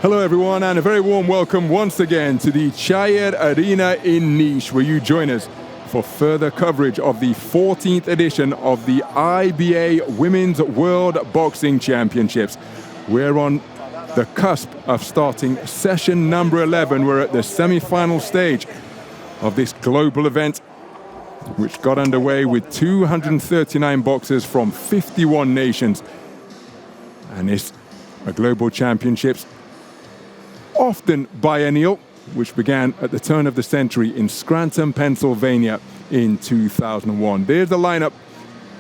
Hello everyone, and a very warm welcome once again to the Chayed Arena in Niš, where you join us for further coverage of the 14th edition of the IBA Women's World Boxing Championships. We're on the cusp of starting session number 11. We're at the semi-final stage of this global event, which got underway with 239 boxers from 51 nations. And it's a global championships, often biennial, which began at the turn of the century in Scranton, Pennsylvania in 2001. There's the lineup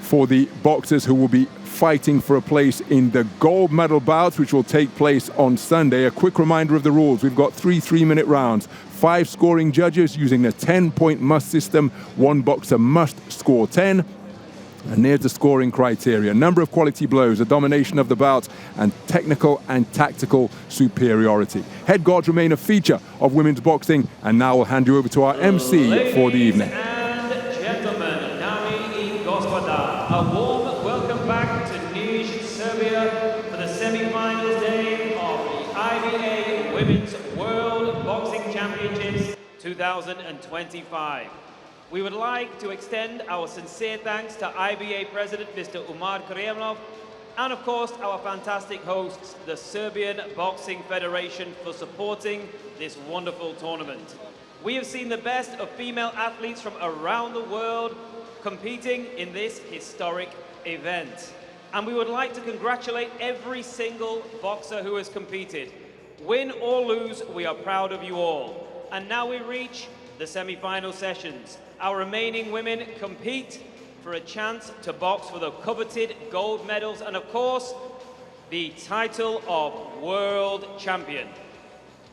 for the boxers who will be fighting for a place in the gold medal bouts, which will take place on Sunday. A quick reminder of the rules. We've got 3 3-minute rounds, 5 scoring judges using the 10-point must system. One boxer must score 10. And there's the scoring criteria: number of quality blows, the domination of the bout, and technical and tactical superiority. Head guards remain a feature of women's boxing, and now we'll hand you over to our MC for the evening. Ladies and gentlemen, Nami I Gospoda, a warm welcome back to Niš, Serbia for the semi-finals day of the IBA Women's World Boxing Championships 2025. We would like to extend our sincere thanks to IBA President Mr. Umar Kremlov, and of course our fantastic hosts, the Serbian Boxing Federation, for supporting this wonderful tournament. We have seen the best of female athletes from around the world competing in this historic event. And we would like to congratulate every single boxer who has competed. Win or lose, we are proud of you all. And now we reach the semi-final sessions. Our remaining women compete for a chance to box for the coveted gold medals and, of course, the title of World Champion.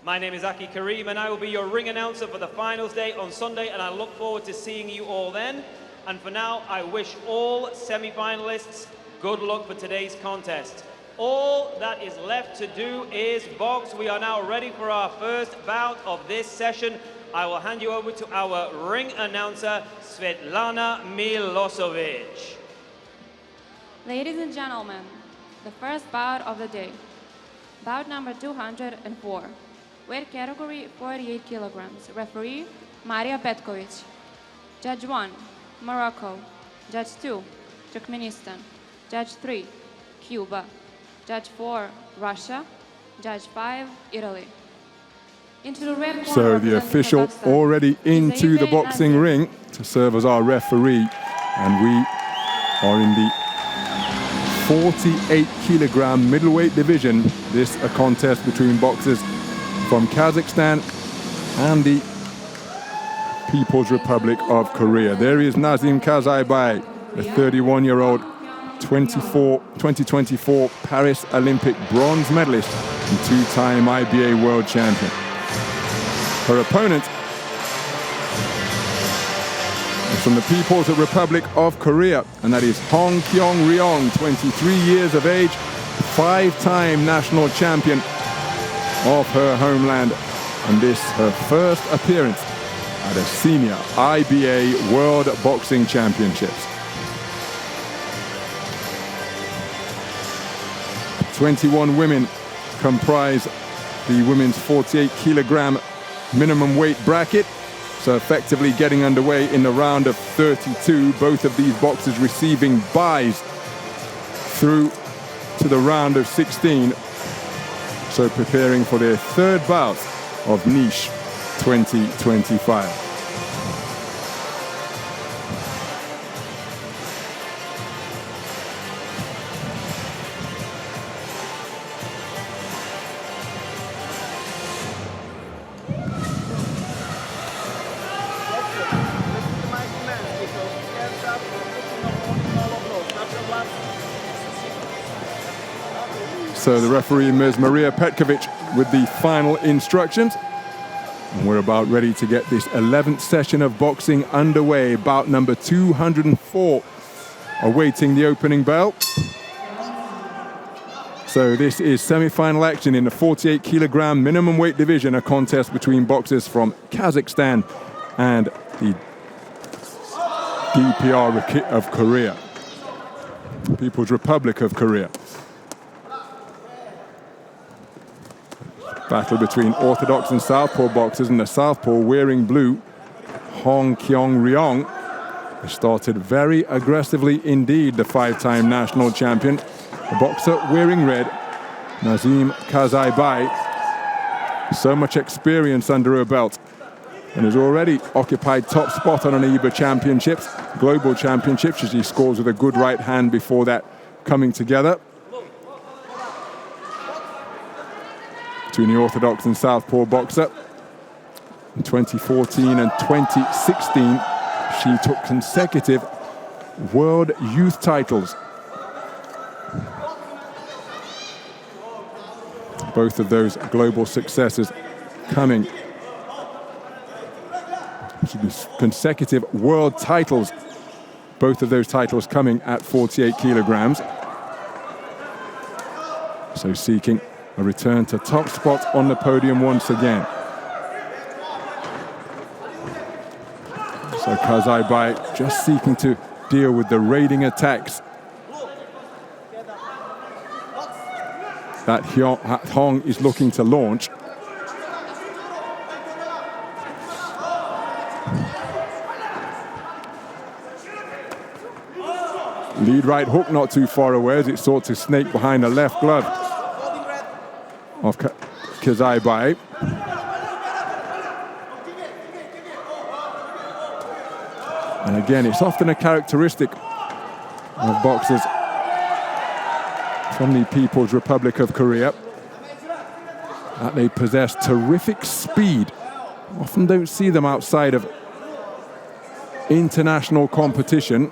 My name is Aki Karim, and I will be your ring announcer for the finals day on Sunday, and I look forward to seeing you all then. And for now, I wish all semi-finalists good luck for today's contest. All that is left to do is box. We are now ready for our first bout of this session. I will hand you over to our ring announcer, Svetlana Milosevic. Ladies and gentlemen, the first bout of the day. Bout number 204. Weight category 48 kilograms. Referee, Marija Petković. Judge 1, Morocco. Judge 2, Turkmenistan. Judge 3, Cuba. Judge 4, Russia. Judge 5, Italy. So the official already into the boxing ring to serve as our referee, and we are in the 48 kilogram middleweight division. This a contest between boxers from Kazakhstan and the People's Republic of Korea. There is NAZYM KYZAIBAY, a 31-year-old 2024 Paris Olympic bronze medalist and 2-time IBA world champion. Her opponent is from the People's Republic of Korea, and that is RYONG, 23 years of age, 5-time national champion of her homeland, and this her first appearance at a senior IBA World Boxing Championships. 21 women comprise the women's 48 kilogram minimum weight bracket, so effectively getting underway in the round of 32. Both of these boxers receiving byes through to the round of 16, so preparing for their third bout of Niš 2025. So the referee, Ms. Marija Petković, with the final instructions. And we're about ready to get this 11th session of boxing underway. Bout number 204, awaiting the opening bell. So this is semi-final action in the 48 kilogram minimum weight division, a contest between boxers from Kazakhstan and the DPR of Korea, People's Republic of Korea. Battle between orthodox and southpaw boxers, and the southpaw wearing blue, RYONG. He started very aggressively indeed, the 5-time national champion. The boxer wearing red, NAZYM KYZAIBAY. So much experience under her belt and has already occupied top spot on an IBA championships, global championships, as she scores with a good right hand before that coming together. Between the orthodox and southpaw boxer. In 2014 and 2016, she took consecutive world youth titles. Both of those global successes coming. Consecutive world titles. Both of those titles coming at 48 kilograms. So seeking a return to top spot on the podium once again. So KYZAIBAY just seeking to deal with the raiding attacks that Hong is looking to launch. Lead right hook not too far away as it sought to snake behind the left glove of KYZAIBAY. And again, it's often a characteristic of boxers from the People's Republic of Korea that they possess terrific speed. Often don't see them outside of international competition.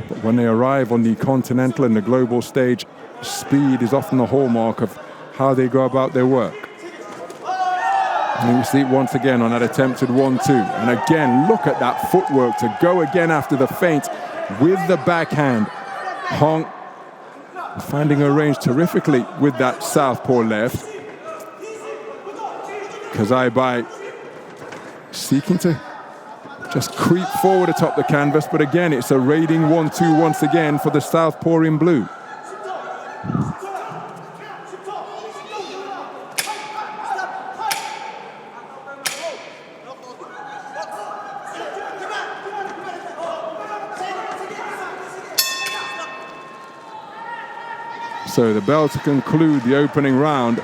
But when they arrive on the continental and the global stage, speed is often the hallmark of how they go about their work. And you see it once again on that attempted 1-2. And again, look at that footwork to go again after the feint with the backhand. Hong finding her range terrifically with that southpaw left. KYZAIBAY seeking to just creep forward atop the canvas, but again, it's a raiding 1-2 once again for the southpaw in blue. So the bell to conclude the opening round.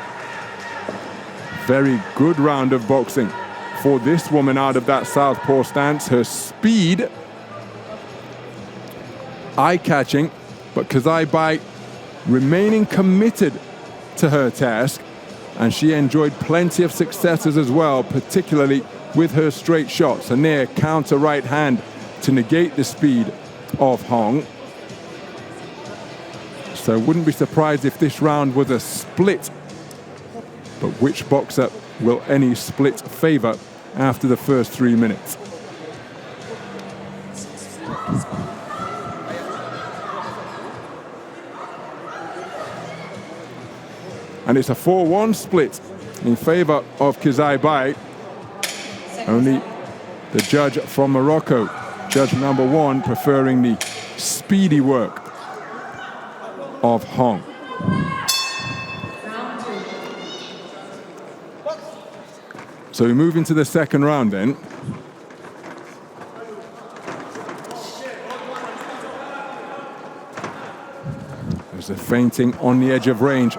Very good round of boxing for this woman out of that southpaw stance. Her speed, eye-catching, but KYZAIBAY remaining committed to her task, and she enjoyed plenty of successes as well, particularly with her straight shots. A near counter right hand to negate the speed of Hong. So wouldn't be surprised if this round was a split. But which boxer will any split favor after the first 3 minutes? And it's a 4-1 split in favor of KYZAIBAY. Only the judge from Morocco, judge number 1, preferring the speedy work of Hong. So we move into the second round then. There's a feinting on the edge of range.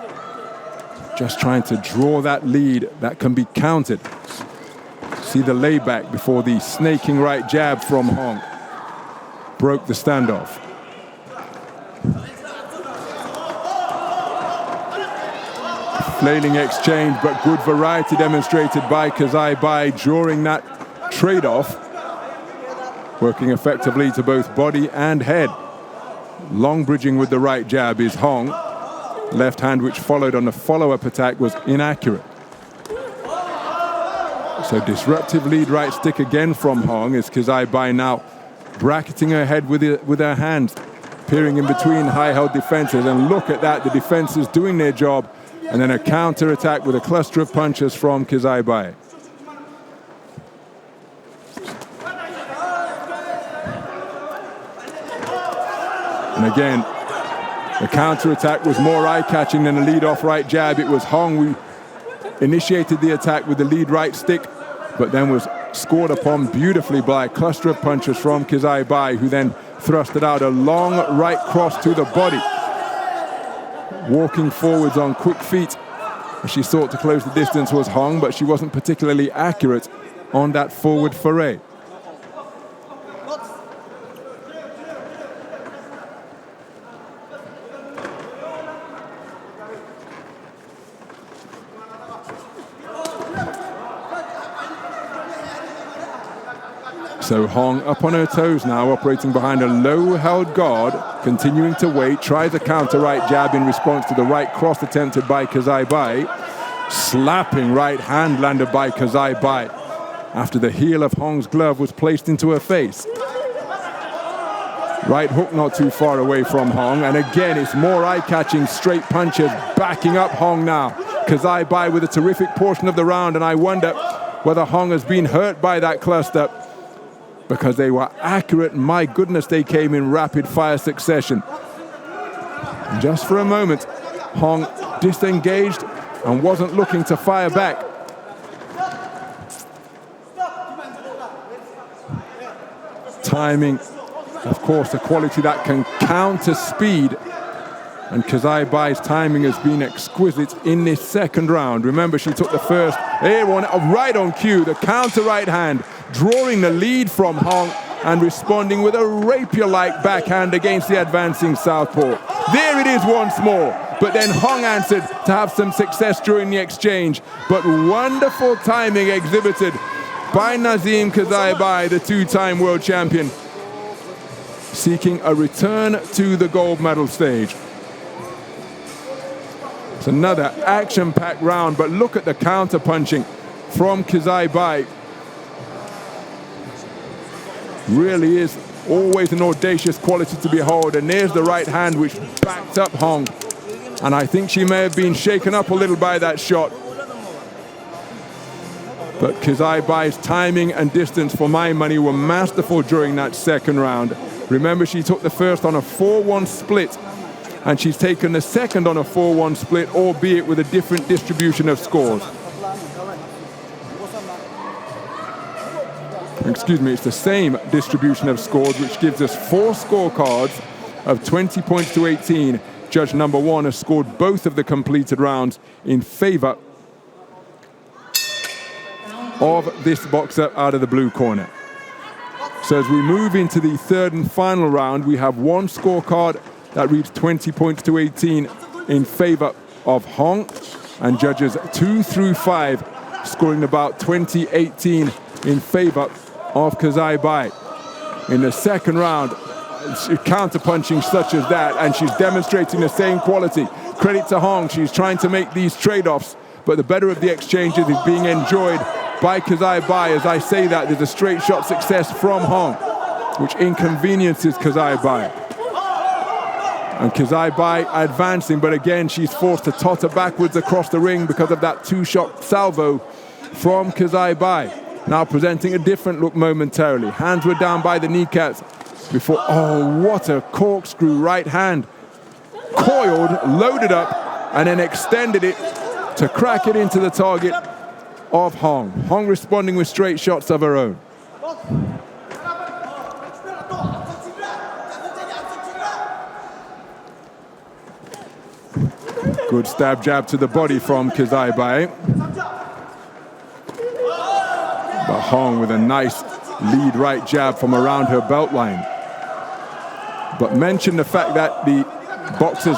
Just trying to draw that lead that can be counted. See the layback before the snaking right jab from Hong. Broke the standoff. Flailing exchange, but good variety demonstrated by KYZAIBAY during that trade-off. Working effectively to both body and head. Long bridging with the right jab is Hong. Left hand, which followed on the follow-up attack, was inaccurate. So disruptive lead right stick again from Hong as KYZAIBAY now bracketing her head with her hands, peering in between high-held defenses. And look at that, the defenses doing their job. And then a counter attack with a cluster of punches from KYZAIBAY. And again, The counter-attack was more eye-catching than the lead-off right jab. It was Hong who initiated the attack with the lead right stick, but then was scored upon beautifully by a cluster of punches from KYZAIBAY, who then thrusted out a long right cross to the body. Walking forwards on quick feet, she sought to close the distance was Hong, but she wasn't particularly accurate on that forward foray. So Hong up on her toes now, operating behind a low-held guard, continuing to wait, tries a counter right jab in response to the right cross attempted by KYZAIBAY. Slapping right hand landed by KYZAIBAY after the heel of Hong's glove was placed into her face. Right hook not too far away from Hong, and again it's more eye-catching straight punches backing up Hong now. KYZAIBAY with a terrific portion of the round, and I wonder whether Hong has been hurt by that cluster, because they were accurate. My goodness, they came in rapid fire succession. And just for a moment, Hong disengaged and wasn't looking to fire back. Timing, of course, a quality that can counter speed. And KYZAIBAY's timing has been exquisite in this second round. Remember, she took the first, right on cue, the counter right hand, drawing the lead from Hong and responding with a rapier-like backhand against the advancing southpaw. There it is once more, but then Hong answered to have some success during the exchange. But wonderful timing exhibited by NAZYM KYZAIBAY, the two-time world champion, seeking a return to the gold medal stage. It's another action-packed round, but look at the counter-punching from KYZAIBAY. Really is always an audacious quality to behold, and there's the right hand which backed up Hong, and I think she may have been shaken up a little by that shot. But KYZAIBAY's timing and distance, for my money, were masterful during that second round. Remember, she took the first on a 4-1 split, and she's taken the second on a 4-1 split, albeit with a different distribution of scores. Excuse me, it's the same distribution of scores, which gives us 4 scorecards of 20 points to 18. Judge number 1 has scored both of the completed rounds in favor of this boxer out of the blue corner. So as we move into the third and final round, we have 1 scorecard that reads 20 points to 18 in favor of Hong, and judges 2 through 5 scoring about 20-18 in favor of KYZAIBAY. In the second round, counter-punching such as that, and she's demonstrating the same quality. Credit to Hong, she's trying to make these trade-offs, but the better of the exchanges is being enjoyed by KYZAIBAY. As I say that, there's a straight shot success from Hong, which inconveniences KYZAIBAY. And KYZAIBAY advancing, but again, she's forced to totter backwards across the ring because of that 2-shot salvo from KYZAIBAY. Now presenting a different look momentarily. Hands were down by the kneecaps before, oh, what a corkscrew right hand. Coiled, loaded up, and then extended it to crack it into the target of Hong. Hong responding with straight shots of her own. Good stab jab to the body from KYZAIBAY. But Hong with a nice lead right jab from around her belt line. But mention the fact that the boxers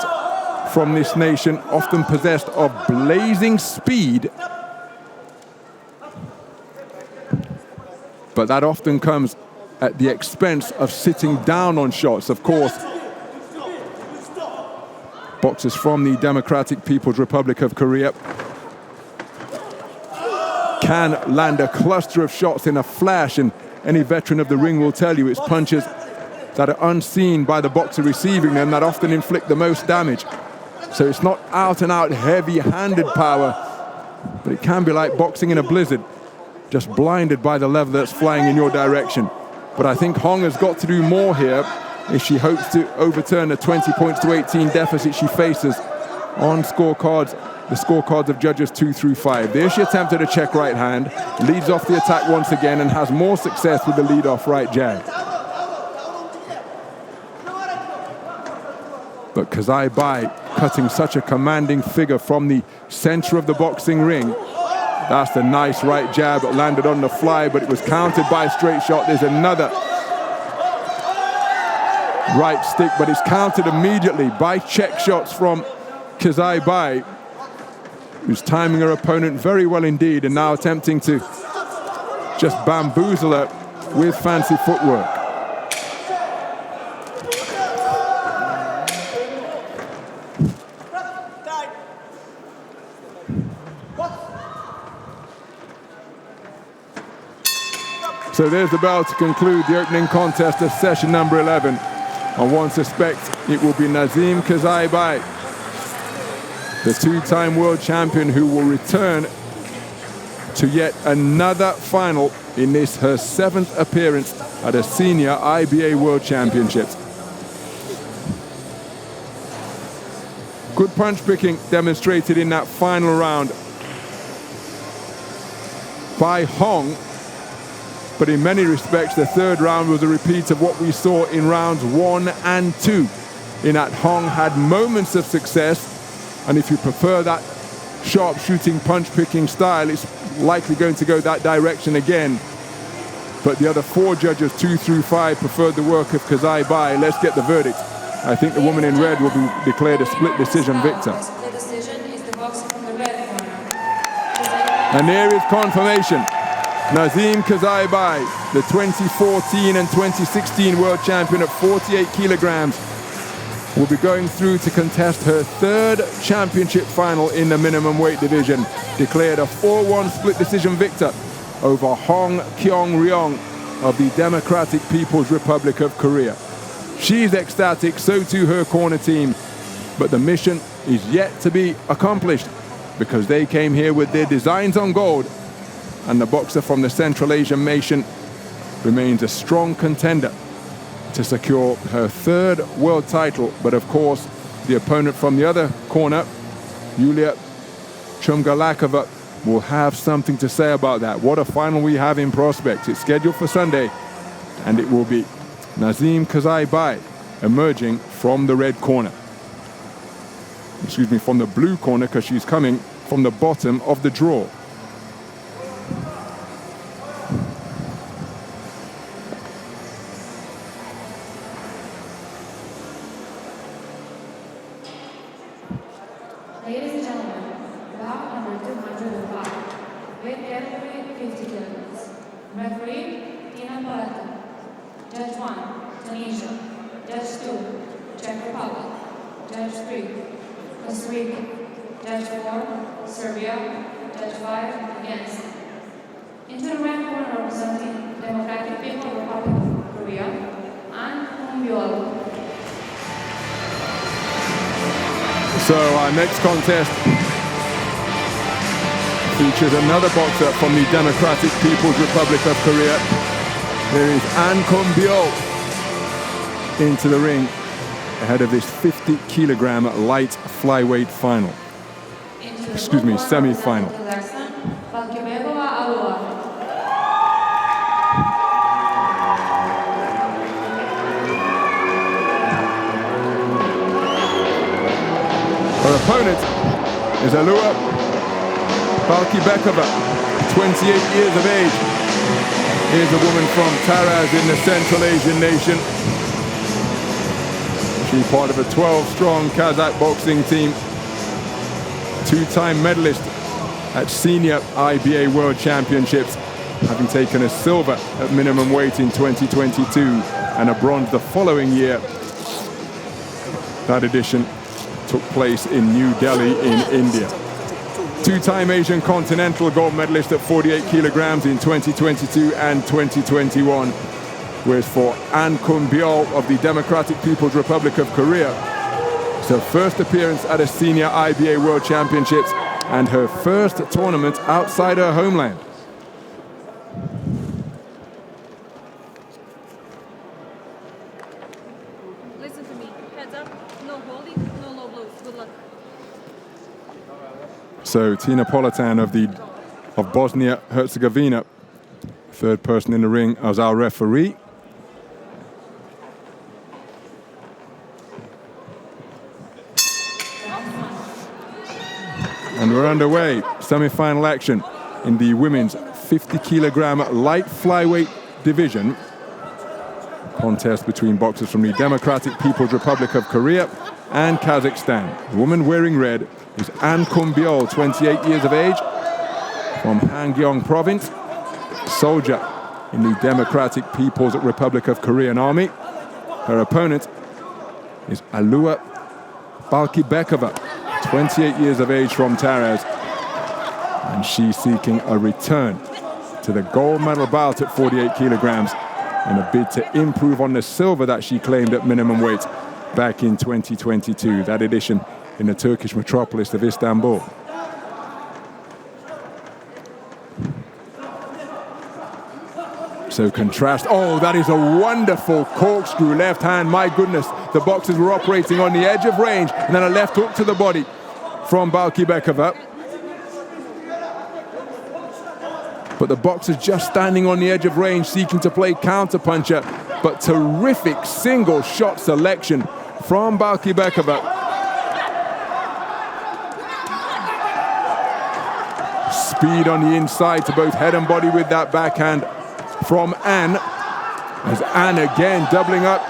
from this nation often possessed of blazing speed, but that often comes at the expense of sitting down on shots. Of course, boxers from the Democratic People's Republic of Korea can land a cluster of shots in a flash, and any veteran of the ring will tell you it's punches that are unseen by the boxer receiving them that often inflict the most damage. So it's not out-and-out heavy-handed power, but it can be like boxing in a blizzard, just blinded by the lever that's flying in your direction. But I think Hong has got to do more here, if she hopes to overturn a 20 points to 18 deficit she faces on scorecards, the scorecards of judges 2 through 5. There she attempted a check right hand, leads off the attack once again and has more success with the lead off right jab. But KYZAIBAY cutting such a commanding figure from the center of the boxing ring. That's the nice right jab that landed on the fly, but it was countered by a straight shot. There's another right stick, but it's countered immediately by check shots from KYZAIBAY, who's timing her opponent very well indeed and now attempting to just bamboozle her with fancy footwork. So there's the bell to conclude the opening contest of session number 11. And one suspects it will be NAZYM KYZAIBAY, the two-time world champion, who will return to yet another final in this, her 7th appearance at a senior IBA World Championships. Good punch picking demonstrated in that final round by Hong. But in many respects, the third round was a repeat of what we saw in rounds 1 and 2. In that Hong had moments of success, and if you prefer that sharp shooting punch picking style, it's likely going to go that direction again. But the other 4 judges, 2 through 5, preferred the work of KYZAIBAY. Let's get the verdict. I think the woman in red will be declared a split decision victor. And here is confirmation. NAZYM KYZAIBAY, the 2014 and 2016 world champion at 48 kilograms, will be going through to contest her 3rd championship final in the minimum weight division. Declared a 4-1 split decision victor over Hong RYONG of the Democratic People's Republic of Korea. She's ecstatic, so too her corner team. But the mission is yet to be accomplished because they came here with their designs on gold. And the boxer from the Central Asian nation remains a strong contender to secure her 3rd world title. But of course, the opponent from the other corner, Yulia Chomgalakova, will have something to say about that. What a final we have in prospect. It's scheduled for Sunday, and it will be NAZYM KYZAIBAY emerging from the red corner. Excuse me, from the blue corner, because she's coming from the bottom of the draw. Ladies and gentlemen, bout number 205, weight category 50 kilograms. Referee, Tina Barata. Judge 1, Tunisia. Judge 2, Czech Republic. Judge 3, Costa Rica. Judge 4, Serbia. Judge 5, against. Into the red corner representing Democratic People's Republic of Korea, BYOL. So our next contest features another boxer from the Democratic People's Republic of Korea. There is BYOL into the ring ahead of this 50 kilogram light flyweight final. Excuse me, semi-final. BALKIBEKOVA, ALUA. Her opponent is ALUA BALKIBEKOVA, 28 years of age. Here's a woman from Taraz in the Central Asian nation. She's part of a 12-strong Kazakh boxing team. 2-time medalist at senior IBA World Championships, having taken a silver at minimum weight in 2022 and a bronze the following year. That edition took place in New Delhi in India. 2-time Asian Continental gold medalist at 48 kilograms in 2022 and 2021. Whereas for BYOL of the Democratic People's Republic of Korea, it's her first appearance at a senior IBA World Championships and her first tournament outside her homeland. So Tina Politan of Bosnia-Herzegovina, third person in the ring as our referee. And we're underway, semi-final action in the women's 50-kilogram light flyweight division. Contest between boxers from the Democratic People's Republic of Korea and Kazakhstan. The woman wearing red is An BYOL, 28 years of age, from Hangyong province, soldier in the Democratic People's Republic of Korean Army. Her opponent is ALUA BALKIBEKOVA, 28 years of age, from Taraz, and she's seeking a return to the gold medal bout at 48 kilograms in a bid to improve on the silver that she claimed at minimum weight back in 2022, that edition in the Turkish metropolis of Istanbul. So contrast, oh, that is a wonderful corkscrew left hand. My goodness, the boxers were operating on the edge of range, and then a left hook to the body from BALKIBEKOVA. But the boxers just standing on the edge of range, seeking to play counterpuncher, but terrific single shot selection from BALKIBEKOVA. Speed on the inside to both head and body with that backhand from An, as An again doubling up.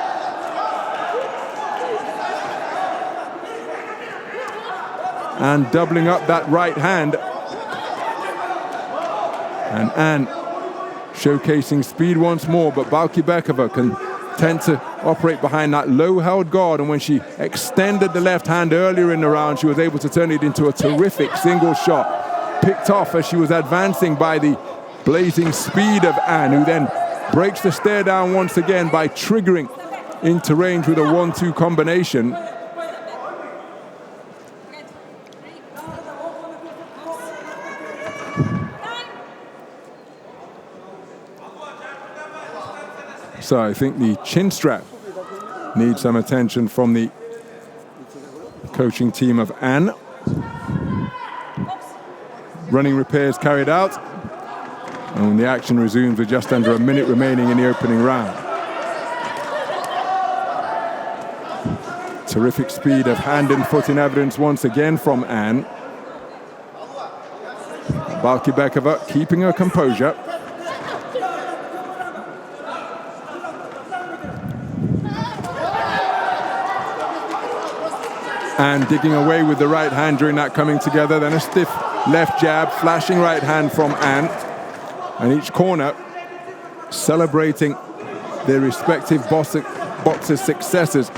And doubling up that right hand. And An showcasing speed once more, but BALKIBEKOVA can tend to operate behind that low-held guard, and when she extended the left hand earlier in the round, she was able to turn it into a terrific single shot, picked off as she was advancing by the blazing speed of An, who then breaks the stare down once again by triggering into range with a 1-2 combination. So I think the chin strap needs some attention from the coaching team of An. Running repairs carried out, and when the action resumes with just under a minute remaining in the opening round. Terrific speed of hand and foot in evidence once again from An. BALKIBEKOVA keeping her composure. And digging away with the right hand during that coming together, then a stiff left jab, flashing right hand from An. And each corner celebrating their respective boxers' successes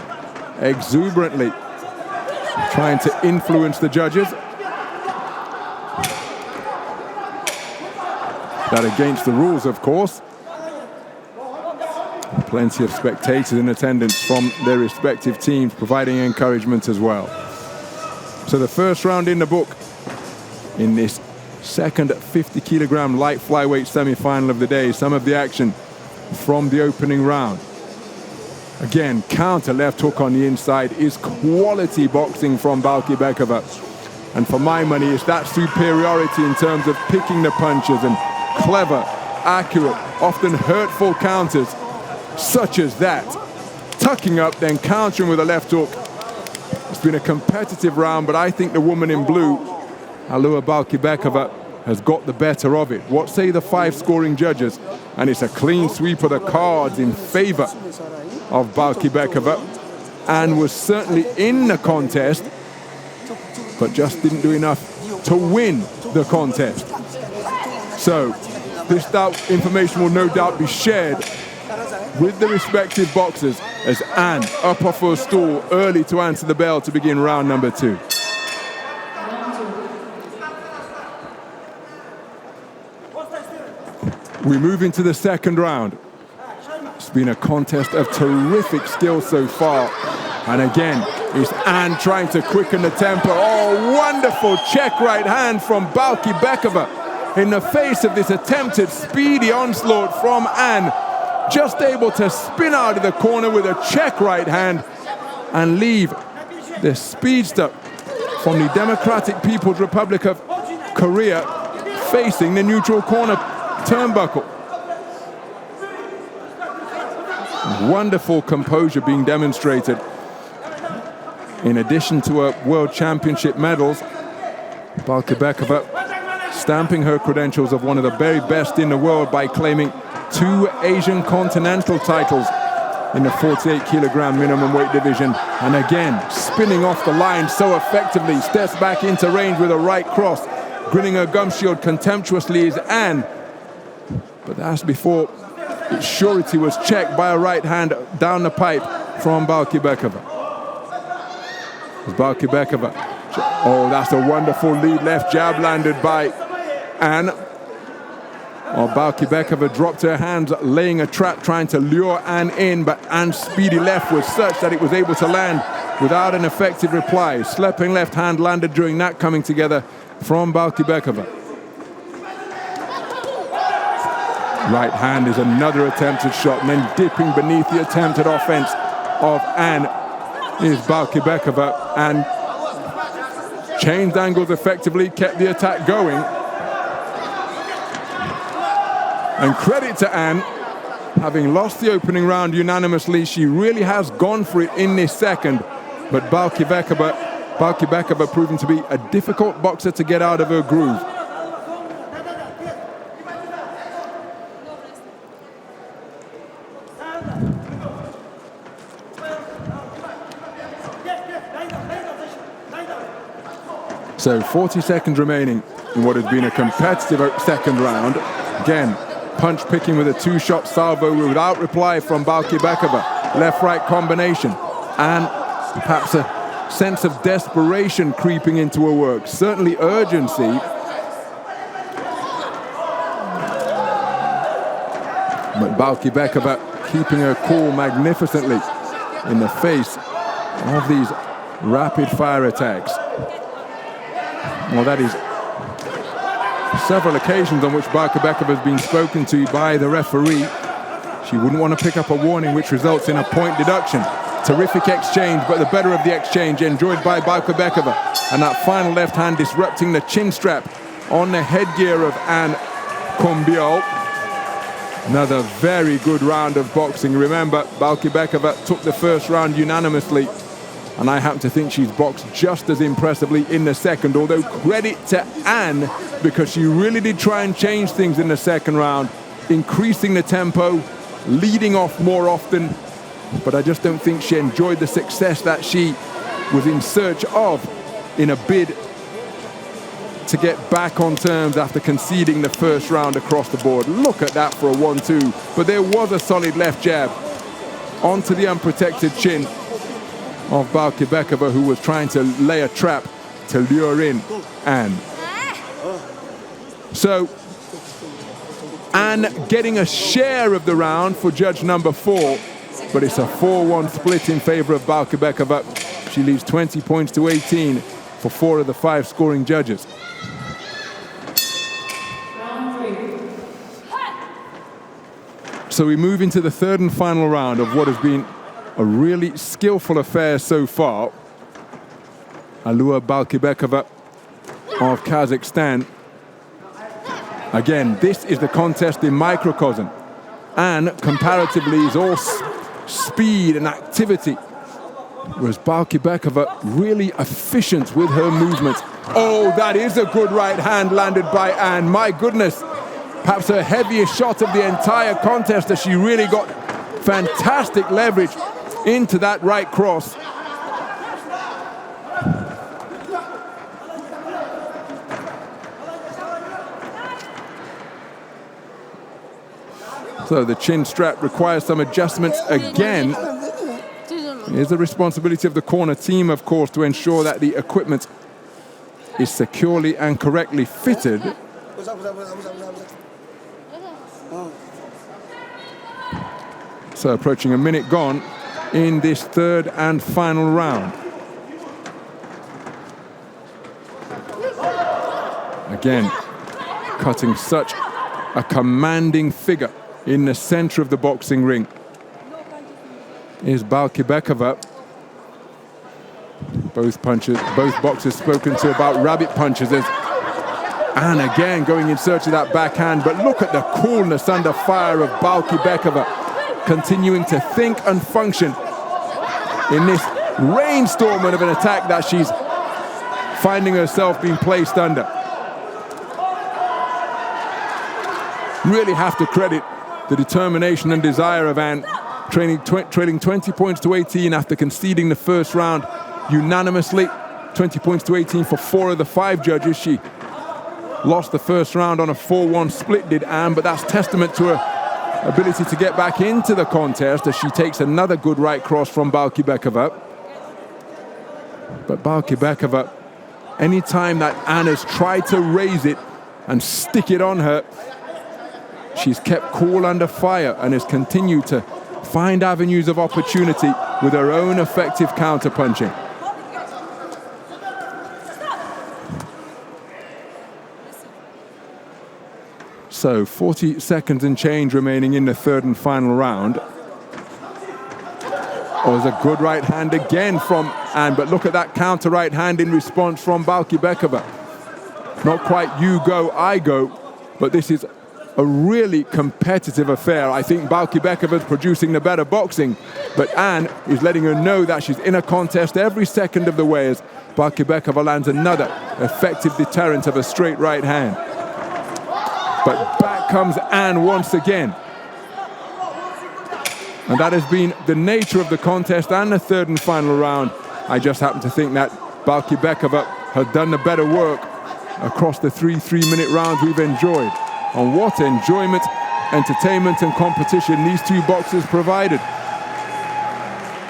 exuberantly, trying to influence the judges. That against the rules, of course. Plenty of spectators in attendance from their respective teams, providing encouragement as well. So the first round in the book in this second 50-kilogram light flyweight semi-final of the day. Some of the action from the opening round. Again, counter left hook on the inside is quality boxing from BALKIBEKOVA. And for my money, it's that superiority in terms of picking the punches and clever, accurate, often hurtful counters, such as that. Tucking up, then countering with a left hook. It's been a competitive round, but I think the woman in blue, ALUA BALKIBEKOVA, has got the better of it. What say the 5 scoring judges? And it's a clean sweep of the cards in favor of BALKIBEKOVA, and was certainly in the contest, but just didn't do enough to win the contest. So this information will no doubt be shared with the respective boxers as An up off her stool early to answer the bell to begin round number 2. We move into the second round. It's been a contest of terrific skill so far. And again, it's An trying to quicken the tempo. Oh, wonderful check right hand from BALKIBEKOVA in the face of this attempted speedy onslaught from An. Just able to spin out of the corner with a check right hand and leave the speedster from the Democratic People's Republic of career facing the neutral corner turnbuckle. Wonderful composure being demonstrated. In addition to her World Championship medals, BALKIBEKOVA stamping her credentials of one of the very best in the world by claiming 2 Asian continental titles in the 48 kilogram minimum weight division. And again, spinning off the line so effectively, steps back into range with a right cross. Grinning her gum shield contemptuously is Anne. But that's before its surety was checked by a right hand down the pipe from BALKIBEKOVA. BALKIBEKOVA. Oh, that's a wonderful lead left jab landed by Anne. Oh, BALKIBEKOVA dropped her hands, laying a trap, trying to lure Anne in, but Anne's speedy left was such that it was able to land without an effective reply. Slapping left hand landed during that coming together from BALKIBEKOVA. Right hand is another attempted shot, and then dipping beneath the attempted offense of Anne is BALKIBEKOVA, and changed angles effectively, kept the attack going. And credit to Anne, having lost the opening round unanimously, she really has gone for it in this second. But BALKIBEKOVA proving to be a difficult boxer to get out of her groove. So 40 seconds remaining in what has been a competitive second round. Again, punch picking with a 2-shot salvo without reply from BALKIBEKOVA. Left-right combination, and perhaps a sense of desperation creeping into her work. Certainly urgency. But BALKIBEKOVA keeping her cool magnificently in the face of these rapid-fire attacks. Well, that is several occasions on which BALKIBEKOVA has been spoken to by the referee. She wouldn't want to pick up a warning which results in a point deduction. Terrific exchange, but the better of the exchange enjoyed by BALKIBEKOVA. And that final left hand disrupting the chin strap on the headgear of Anne Combiol. Another very good round of boxing. Remember, BALKIBEKOVA took the first round unanimously, and I happen to think she's boxed just as impressively in the second, although credit to Anne, because she really did try and change things in the second round, increasing the tempo, leading off more often, but I just don't think she enjoyed the success that she was in search of in a bid to get back on terms after conceding the first round across the board. Look at that for a 1-2, but there was a solid left jab onto the unprotected chin of BALKIBEKOVA, who was trying to lay a trap to lure in Anne. So Anne getting a share of the round for judge number 4, but it's a 4-1 split in favor of BALKIBEKOVA. She leaves 20 points to 18 for 4 of the 5 scoring judges. So we move into the third and final round of what has been a really skillful affair so far. ALUA BALKIBEKOVA of Kazakhstan. Again, this is the contest in microcosm, and comparatively is all speed and activity, whereas BALKIBEKOVA really efficient with her movements. Oh, that is a good right hand landed by Anne. My goodness, perhaps her heaviest shot of the entire contest, as she really got fantastic leverage into that right cross. So the chin strap requires some adjustments again. It is the responsibility of the corner team, of course, to ensure that the equipment is securely and correctly fitted. So approaching a minute gone in this third and final round. Again, cutting such a commanding figure in the center of the boxing ring is BALKIBEKOVA. Both boxers spoken to about rabbit punches. There's And again going in search of that backhand, but look at the coolness under fire of BALKIBEKOVA, continuing to think and function in this rainstorm of an attack that she's finding herself being placed under. Really have to credit the determination and desire of Anne, trailing 20 points to 18 after conceding the first round unanimously. 20 points to 18 for 4 of the 5 judges. She lost the first round on a 4-1 split, did Anne, but that's testament to her ability to get back into the contest as she takes another good right cross from BALKIBEKOVA. But BALKIBEKOVA, anytime that Anne has tried to raise it and stick it on her, she's kept cool under fire and has continued to find avenues of opportunity with her own effective counterpunching. So 40 seconds and change remaining in the third and final round. Oh, there's a good right hand again from Anne, but look at that counter right hand in response from BALKIBEKOVA. Not quite you go, I go, but this is a really competitive affair. I think BALKIBEKOVA is producing the better boxing, but Anne is letting her know that she's in a contest every second of the way as BALKIBEKOVA lands another effective deterrent of a straight right hand. But back comes Anne once again. And that has been the nature of the contest and the third and final round. I just happen to think that BALKIBEKOVA has done the better work across the 3 3-minute rounds we've enjoyed. And what enjoyment, entertainment and competition these two boxers provided.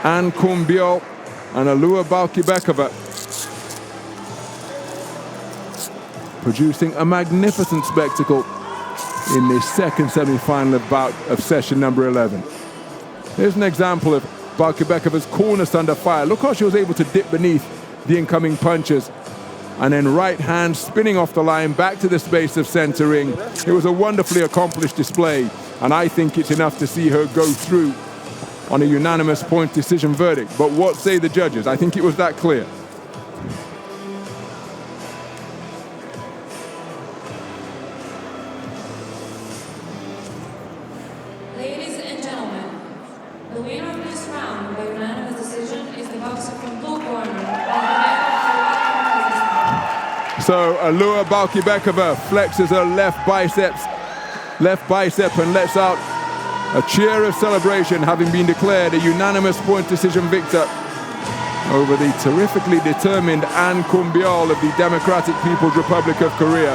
Anne BYOL and ALUA BALKIBEKOVA producing a magnificent spectacle in this second semi-final bout of session number 11. Here's an example of BALKIBEKOVA's coolness under fire. Look how she was able to dip beneath the incoming punches. And then right hand spinning off the line back to the space of centering. It was a wonderfully accomplished display, and I think it's enough to see her go through on a unanimous point decision verdict. But what say the judges? I think it was that clear. Ladies and gentlemen, the winner of this round by unanimous decision is the boxer from blue corner, So ALUA BALKIBEKOVA flexes her left bicep and lets out a cheer of celebration, having been declared a unanimous point decision victor over the terrifically determined Anne BYOL of the Democratic People's Republic of Korea.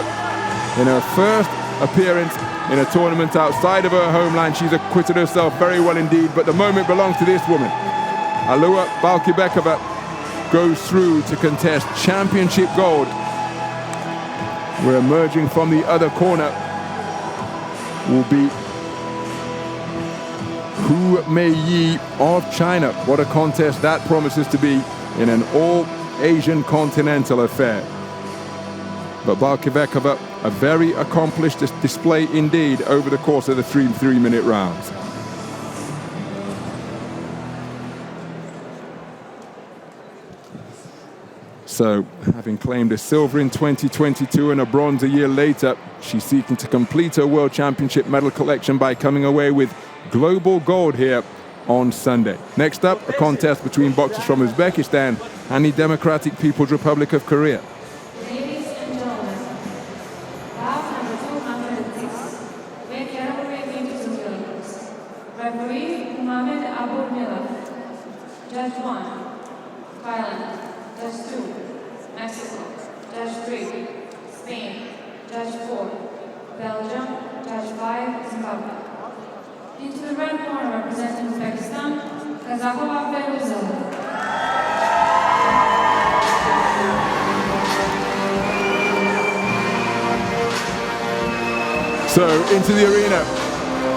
In her first appearance in a tournament outside of her homeland, she's acquitted herself very well indeed, but the moment belongs to this woman. ALUA BALKIBEKOVA goes through to contest championship gold. We're emerging from the other corner will be Hu Mei-yi of China. What a contest that promises to be in an all-Asian continental affair. But BALKIBEKOVA, a very accomplished display indeed over the course of the 3 3-minute rounds. So, having claimed a silver in 2022 and a bronze a year later, she's seeking to complete her World Championship medal collection by coming away with global gold here on Sunday. Next up, a contest between boxers from Uzbekistan and the Democratic People's Republic of Korea. Ladies and gentlemen, bout number 206, weight category 52 kilograms. Referee Mohamed Abu Mila. Judge 1, Thailand. Judge 2, Mexico. Judge 3, Spain. Judge 4, Belgium. Judge 5, Zimbabwe. Into the red corner representing Uzbekistan, KAZAKOVA FERUZA. So into the arena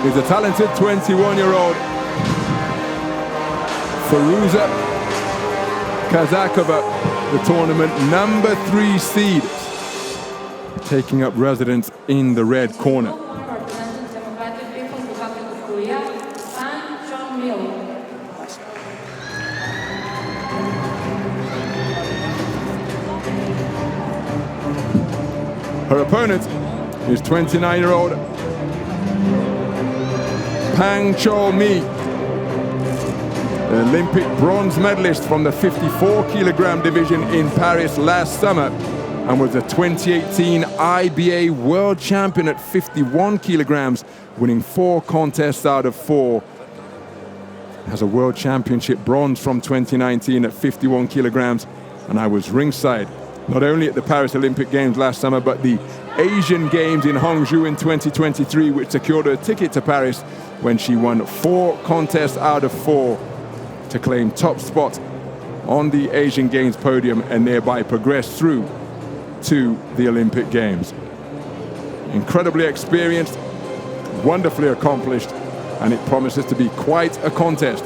is a talented 21-year-old FERUZA KAZAKOVA, the tournament number 3 seed, taking up residence in the red corner. Representing the Democratic People's Republic of Korea, San Chong-mil. Her opponent is 29-year-old Pang Chol-mi, the Olympic bronze medalist from the 54-kilogram division in Paris last summer, and was the 2018 IBA world champion at 51 kilograms, winning 4 contests out of 4. Has a world championship bronze from 2019 at 51 kilograms, and I was ringside not only at the Paris Olympic Games last summer, but the Asian Games in Hangzhou in 2023, which secured her a ticket to Paris when she won 4 contests out of 4 to claim top spot on the Asian Games podium and thereby progress through to the Olympic Games. Incredibly experienced, wonderfully accomplished, and it promises to be quite a contest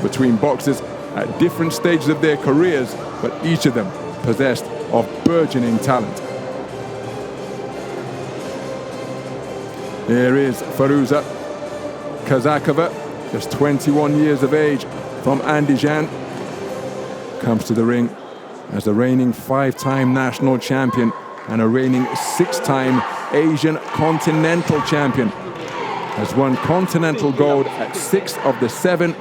between boxers at different stages of their careers, but each of them possessed of burgeoning talent. Here is FERUZA KAZAKOVA, just 21 years of age, from Andijan, comes to the ring as the reigning 5-time national champion and a reigning 6-time Asian continental champion. Has won continental gold at 6 of the 7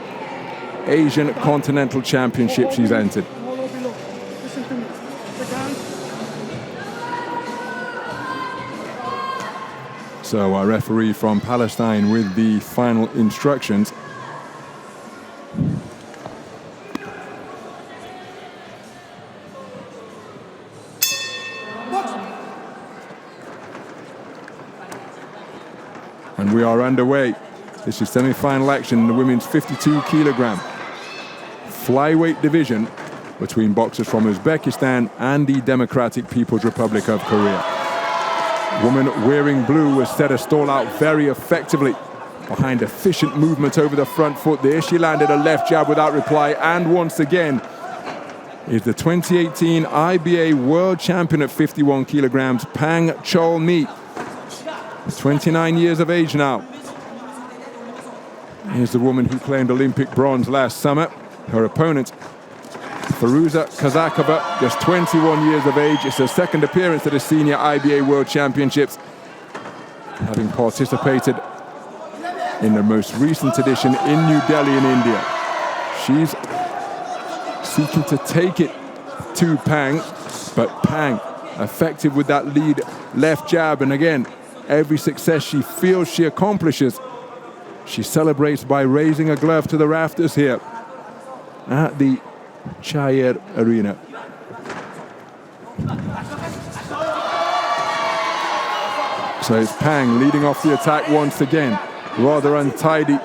Asian continental championships she's entered. So our referee from Palestine with the final instructions. And we are underway. This is semi-final action in the women's 52-kilogram flyweight division between boxers from Uzbekistan and the Democratic People's Republic of Korea. Woman wearing blue was set a stall out very effectively behind efficient movement over the front foot. There she landed a left jab without reply, and once again is the 2018 IBA world champion at 51 kilograms, Pang Chol-mi, 29 years of age now. Here's the woman who claimed Olympic bronze last summer. Her opponent, FERUZA KAZAKOVA, just 21 years of age. It's her second appearance at the Senior IBA World Championships, having participated in the most recent edition in New Delhi in India. She's seeking to take it to Pang, but Pang effective with that lead left jab, and again, every success she feels she accomplishes, she celebrates by raising a glove to the rafters here at the Chayer Arena. So it's Pang leading off the attack once again. Rather untidy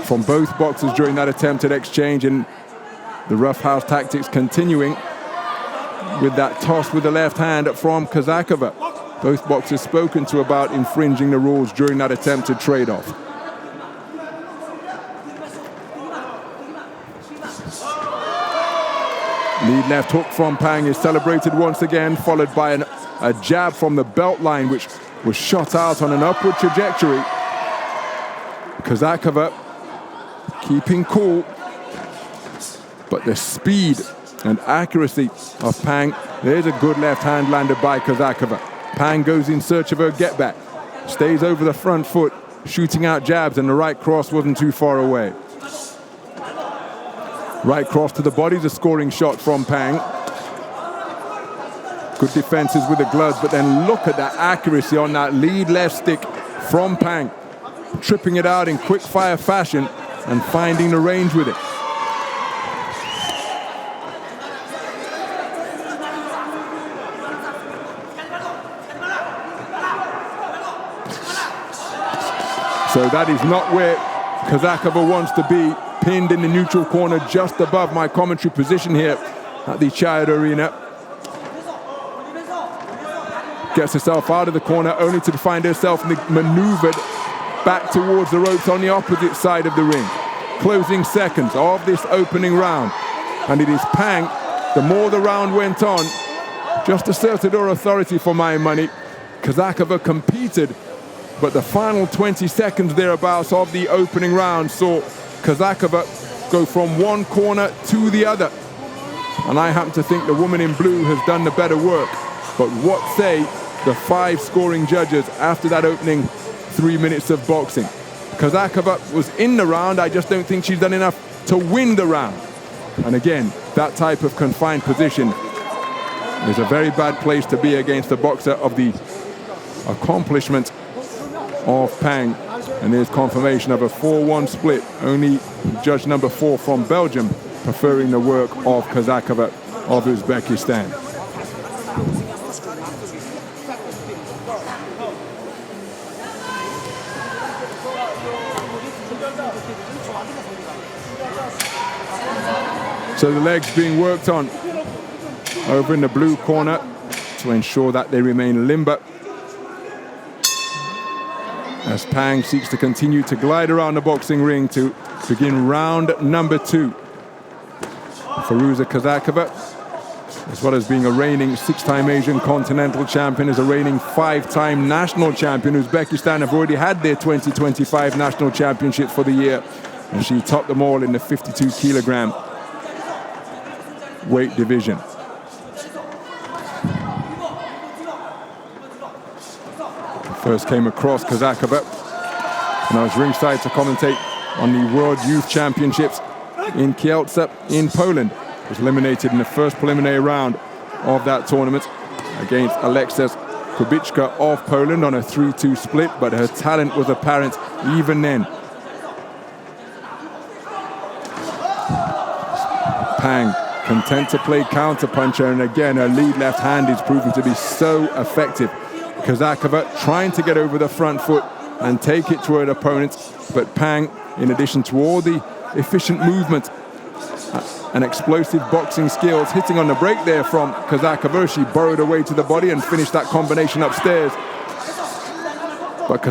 from both boxers during that attempted exchange, and the roughhouse tactics continuing with that toss with the left hand from KAZAKOVA. Both boxers spoken to about infringing the rules during that attempted trade-off. Lead left hook from Pang is celebrated once again, followed by a jab from the belt line, which was shot out on an upward trajectory. KAZAKOVA keeping cool, but the speed and accuracy of Pang. There's a good left hand landed by KAZAKOVA. Pang goes in search of her get back, stays over the front foot, shooting out jabs, and the right cross wasn't too far away. Right cross to the body, the scoring shot from Pang. Good defenses with the gloves, but then look at that accuracy on that lead left stick from Pang. Tripping it out in quick fire fashion and finding the range with it. So that is not where KAZAKOVA wants to be, pinned in the neutral corner just above my commentary position here at the Chayer Arena. Gets herself out of the corner only to find herself maneuvered back towards the ropes on the opposite side of the ring. Closing seconds of this opening round. And it is Pang, the more the round went on, just asserted her authority for my money. KAZAKOVA competed, but the final 20 seconds thereabouts of the opening round saw KAZAKOVA go from one corner to the other. And I happen to think the woman in blue has done the better work. But what say the 5 scoring judges after that opening 3 minutes of boxing? KAZAKOVA was in the round. I just don't think she's done enough to win the round. And again, that type of confined position is a very bad place to be against a boxer of the accomplishment of Pang. And there's confirmation of a 4-1 split. Only judge number 4 from Belgium preferring the work of KAZAKOVA of Uzbekistan. So the legs being worked on over in the blue corner to ensure that they remain limber, as Pang seeks to continue to glide around the boxing ring to begin round number 2. FERUZA KAZAKOVA, as well as being a reigning 6-time Asian Continental Champion, is a reigning 5-time national champion. Uzbekistan have already had their 2025 national championships for the year, and she topped them all in the 52-kilogram weight division. First came across KAZAKOVA, and I was ringside to commentate on the World Youth Championships in Kielce in Poland. Was eliminated in the first preliminary round of that tournament against Alexis Kubiczka of Poland on a 3-2 split, but her talent was apparent even then. Pang content to play counterpuncher, and again her lead left hand is proving to be so effective. KAZAKOVA trying to get over the front foot and take it to her opponent, but Pang, in addition to all the efficient movement and explosive boxing skills, hitting on the break there from KAZAKOVA, she burrowed away to the body and finished that combination upstairs. But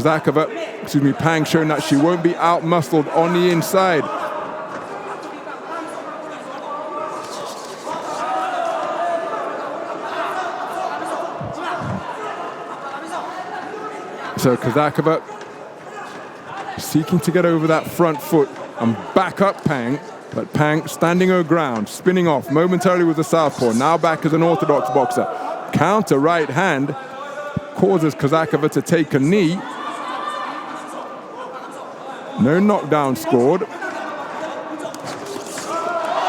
Pang showing that she won't be out-muscled on the inside. So KAZAKOVA seeking to get over that front foot and back up Pang, but Pang standing her ground, spinning off momentarily with the southpaw, now back as an orthodox boxer. Counter right hand causes KAZAKOVA to take a knee. No knockdown scored.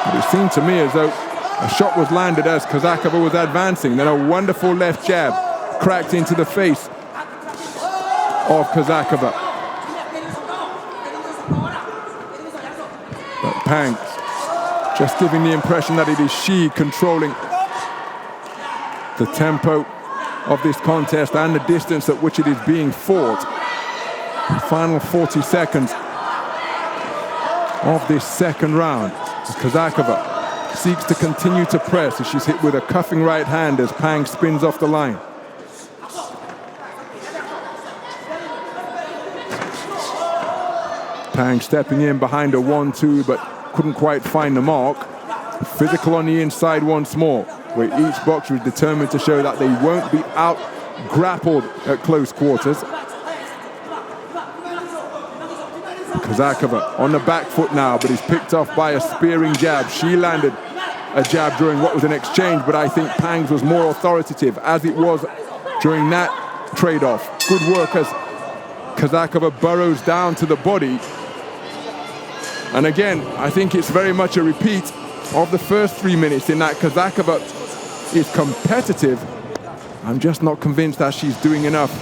But it seemed to me as though a shot was landed as KAZAKOVA was advancing. Then a wonderful left jab cracked into the face of KAZAKOVA. But Pang just giving the impression that it is she controlling the tempo of this contest and the distance at which it is being fought. The final 40 seconds of this second round, as KAZAKOVA seeks to continue to press as she's hit with a cuffing right hand as Pang spins off the line. Pang stepping in behind a 1-2, but couldn't quite find the mark. Physical on the inside once more, where each boxer is determined to show that they won't be out-grappled at close quarters. KAZAKOVA on the back foot now, but he's picked off by a spearing jab. She landed a jab during what was an exchange, but I think Pang's was more authoritative, as it was during that trade-off. Good work as KAZAKOVA burrows down to the body. And again, I think it's very much a repeat of the first 3 minutes in that KAZAKOVA is competitive. I'm just not convinced that she's doing enough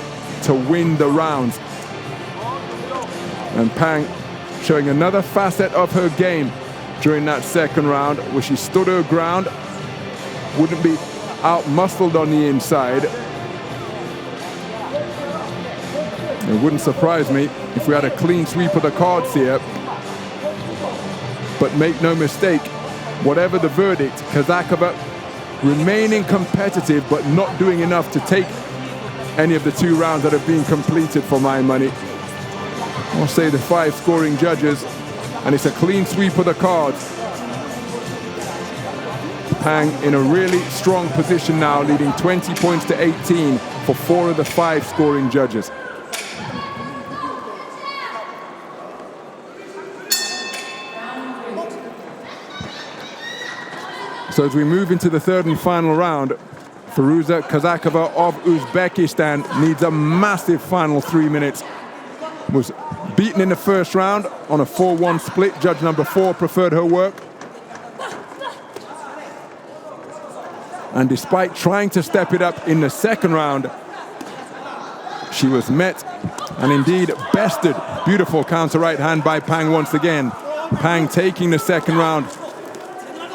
to win the rounds. And Pang showing another facet of her game during that second round, where she stood her ground, wouldn't be out-muscled on the inside. It wouldn't surprise me if we had a clean sweep of the cards here. But make no mistake, whatever the verdict, KAZAKOVA remaining competitive but not doing enough to take any of the 2 rounds that have been completed for my money. I'll say the 5 scoring judges, and it's a clean sweep of the cards. Pang in a really strong position now, leading 20 points to 18 for 4 of the 5 scoring judges. So as we move into the third and final round, FERUZA KAZAKOVA of Uzbekistan needs a massive final 3 minutes. Was beaten in the first round on a 4-1 split. Judge number 4 preferred her work. And despite trying to step it up in the second round, she was met and indeed bested. Beautiful counter right hand by Pang once again. Pang taking the second round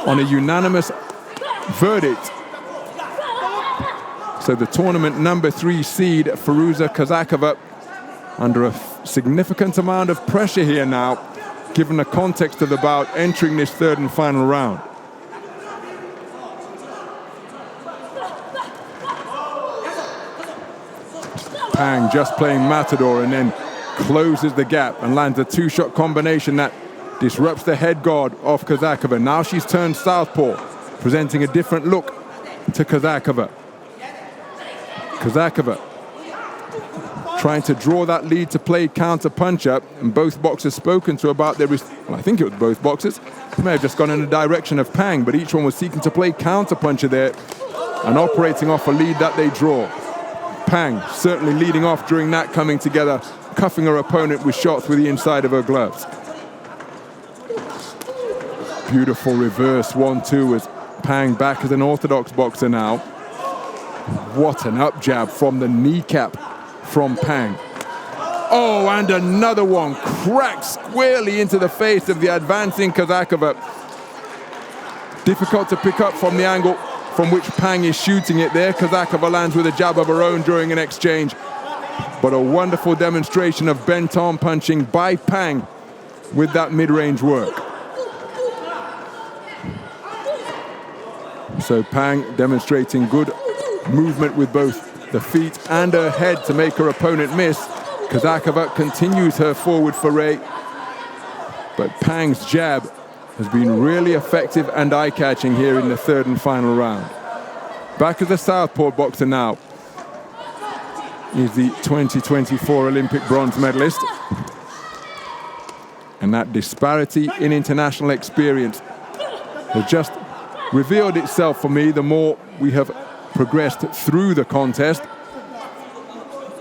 on a unanimous verdict. So the tournament number 3 seed, FERUZA KAZAKOVA, under a significant amount of pressure here now, given the context of the bout entering this third and final round. Pang just playing Matador and then closes the gap and lands a 2-shot combination that disrupts the head guard of KAZAKOVA. Now she's turned southpaw, presenting a different look to KAZAKOVA. KAZAKOVA trying to draw that lead to play counter-puncher, and both boxers spoken to about their... Well, I think it was both boxers. May have just gone in the direction of Pang, but each one was seeking to play counter-puncher there and operating off a lead that they draw. Pang certainly leading off during that coming together, cuffing her opponent with shots with the inside of her gloves. Beautiful reverse 1-2 as Pang back as an orthodox boxer now. What an up jab from the kneecap from Pang. Oh, and another one cracked squarely into the face of the advancing KAZAKOVA. Difficult to pick up from the angle from which Pang is shooting it there. KAZAKOVA lands with a jab of her own during an exchange. But a wonderful demonstration of BANTAM punching by Pang with that mid-range work. So Pang demonstrating good movement with both the feet and her head to make her opponent miss. KAZAKOVA continues her forward foray, but Pang's jab has been really effective and eye-catching here in the third and final round. Back as a southpaw boxer now is the 2024 Olympic bronze medalist. And that disparity in international experience has just revealed itself for me the more we have progressed through the contest.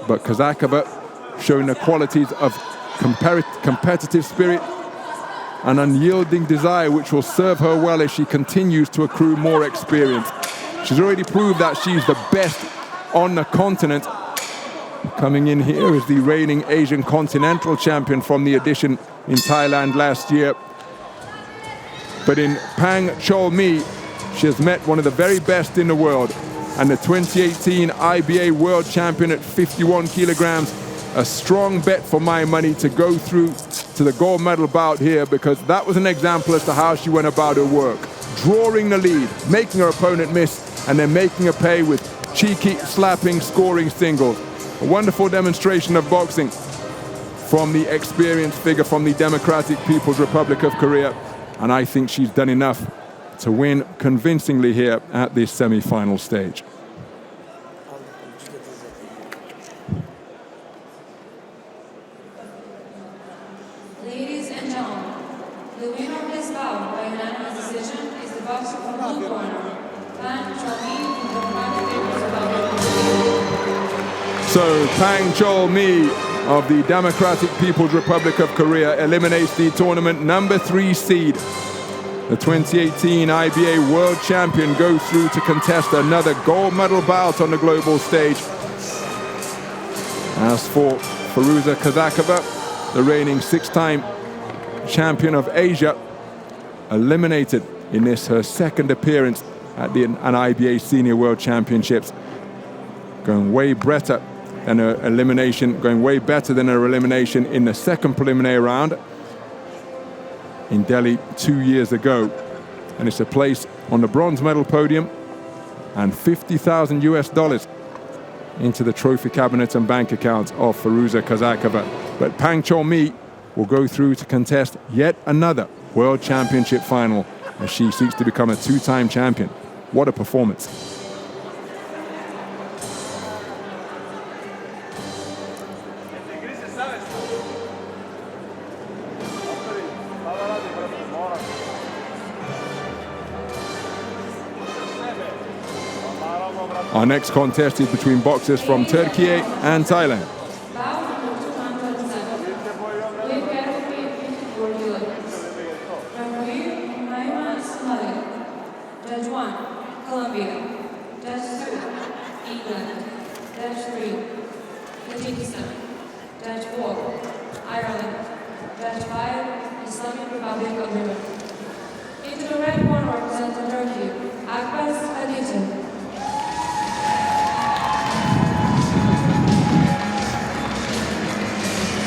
But KAZAKOVA showing the qualities of competitive spirit, an unyielding desire which will serve her well as she continues to accrue more experience. She's already proved that she's the best on the continent. Coming in here is the reigning Asian Continental Champion from the edition in Thailand last year. But in Pang Chol Mi, she has met one of the very best in the world, and the 2018 IBA World Champion at 51 kilograms. A strong bet for my money to go through to the gold medal bout here, because that was an example as to how she went about her work. Drawing the lead, making her opponent miss, and then making her pay with cheeky, slapping, scoring singles. A wonderful demonstration of boxing from the experienced figure from the Democratic People's Republic of Korea. And I think she's done enough to win convincingly here at this semi-final stage. Ladies and gentlemen, the winner of this bout by unanimous decision is the boxer from blue corner, Pang Chol Mi from the Democratic People's Republic of Korea. So Pang Chol Mi of the Democratic People's Republic of Korea eliminates the tournament number 3 seed. The 2018 IBA World Champion goes through to contest another gold medal bout on the global stage. As for FERUZA KAZAKOVA, the reigning 6-time champion of Asia, eliminated in this her second appearance at an IBA Senior World Championships. Going way better than her elimination in the second preliminary round in Delhi 2 years ago. And it's a place on the bronze medal podium and $50,000 US into the trophy cabinet and bank accounts of FERUZA KAZAKOVA. But Pang Chol Mi will go through to contest yet another World Championship final as she seeks to become a 2-time champion. What a performance. Our next contest is between boxers from Turkey and Thailand. Bout number 207. Weight category 54 kilograms. Referee Judge 1, Colombia. Judge 2, England. Judge 3, Tajikistan. Judge 4, Ireland. Judge 5, Islamic Republic of Iran. Into the red corner representing Turkey, AKBAS HATICE.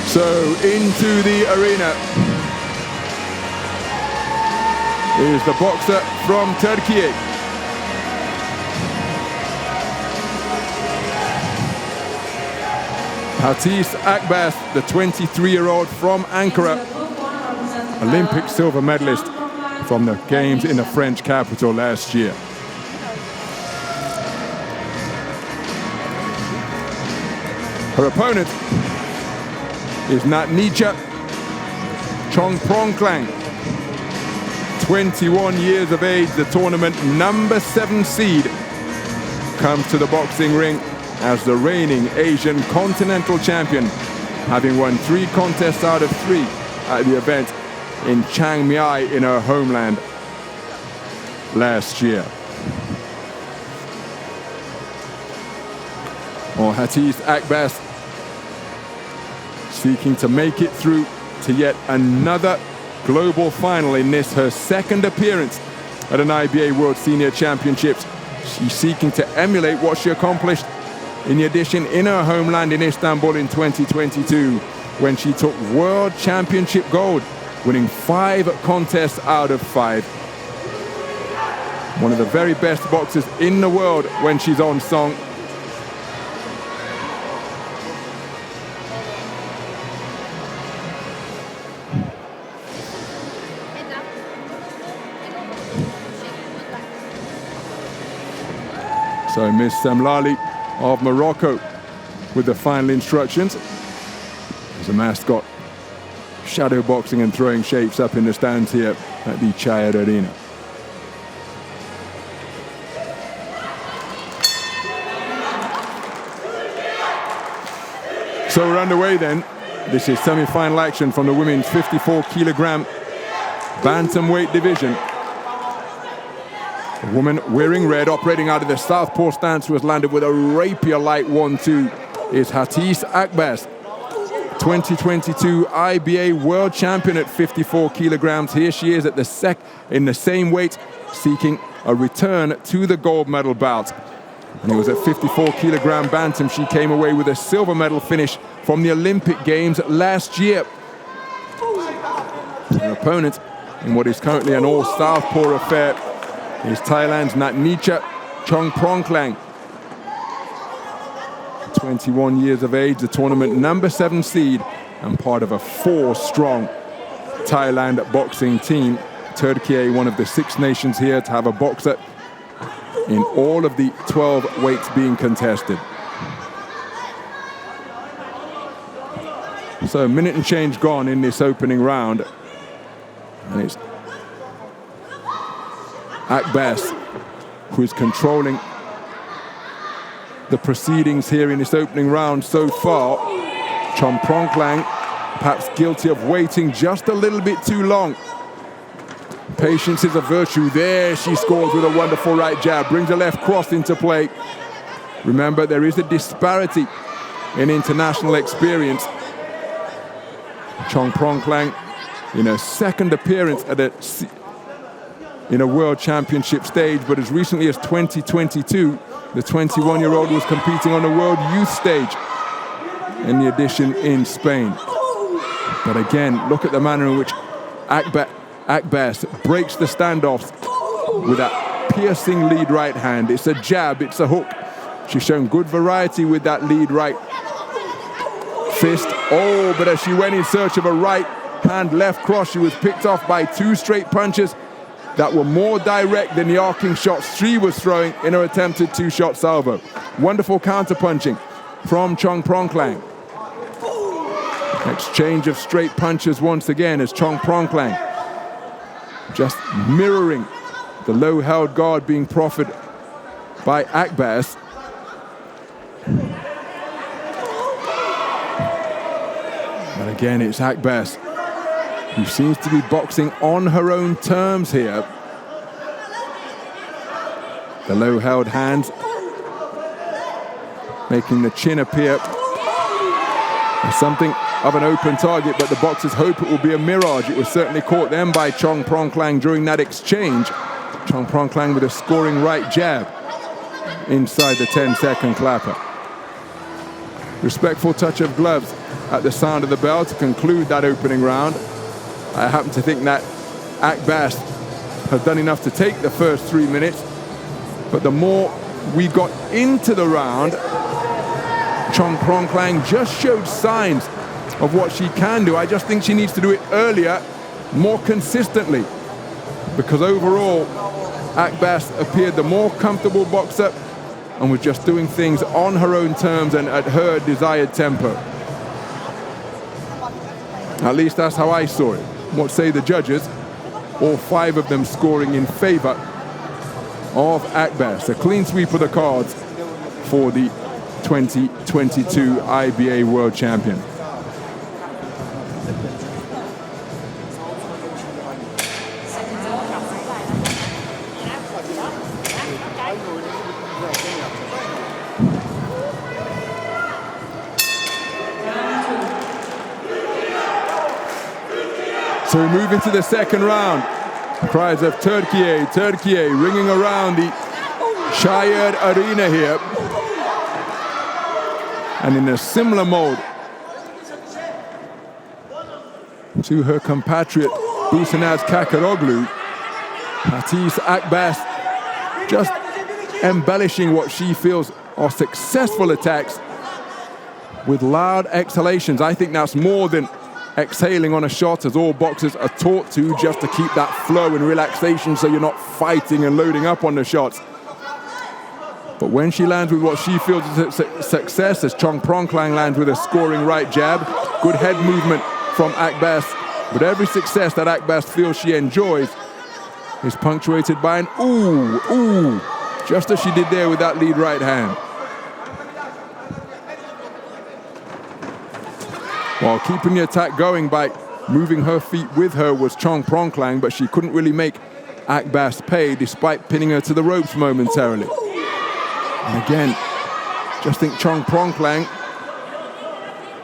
So into the arena is the boxer from Turkey. HATICE AKBAS, the 23-year-old from Ankara, Olympic silver medalist from the games in the French capital last year. Her opponent is NATNICHA CHONGPRONKLANG, 21 years of age, the tournament number 7 seed, comes to the boxing ring as the reigning Asian continental champion, having won 3 contests out of 3 at the event in Chiang Mai in her homeland last year. HATICE AKBAS seeking to make it through to yet another global final in this, her second appearance at an IBA World Senior Championships. She's seeking to emulate what she accomplished in the edition in her homeland in Istanbul in 2022, when she took World Championship gold, winning 5 contests out of 5. One of the very best boxers in the world when she's on song. So Ms. Samlali of Morocco with the final instructions. There's a mascot shadow boxing and throwing shapes up in the stands here at the Chayed Arena. So we're underway then. This is semi-final action from the women's 54-kilogram bantamweight division. A woman wearing red, operating out of the southpaw stance, who has landed with a rapier-like 1-2, is HATICE AKBAS, 2022 IBA world champion at 54 kilograms. Here she is at the in the same weight, seeking a return to the gold medal bout. And it was at 54-kilogram bantam she came away with a silver medal finish from the Olympic Games last year. Her opponent in what is currently an all-southpaw affair is Thailand's NATNICHA CHONGPRONKLANG. 21 years of age, the tournament number 7 seed, and part of a 4-strong Thailand boxing team. Turkey, one of the 6 nations here to have a boxer in all of the 12 weights being contested. So a minute and change gone in this opening round, and it's AKBAS who is controlling the proceedings here in this opening round so far. CHONGPRONKLANG perhaps guilty of waiting just a little bit too long. Patience is a virtue. There she scores with a wonderful right jab, brings a left cross into play. Remember, there is a disparity in international experience. CHONGPRONKLANG in her second appearance at in a world championship stage, but as recently as 2022, the 21-year-old was competing on the world youth stage in the edition in Spain. But again, look at the manner in which AKBAS breaks the standoffs with that piercing lead right hand. It's a jab, it's a hook. She's shown good variety with that lead right fist. Oh, but as she went in search of a right hand left cross, she was picked off by 2 straight punches that were more direct than the arcing shots she was throwing in her attempted 2-shot salvo. Wonderful counter-punching from CHONGPRONKLANG. Exchange of straight punches once again as CHONGPRONKLANG just mirroring the low-held guard being proffered by AKBAS. But again, it's AKBAS, who seems to be boxing on her own terms here. The low-held hands making the chin appear as something of an open target, but the boxers hope it will be a mirage. It was certainly caught them by CHONGPRONKLANG during that exchange. CHONGPRONKLANG with a scoring right jab inside the 10-second clapper. Respectful touch of gloves at the sound of the bell to conclude that opening round. I happen to think that AKBAS has done enough to take the first 3 minutes, but the more we got into the round, CHONGPRONKLANG just showed signs of what she can do. I just think she needs to do it earlier, more consistently, because overall, AKBAS appeared the more comfortable boxer and was just doing things on her own terms and at her desired tempo. At least that's how I saw it. What say the judges? All 5 of them scoring in favor of AKBAS. A clean sweep of the cards for the 2022 IBA World Champion. So we move into the second round. Cries of Turkiye, Turkiye ringing around the Chayed Arena here. And in a similar mode to her compatriot Busanaz Kakaroglu, HATICE AKBAS just embellishing what she feels are successful attacks with loud exhalations. I think that's more than exhaling on a shot, as all boxers are taught to, just to keep that flow and relaxation so you're not fighting and loading up on the shots. But when she lands with what she feels is a success, as CHONGPRONKLANG lands with a scoring right jab, good head movement from AKBAS, but every success that AKBAS feels she enjoys is punctuated by an ooh, ooh, just as she did there with that lead right hand. While keeping the attack going by moving her feet with her was CHONGPRONKLANG, but she couldn't really make AKBAS pay despite pinning her to the ropes momentarily. And again, just think CHONGPRONKLANG,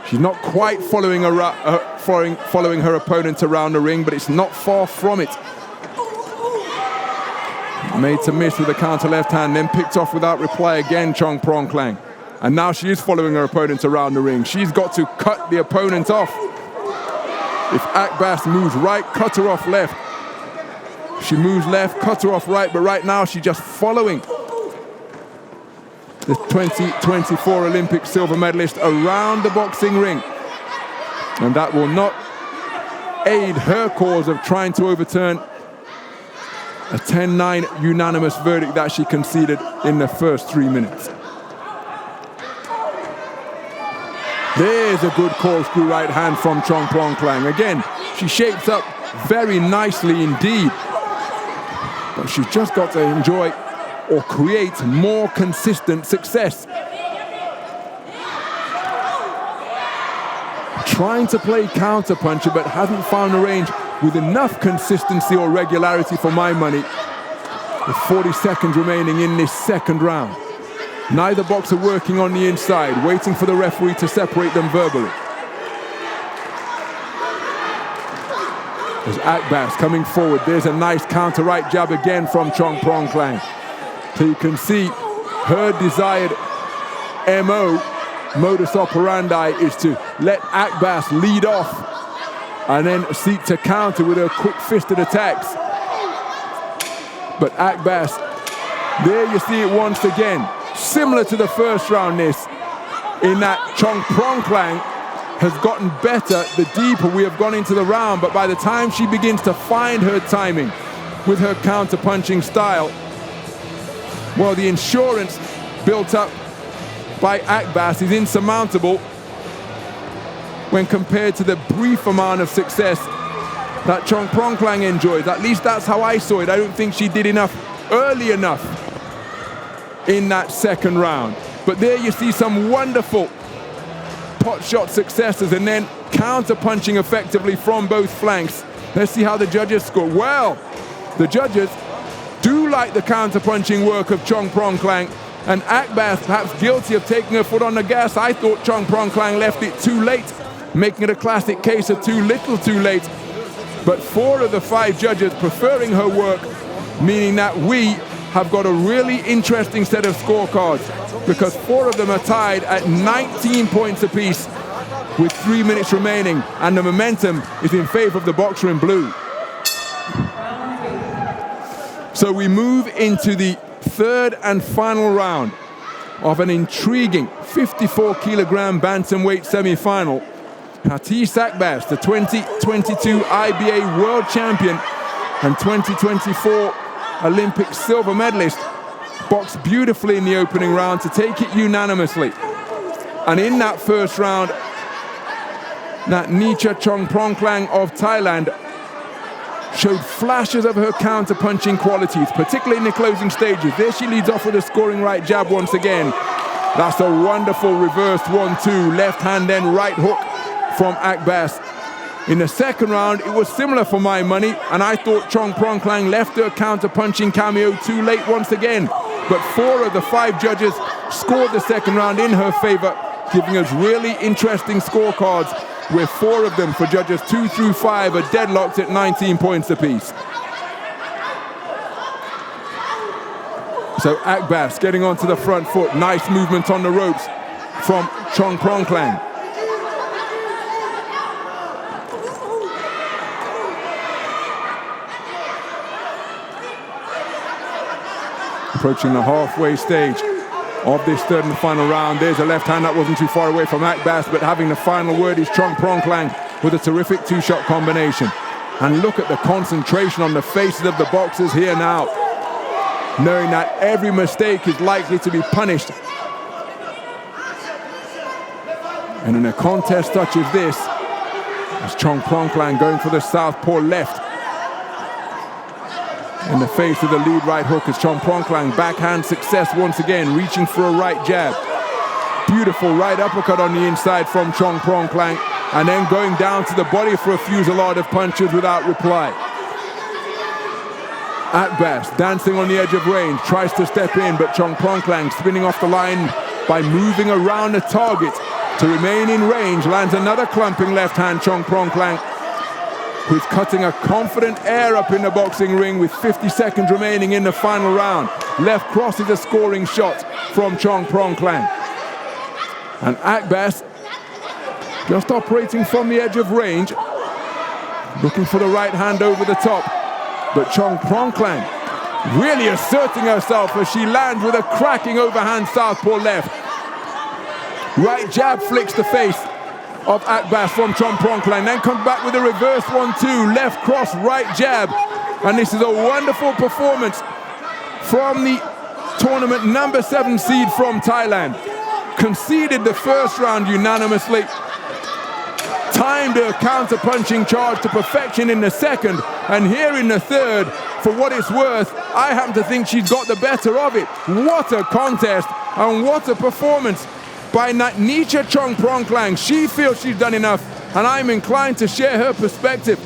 she's not quite following her opponent around the ring, but it's not far from it. Made to miss with a counter left hand, then picked off without reply again, CHONGPRONKLANG. And now she is following her opponent around the ring. She's got to cut the opponent off. If AKBAS moves right, cut her off left. She moves left, cut her off right, but right now she's just following the 2024 Olympic silver medalist around the boxing ring. And that will not aid her cause of trying to overturn a 10-9 unanimous verdict that she conceded in the first 3 minutes. There's a good corkscrew right hand from CHONGPRONKLANG. Again, she shapes up very nicely indeed. But she's just got to enjoy or create more consistent success. Trying to play counter-puncher, but hasn't found a range with enough consistency or regularity for my money. With 40 seconds remaining in this second round. Neither boxer working on the inside, waiting for the referee to separate them verbally. As AKBAS coming forward, there's a nice counter right jab again from CHONGPRONKLANG. So you can see her desired modus operandi is to let AKBAS lead off and then seek to counter with her quick-fisted attacks. But AKBAS, there you see it once again. Similar to the first round this, in that CHONGPRONKLANG has gotten better the deeper we have gone into the round, but by the time she begins to find her timing with her counter-punching style, well, the insurance built up by AKBAS is insurmountable when compared to the brief amount of success that CHONGPRONKLANG enjoys. At least that's how I saw it. I don't think she did enough early enough in that second round. But there you see some wonderful pot shot successes and then counter-punching effectively from both flanks. Let's see how the judges score. Well, the judges do like the counter-punching work of CHONGPRONKLANG, and AKBAS perhaps guilty of taking her foot on the gas. I thought CHONGPRONKLANG left it too late, making it a classic case of too little too late. But 4 of the 5 judges preferring her work, meaning that we have got a really interesting set of scorecards, because 4 of them are tied at 19 points apiece with 3 minutes remaining, and the momentum is in favor of the boxer in blue. So we move into the 3rd and final round of an intriguing 54-kilogram bantamweight semi-final. HATICE AKBAS, the 2022 IBA world champion and 2024 Olympic silver medalist, boxed beautifully in the opening round to take it unanimously. And in that first round, NATNICHA CHONGPRONKLANG of Thailand showed flashes of her counter-punching qualities, particularly in the closing stages. There she leads off with a scoring right jab once again. That's a wonderful reversed 1-2, left hand then right hook from AKBAS. In the second round, it was similar for my money, and I thought CHONGPRONKLANG left her counter-punching cameo too late once again. But 4 of the 5 judges scored the second round in her favor, giving us really interesting scorecards, with 4 of them for judges 2 through 5 are deadlocked at 19 points apiece. So AKBAS getting onto the front foot. Nice movement on the ropes from CHONGPRONKLANG. Approaching the halfway stage of this 3rd and final round. There's a left hand that wasn't too far away from AKBAS, but having the final word is CHONGPRONKLANG with a terrific 2-shot combination. And look at the concentration on the faces of the boxers here now, knowing that every mistake is likely to be punished. And in a contest such as this, as CHONGPRONKLANG going for the southpaw left in the face of the lead right hook, as CHONGPRONKLANG backhand success once again, reaching for a right jab. Beautiful right uppercut on the inside from CHONGPRONKLANG, and then going down to the body for a fusillade of punches without reply. AKBAS dancing on the edge of range, tries to step in, but CHONGPRONKLANG spinning off the line by moving around the target to remain in range, lands another clumping left hand. CHONGPRONKLANG, who's cutting a confident air up in the boxing ring with 50 seconds remaining in the final round. Left cross is a scoring shot from CHONGPRONKLANG. And AKBAS just operating from the edge of range, looking for the right hand over the top. But CHONGPRONKLANG really asserting herself as she lands with a cracking overhand southpaw left. Right jab flicks the face of AKBAS from CHONGPRONKLANG, then comes back with a reverse 1-2, left cross, right jab. And this is a wonderful performance from the tournament number 7 seed from Thailand. Conceded the first round unanimously, timed her counter-punching charge to perfection in the second, and here in the third, for what it's worth, I happen to think she's got the better of it. What a contest, and what a performance by NATNICHA CHONGPRONKLANG. She feels she's done enough, and I'm inclined to share her perspective.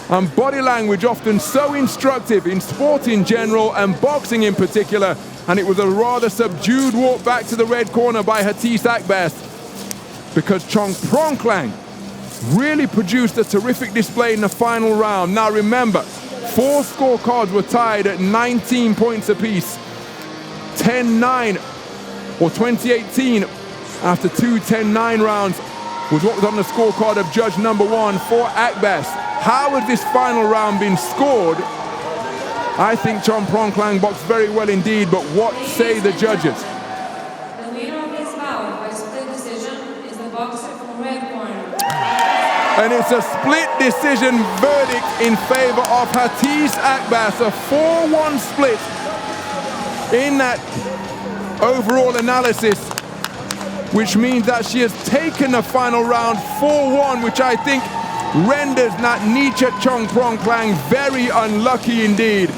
And body language often so instructive in sport in general and boxing in particular, and it was a rather subdued walk back to the red corner by HATICE AKBAS, because CHONGPRONKLANG really produced a terrific display in the final round. Now remember, 4 scorecards were tied at 19 points apiece. 10-9 or 2018 after 2 10-9 rounds was what was on the scorecard of judge number 1 for AKBAS. How has this final round been scored? I think CHONGPRONKLANG boxed very well indeed, but what say the judges? The winner of this bout by split decision is the boxer from red corner. And it's a split decision verdict in favor of HATICE AKBAS, a 4-1 split in that overall analysis, which means that she has taken the final round 4-1, which I think renders NATNICHA CHONGPRONKLANG very unlucky indeed.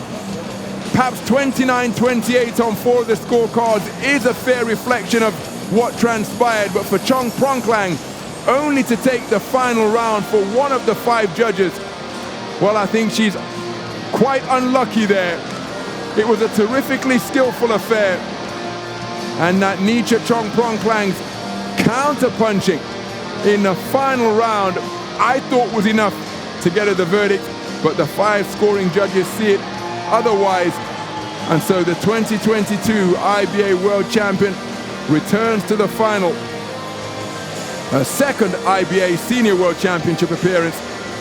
Perhaps 29-28 on 4 of the scorecards is a fair reflection of what transpired, but for CHONGPRONKLANG only to take the final round for one of the 5 judges, well, I think she's quite unlucky there. It was a terrifically skillful affair, and NATNICHA CHONGPRONKLANG's counter-punching in the final round I thought was enough to get her the verdict, but the 5 scoring judges see it otherwise, and so the 2022 IBA World Champion returns to the final. Her second IBA Senior World Championship appearance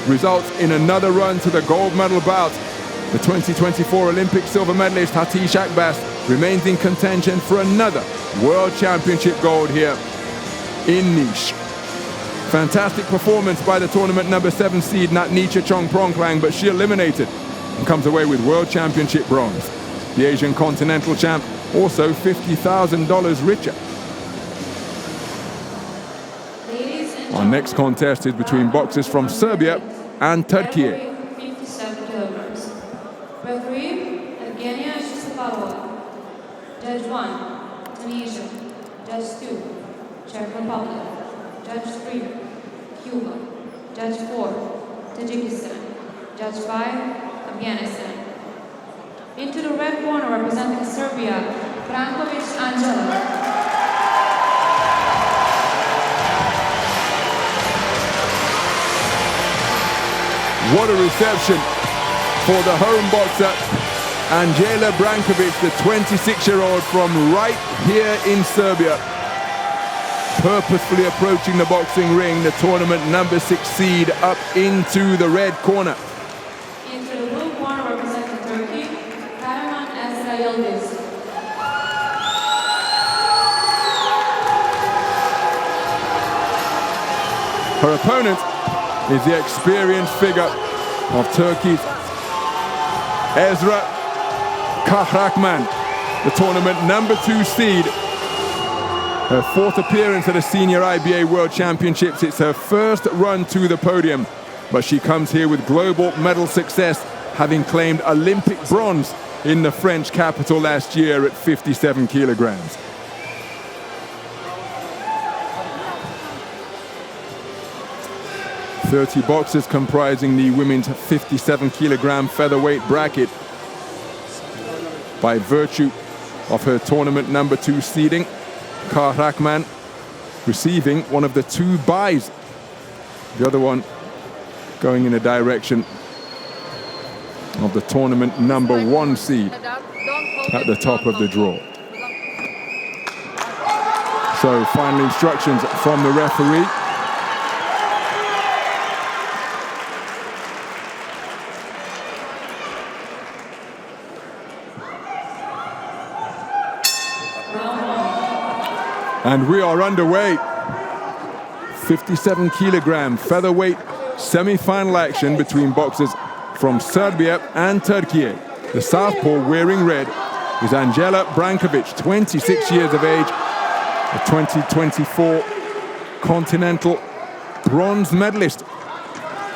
results in another run to the gold medal bout. The 2024 Olympic silver medalist HATICE AKBAS remains in contention for another World Championship gold here in Nice. Fantastic performance by the tournament number 7 seed NATNICHA CHONGPRONKLANG, but she eliminated and comes away with World Championship bronze. The Asian Continental champ also $50,000 richer. Our next contest is between boxers from Serbia and Turkey. 57 kilograms. Referee, Evgenia Shishapalova. Judge 1, Tunisia. Judge 2, Czech Republic. Judge 3, Cuba. Judge 4, Tajikistan. Judge 5, Afghanistan. Into the red corner representing Serbia, BRANKOVIC ANDELA. What a reception for the home boxer, Anđela Brankovic, the 26-year-old from right here in Serbia. Purposefully approaching the boxing ring, the tournament number 6 seed up into the red corner. Into the blue corner representing Turkey, KAHRAMAN YILDIZ. Her opponent is the experienced figure of Turkey's ESRA KAHRAMAN, the tournament number 2 seed. Her 4th appearance at a Senior IBA World Championships. It's her first run to the podium, but she comes here with global medal success, having claimed Olympic bronze in the French capital last year at 57 kilograms. "30 boxers comprising the women's 57-kilogram featherweight bracket. By virtue of her tournament number 2 seeding, KAHRAMAN receiving one of the 2 buys. The other one going in the direction of the tournament number 1 seed at the top of the draw. So final instructions from the referee. And we are underway. 57-kilogram featherweight semi-final action between boxers from Serbia and Turkey. The southpaw wearing red is Anđela Brankovic, 26 years of age, a 2024 Continental bronze medalist.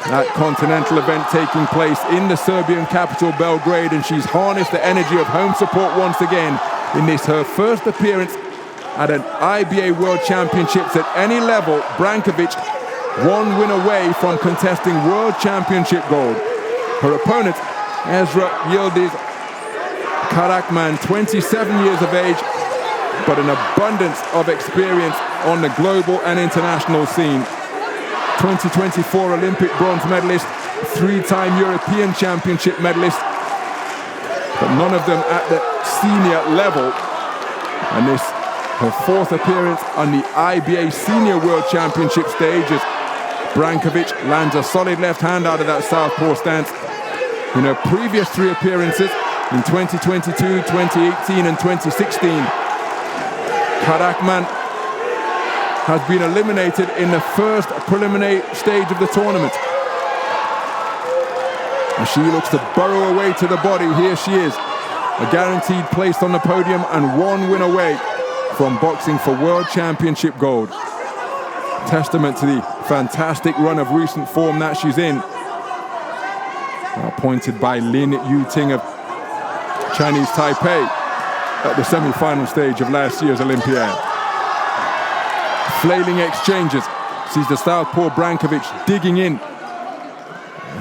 That Continental event taking place in the Serbian capital, Belgrade, and she's harnessed the energy of home support once again in this, her first appearance at an IBA World Championships at any level. Brankovic 1 win away from contesting World Championship gold. Her opponent, ESRA YILDIZ KAHRAMAN, 27 years of age, but an abundance of experience on the global and international scene. 2024 Olympic bronze medalist, 3-time European Championship medalist, but none of them at the senior level. And this, her 4th appearance on the IBA Senior World Championship stage, as Brankovic lands a solid left hand out of that southpaw stance. In her previous 3 appearances, in 2022, 2018 and 2016, KAHRAMAN has been eliminated in the first preliminary stage of the tournament. And she looks to burrow away to the body. Here she is, a guaranteed place on the podium and 1 win away from boxing for World Championship gold. Testament to the fantastic run of recent form that she's in. Appointed by Lin Yuting of Chinese Taipei at the semi-final stage of last year's Olympiad. flailing exchanges. Sees the southpaw Brankovic digging in.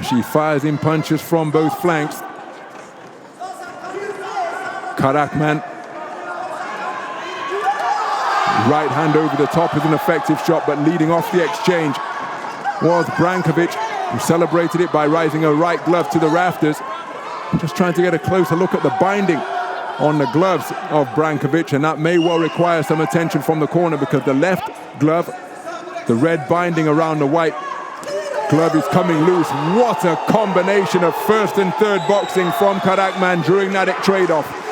She fires in punches from both flanks. KAHRAMAN. Right hand over the top is an effective shot, but leading off the exchange was Brankovic, who celebrated it by raising her right glove to the rafters. Just trying to get a closer look at the binding on the gloves of Brankovic, and that may well require some attention from the corner because the left glove, the red binding around the white glove, is coming loose. What a combination of first and third boxing from KAHRAMAN during that trade-off.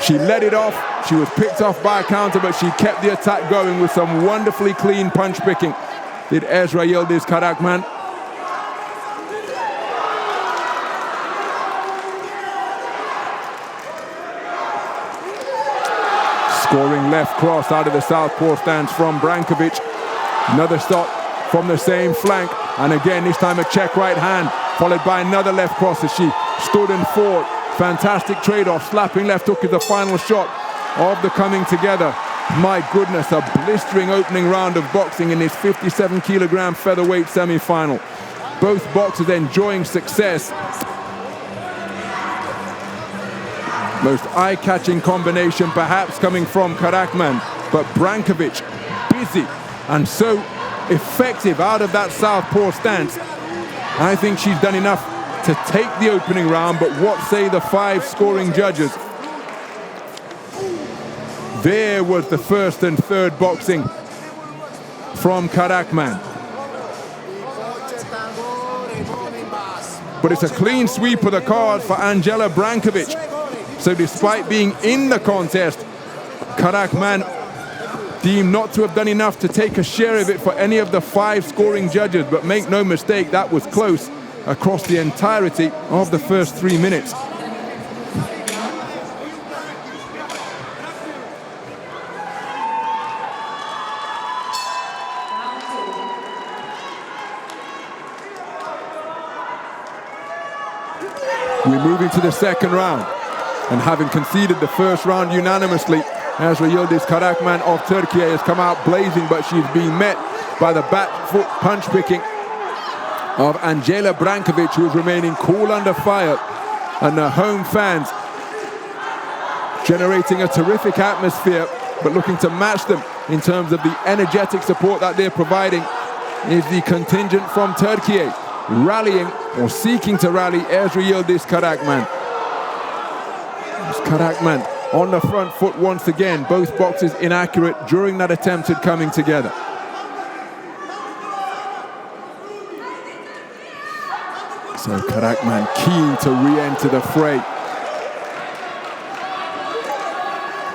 She led it off, she was picked off by a counter, but she kept the attack going with some wonderfully clean punch picking. Did ESRA YILDIZ KAHRAMAN. Scoring left cross out of the southpaw stance from Brankovic. Another stop from the same flank, and again this time a check right hand followed by another left cross as she stood and fought. Fantastic trade-off. Slapping left hook is the final shot of the coming together. My goodness, a blistering opening round of boxing in this 57-kilogram featherweight semi-final. Both boxers enjoying success. Most eye-catching combination perhaps coming from KAHRAMAN, but Brankovic busy and so effective out of that southpaw stance. I think she's done enough to take the opening round, but what say the 5 scoring judges? There was the first and third boxing from KAHRAMAN. But it's a clean sweep of the card for Angela Brankovic. So despite being in the contest, KAHRAMAN deemed not to have done enough to take a share of it for any of the 5 scoring judges, but make no mistake, that was close across the entirety of the first 3 minutes. We're moving to the second round, and having conceded the first round unanimously, ESRA YILDIZ KAHRAMAN of Turkey has come out blazing, but she's being met by the back foot punch picking of Angela Brankovic, who is remaining cool under fire, and the home fans generating a terrific atmosphere, but looking to match them in terms of the energetic support that they're providing is the contingent from Turkey, rallying or seeking to rally ESRA YILDIZ KAHRAMAN. KAHRAMAN on the front foot once again, both boxers inaccurate during that attempted coming together. So KAHRAMAN keen to re-enter the fray.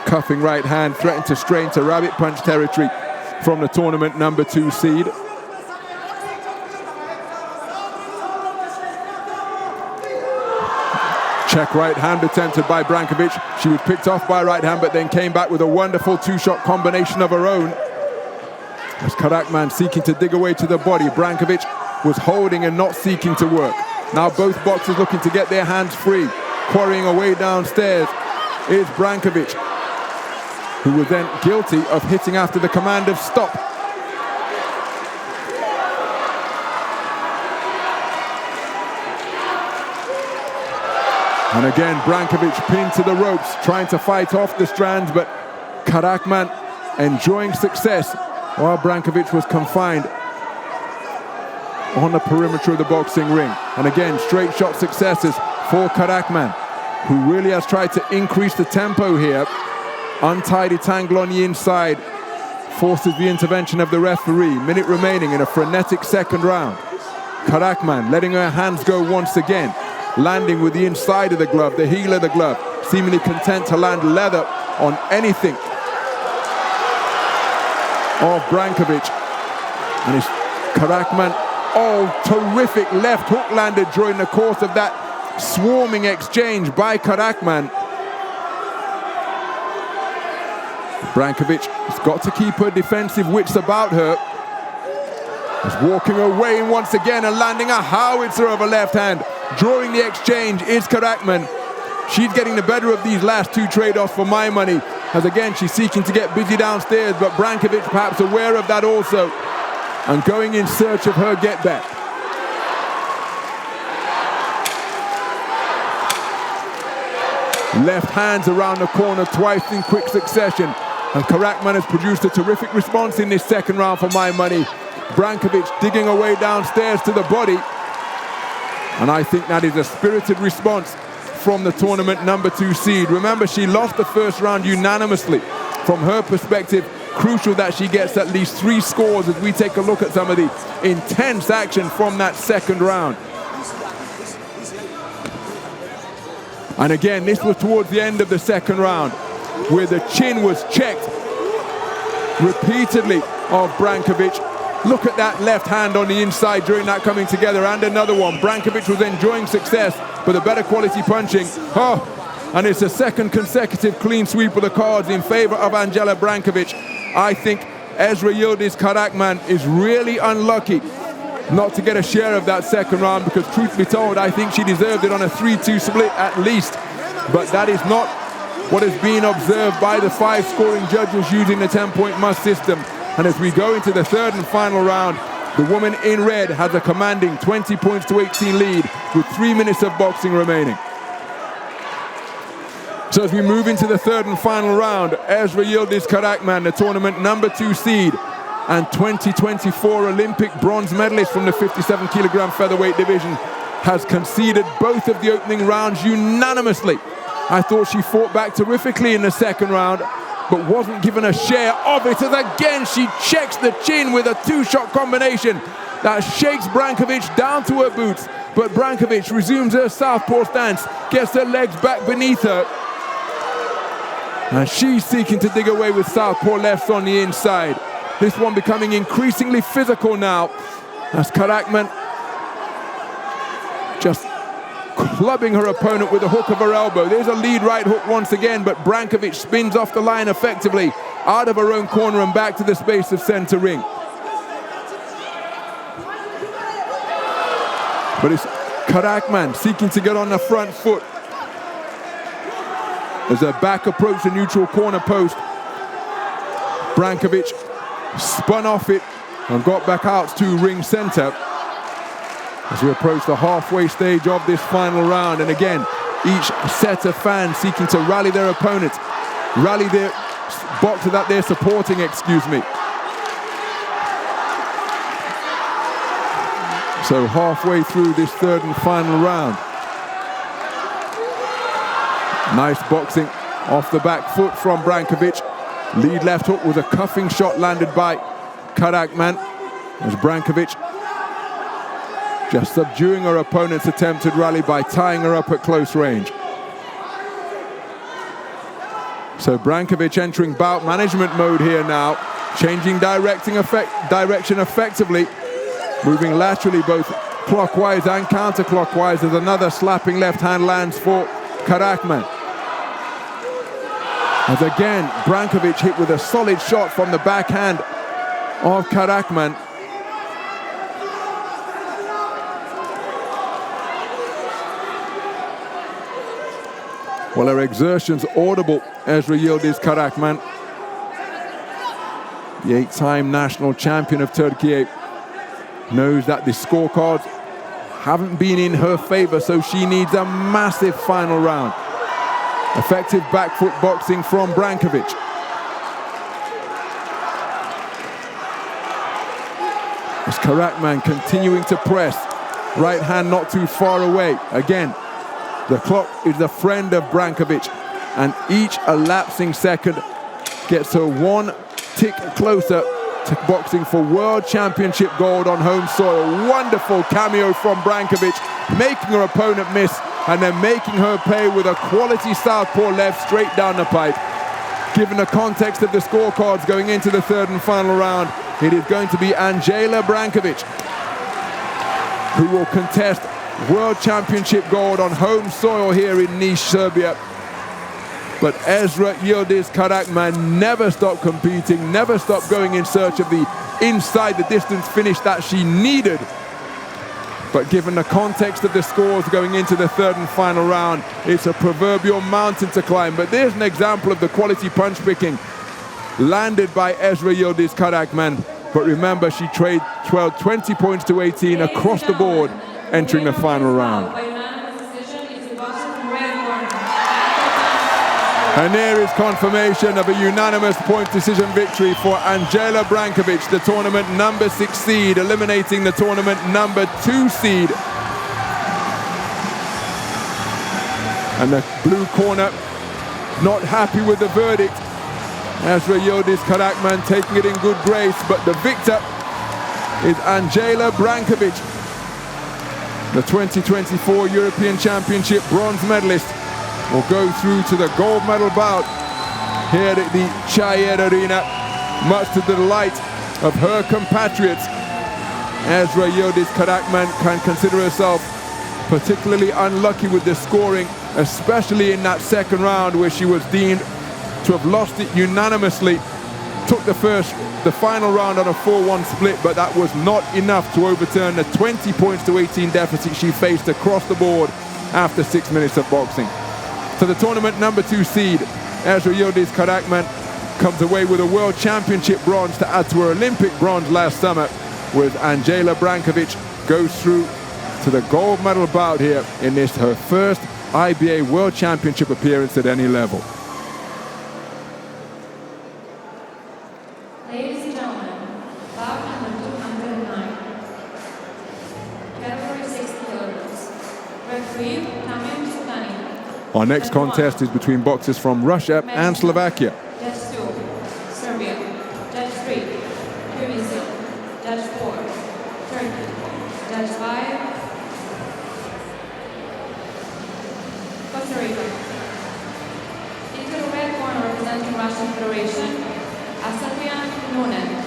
Cuffing right hand, threatened to strain to rabbit punch territory from the tournament number 2 seed. Check right hand attempted by Brankovic. She was picked off by right hand, but then came back with a wonderful 2-shot combination of her own. As KAHRAMAN seeking to dig away to the body, Brankovic was holding and not seeking to work. Now both boxers looking to get their hands free. Quarrying away downstairs is Brankovic, who was then guilty of hitting after the command of stop. And again, Brankovic pinned to the ropes, trying to fight off the strands, but KAHRAMAN enjoying success while Brankovic was confined on the perimeter of the boxing ring. And again, straight shot successes for KAHRAMAN, who really has tried to increase the tempo here. Untidy tangle on the inside forces the intervention of the referee. Minute remaining in a frenetic second round. KAHRAMAN letting her hands go once again, landing with the inside of the glove, the heel of the glove, seemingly content to land leather on anything of Brankovic. And it's KAHRAMAN, oh, terrific left hook landed during the course of that swarming exchange by KAHRAMAN. Brankovic has got to keep her defensive wits about her. Is walking away once again and landing a howitzer of a left hand. Drawing the exchange is KAHRAMAN. She's getting the better of these last 2 trade-offs for my money. as again she's seeking to get busy downstairs, but Brankovic perhaps aware of that also and going in search of her get back. Left hands around the corner twice in quick succession, and KAHRAMAN has produced a terrific response in this second round for my money. Brankovic digging away downstairs to the body, and I think that is a spirited response from the tournament number 2 seed. Remember, she lost the first round unanimously. From her perspective, crucial that she gets at least 3 scores as we take a look at some of the intense action from that second round. And again, this was towards the end of the second round, where the chin was checked repeatedly of Brankovic. Look at that left hand on the inside during that coming together, and another one. Brankovic was enjoying success, but a better quality punching. Oh, and it's a second consecutive clean sweep of the cards in favor of Angela Brankovic. I think ESRA YILDIZ KAHRAMAN is really unlucky not to get a share of that second round, because truth be told, I think she deserved it on a 3-2 split at least. But that is not what is being observed by the 5 scoring judges using the 10-point must system. And as we go into the third and final round, the woman in red has a commanding 20 points to 18 lead with 3 minutes of boxing remaining. So as we move into the third and final round, ESRA YILDIZ KAHRAMAN, the tournament number 2 seed and 2024 Olympic bronze medalist from the 57-kilogram featherweight division, has conceded both of the opening rounds unanimously. I thought she fought back terrifically in the second round, but wasn't given a share of it, as again she checks the chin with a 2-shot combination that shakes Brankovic down to her boots. But Brankovic resumes her southpaw stance, gets her legs back beneath her, and she's seeking to dig away with southpaw lefts on the inside. This one becoming increasingly physical now, as KAHRAMAN just clubbing her opponent with the hook of her elbow. There's a lead right hook once again, but Brankovic spins off the line effectively, out of her own corner and back to the space of center ring. But it's KAHRAMAN seeking to get on the front foot as her back approached the neutral corner post. Brankovic spun off it and got back out to ring center as we approach the halfway stage of this final round. And again, each set of fans seeking to rally their opponents, rally their boxer that they're supporting, excuse me. So halfway through this third and final round. Nice boxing off the back foot from Brankovic. Lead left hook with a cuffing shot landed by KAHRAMAN, as Brankovic just subduing her opponent's attempted rally by tying her up at close range. So Brankovic entering bout management mode here now, changing direction effectively, moving laterally both clockwise and counterclockwise as another slapping left hand lands for KAHRAMAN. As again, Brankovic hit with a solid shot from the backhand of KAHRAMAN. Well, her exertions audible, ESRA YILDIZ KAHRAMAN, the 8-time national champion of Turkey, knows that the scorecards haven't been in her favor, so she needs a massive final round. Effective back foot boxing from Brankovic. As KAHRAMAN continuing to press, right hand not too far away. Again, the clock is the friend of Brankovic, and each elapsing second gets her one tick closer to boxing for World Championship gold on home soil. Wonderful cameo from Brankovic, making her opponent miss and then making her pay with a quality southpaw left straight down the pipe. Given the context of the scorecards going into the third and final round, it is going to be Angela Brankovic who will contest World Championship gold on home soil here in Niš, Serbia. But ESRA YILDIZ KAHRAMAN never stopped competing, never stopped going in search of the inside the distance finish that she needed But given the context of the scores going into the third and final round, it's a proverbial mountain to climb. But there's an example of the quality punch picking landed by ESRA YILDIZ Karaman. But remember, she trailed 20 points to 18 across the board entering the final round. And there is confirmation of a unanimous point decision victory for Andela Brankovic, the tournament number 6 seed, eliminating the tournament number 2 seed. And the blue corner not happy with the verdict. ESRA YILDIZ Karaman taking it in good grace, but the victor is Andela Brankovic, the 2024 European Championship bronze medalist. Will go through to the gold medal bout here at the CHAYED Arena, much to the delight of her compatriots. ESRA YILDIZ Karaman can consider herself particularly unlucky with the scoring, especially in that second round where she was deemed to have lost it unanimously. Took the final round on a 4-1 split, but that was not enough to overturn the 20 points to 18 deficit she faced across the board after 6 minutes of boxing. So the tournament number 2 seed, ESRA YILDIZ Karaman, comes away with a World Championship bronze to add to her Olympic bronze last summer, whereas Andela Brankovic goes through to the gold medal bout here in this, her first IBA World Championship appearance at any level. Ladies and gentlemen, bout number 209, category 60 kilograms. Referee, our next contest is between boxers from Russia and Slovakia. Judge 2, Serbia. Judge 3, Tunisia. Judge 4, Turkey. Judge 5, Costa Rica. Into the red corner representing Russian Federation, ASATRIAN, NUNE.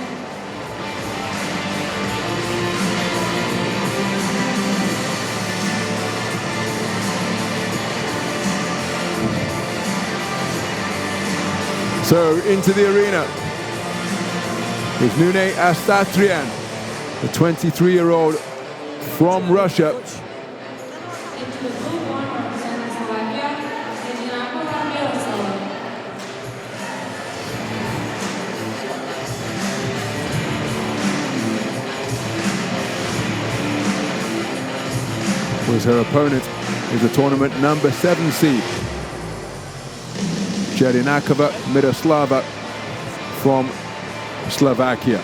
So into the arena is NUNE ASATRIAN, the 23-year-old from Russia. Into the blue corner representing Slovakia, JEDINAKOVA, MIROSLAVA. Whereas her opponent is the tournament number 7 seed, JEDINAKOVA MIROSLAVA from Slovakia.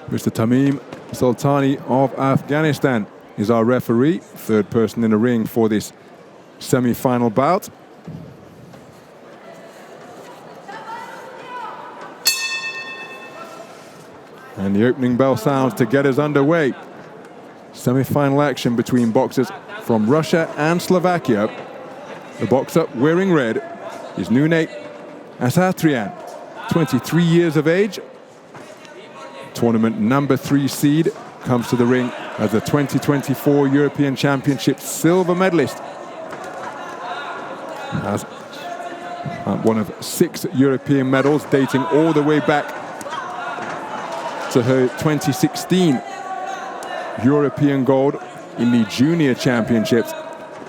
Mr. Tamim Sultani of Afghanistan is our referee, third person in the ring for this semi-final bout. And the opening bell sounds to get us underway. Semi-final action between boxers from Russia and Slovakia. The boxer wearing red is NUNE ASATRIAN, 23 years of age. Tournament number 3 seed, comes to the ring as a 2024 European Championship silver medalist. Has one of 6 European medals dating all the way back to her 2016 European gold in the Junior Championships.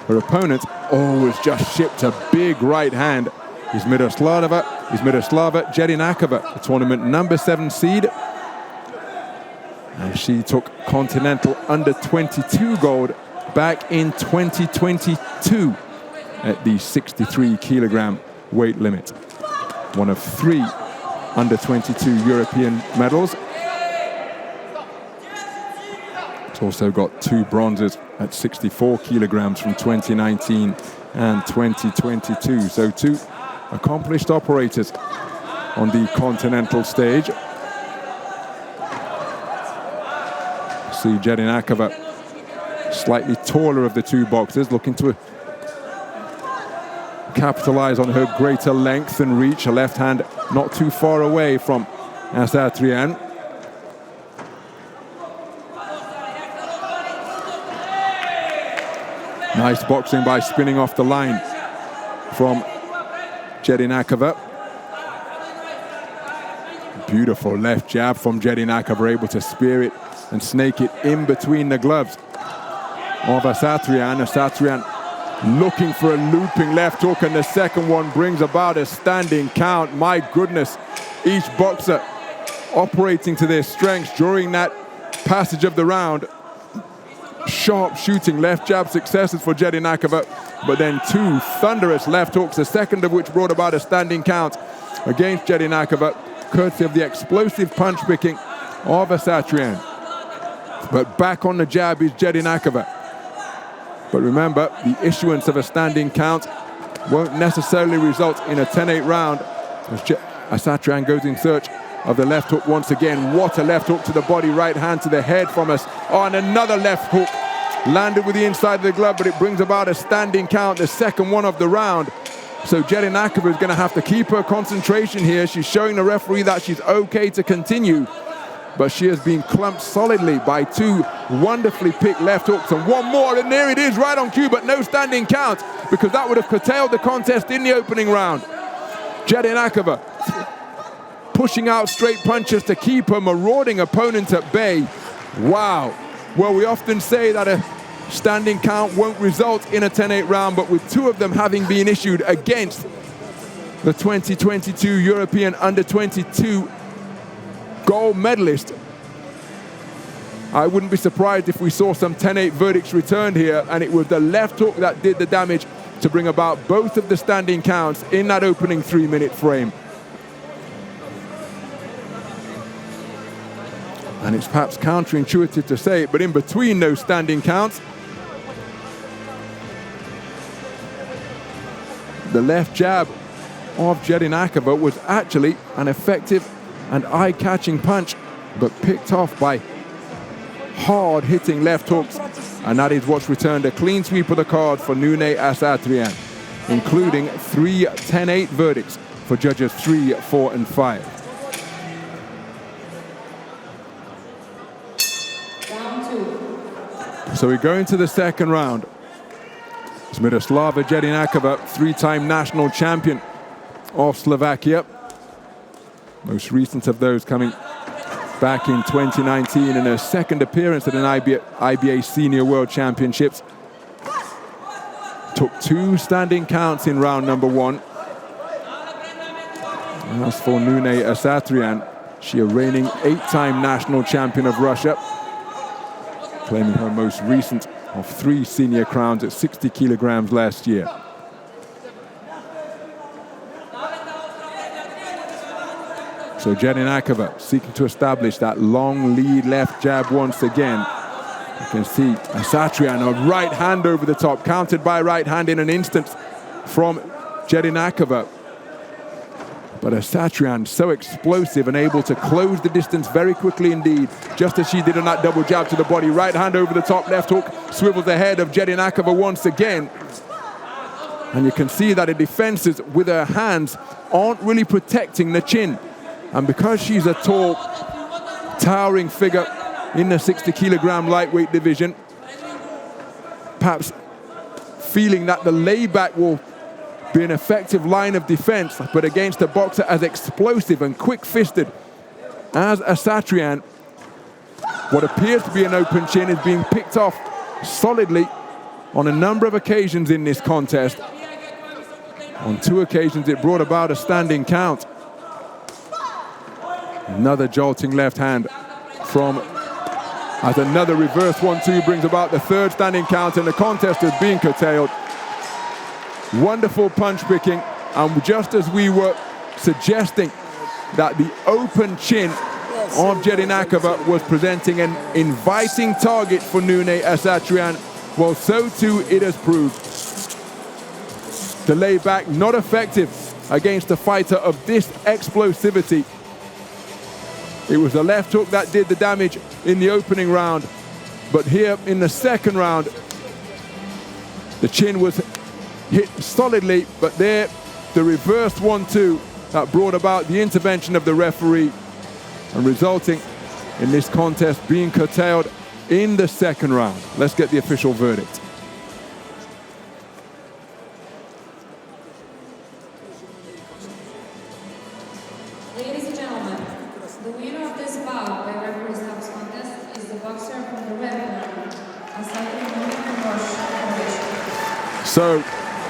Her opponent always just shipped a big right hand. Is Miroslava Jedinakova, the tournament number 7 seed. And she took Continental Under 22 gold back in 2022 at the 63 kilogram weight limit. One of 3 Under 22 European medals. It's also got 2 bronzes at 64 kilograms from 2019 and 2022. So 2 accomplished operators on the continental stage. See Jedinakova, slightly taller of the 2 boxers, looking to capitalize on her greater length and reach. Her left hand not too far away from ASATRIAN. Nice boxing by spinning off the line from Jedinakova. Beautiful left jab from Jedinakova, able to spear it and snake it in between the gloves of ASATRIAN. ASATRIAN looking for a looping left hook, and the second one brings about a standing count. My goodness, each boxer operating to their strengths during that passage of the round. Sharp shooting left jab successes for Jedinakova, but then 2 thunderous left hooks, the second of which brought about a standing count against Jedinakova, courtesy of the explosive punch picking of ASATRIAN. But back on the jab is Jedinakova. But remember, the issuance of a standing count won't necessarily result in a 10-8 round as ASATRIAN goes in search of the left hook once again. What a left hook to the body, right hand to the head from us. Oh, and another left hook landed with the inside of the glove, but it brings about a standing count, the second one of the round. So Jedinakova is going to have to keep her concentration here. She's showing the referee that she's okay to continue, but she has been clumped solidly by 2 wonderfully picked left hooks, and one more, and there it is right on cue, but no standing count, because that would have curtailed the contest in the opening round. Jedinakova pushing out straight punches to keep her marauding opponent at bay. Wow. Well, we often say that a standing count won't result in a 10-8 round, but with 2 of them having been issued against the 2022 European Under 22 gold medalist, I wouldn't be surprised if we saw some 10-8 verdicts returned here, and it was the left hook that did the damage to bring about both of the standing counts in that opening 3-minute frame. And it's perhaps counterintuitive to say it, but in between those standing counts, the left jab of Jedinakova was actually an effective and eye-catching punch, but picked off by hard-hitting left hooks. And that is what's returned a clean sweep of the card for NUNE ASATRIAN, including 3 10-8 verdicts for judges 3, 4, and 5. So we go into the second round. It's MIROSLAVA Jedinakova, 3-time national champion of Slovakia. Most recent of those coming back in 2019 in her second appearance at an IBA Senior World Championships. Took 2 standing counts in round number 1. And as for NUNE ASATRIAN, she a reigning 8-time national champion of Russia, claiming her most recent of 3 senior crowns at 60 kilograms last year. So Jedinakova seeking to establish that long lead left jab once again. You can see ASATRIAN, a right hand over the top, countered by right hand in an instant from Jedinakova. But ASATRIAN so explosive and able to close the distance very quickly indeed, just as she did on that double jab to the body. Right hand over the top, left hook swivels the head of Jedinakova once again. And you can see that the defenses with her hands aren't really protecting the chin. And because she's a tall, towering figure in the 60-kilogram lightweight division, perhaps feeling that the layback will be an effective line of defense, but against a boxer as explosive and quick-fisted as ASATRIAN, what appears to be an open chin is being picked off solidly on a number of occasions in this contest. On 2 occasions it brought about a standing count. Another jolting left hand from as another reverse 1-2 brings about the third standing count, and the contest is being curtailed. Wonderful punch picking, and just as we were suggesting that the open chin of JEDINAKOVA was presenting an inviting target for NUNE ASATRIAN, well, so too it has proved. The layback not effective against a fighter of this explosivity. It was the left hook that did the damage in the opening round, but here in the second round, the chin was hit solidly, but there, the reverse 1-2 that brought about the intervention of the referee and resulting in this contest being curtailed in the second round. Let's get the official verdict. Ladies and gentlemen, the winner of this bout by referee stops contest is the boxer from the red corner, ASATRIAN from Russia. So,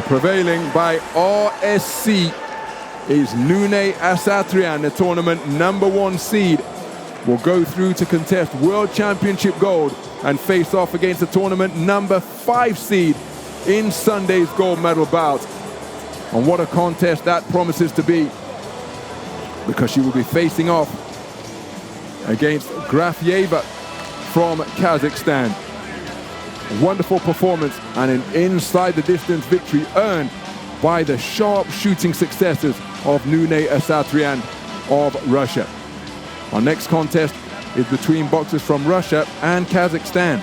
prevailing by RSC is NUNE ASATRIAN, the tournament #1 seed, will go through to contest World Championship gold and face off against the tournament #5 seed in Sunday's gold medal bout. And what a contest that promises to be, because she will be facing off against BRANKOVIC from Kazakhstan. Wonderful performance and an inside-the-distance victory earned by the sharp shooting successes of NUNE ASATRIAN of Russia. Our next contest is between boxers from Russia and Kazakhstan.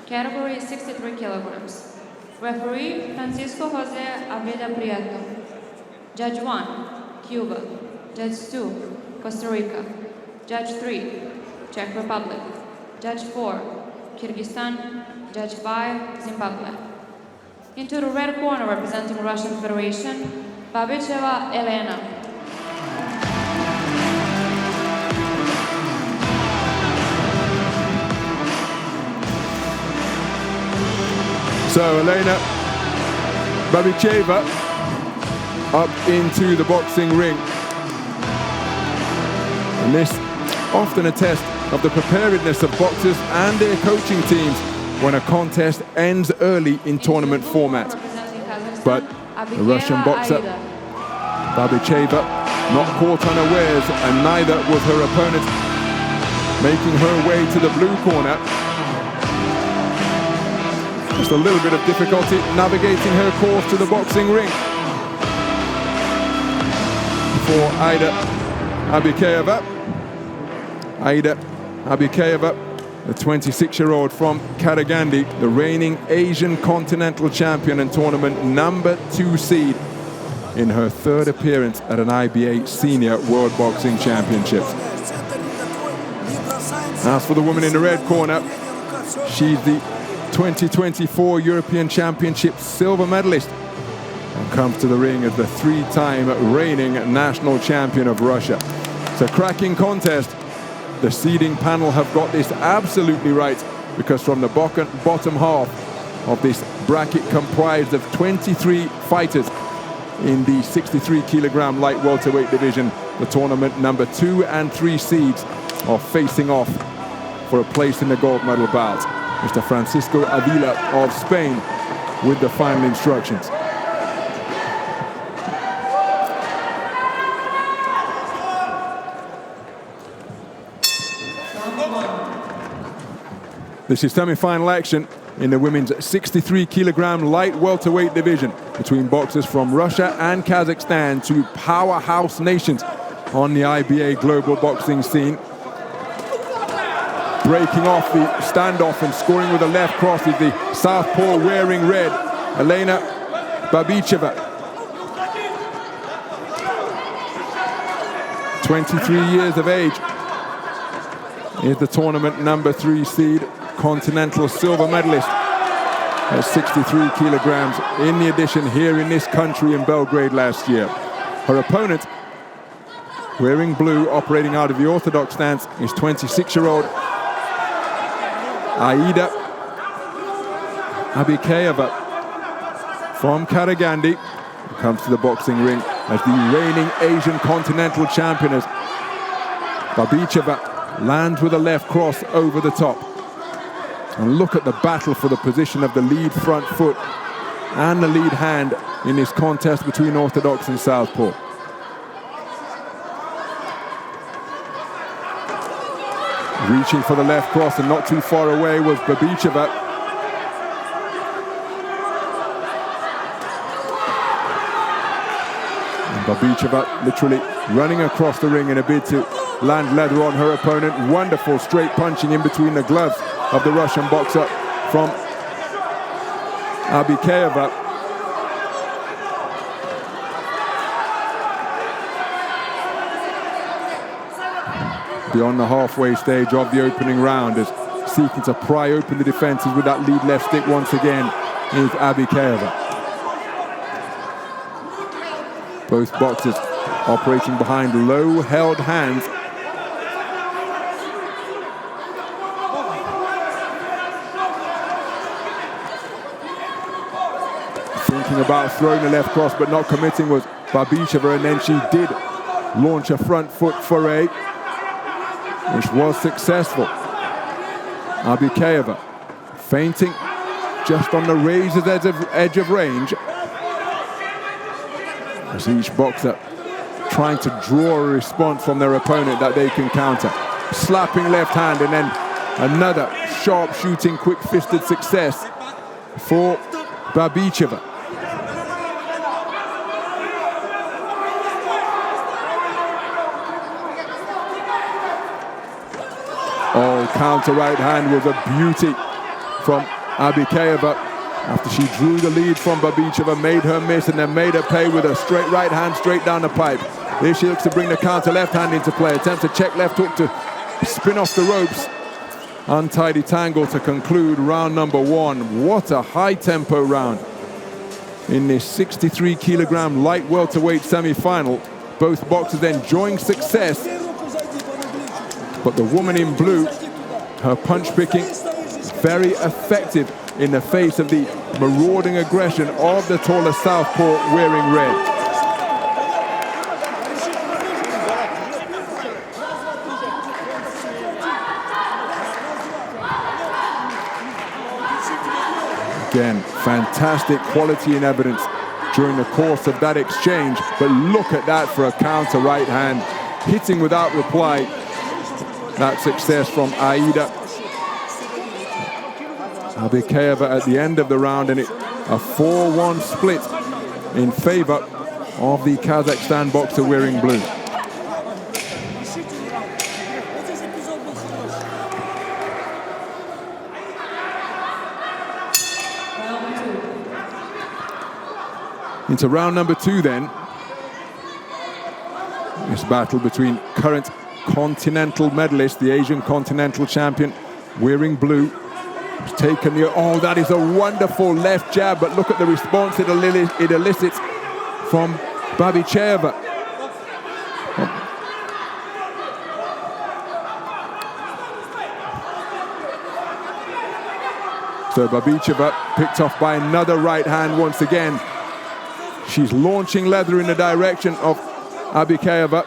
Category 63 kilograms. Referee Francisco Jose Aveda Prieto. Judge 1, Cuba. Judge 2, Costa Rica. Judge 3, Czech Republic. Judge 4, Kyrgyzstan. Judge 5, Zimbabwe. Into the red corner representing Russian Federation, BABICHEVA ELENA. So ELENA BABICHEVA up into the boxing ring. And this often a test of the preparedness of boxers and their coaching teams when a contest ends early in tournament format. But the Russian boxer BABICHEVA not caught unawares, and neither was her opponent, making her way to the blue corner. Just a little bit of difficulty navigating her course to the boxing ring. For AIDA ABIKEYEVA. AIDA ABIKEYEVA, the 26-year-old from Karaganda, the reigning Asian Continental Champion and tournament #2 seed in her third appearance at an IBA Senior World Boxing Championships. As for the woman in the red corner, she's the 2024 European Championship silver medalist and comes to the ring as the 3-time reigning national champion of Russia. It's a cracking contest. The seeding panel have got this absolutely right, because from the bottom half of this bracket comprised of 23 fighters in the 63-kilogram light welterweight division, the tournament #2 and 3 seeds are facing off for a place in the gold medal bout. Mr. Francisco Avila of Spain with the final instructions. This is semi-final action in the women's 63-kilogram light welterweight division between boxers from Russia and Kazakhstan, two powerhouse nations on the IBA global boxing scene. Breaking off the standoff and scoring with a left cross is the southpaw wearing red, ELENA BABICHEVA. 23 years of age. Is the tournament number 3 seed, continental silver medalist at 63 kilograms in the edition here in this country in Belgrade last year. Her opponent, wearing blue, operating out of the orthodox stance, is 26-year-old AIDA ABIKEYEVA from Karagandhi, comes to the boxing ring as the reigning Asian continental champion. As BABICHEVA lands with a left cross over the top. And look at the battle for the position of the lead front foot and the lead hand in this contest between orthodox and southpaw. Reaching for the left cross and not too far away was BABICHEVA. And BABICHEVA literally running across the ring in a bid to land leather on her opponent. Wonderful straight punching in between the gloves of the Russian boxer from ABIKEYEVA. Beyond the halfway stage of the opening round, as seeking to pry open the defenses with that lead left stick once again is ABIKEYEVA. Both boxers operating behind low held hands. Thinking about throwing the left cross but not committing was BABICHEVA, and then she did launch a front foot foray, which was successful. ABIKEYEVA feinting just on the razor's edge of range, as each boxer trying to draw a response from their opponent that they can counter. Slapping left hand and then another sharp shooting, quick-fisted success for BABICHEVA. Oh, counter right hand was a beauty from ABIKEYEVA after she drew the lead from BABICHEVA, made her miss and then made her pay with a straight right hand straight down the pipe. Here she looks to bring the counter left hand into play, attempts a check left hook to spin off the ropes. Untidy tangle to conclude round number 1. What a high tempo round in this 63 kilogram light welterweight semi-final. Both boxers enjoying success, but the woman in blue, her punch picking very effective in the face of the marauding aggression of the taller southpaw wearing red. Again, fantastic quality and evidence during the course of that exchange, but look at that for a counter right hand, hitting without reply. That success from AIDA ABIKEYEVA at the end of the round, and a 4-1 split in favor of the Kazakhstan boxer wearing blue. Into round number 2 then. This battle between current continental medalist, the Asian continental champion, wearing blue. Has taken the, oh, that is a wonderful left jab, but look at the response it elicits from BABICHEVA. So BABICHEVA picked off by another right hand once again. She's launching leather in the direction of ABIKEYEVA.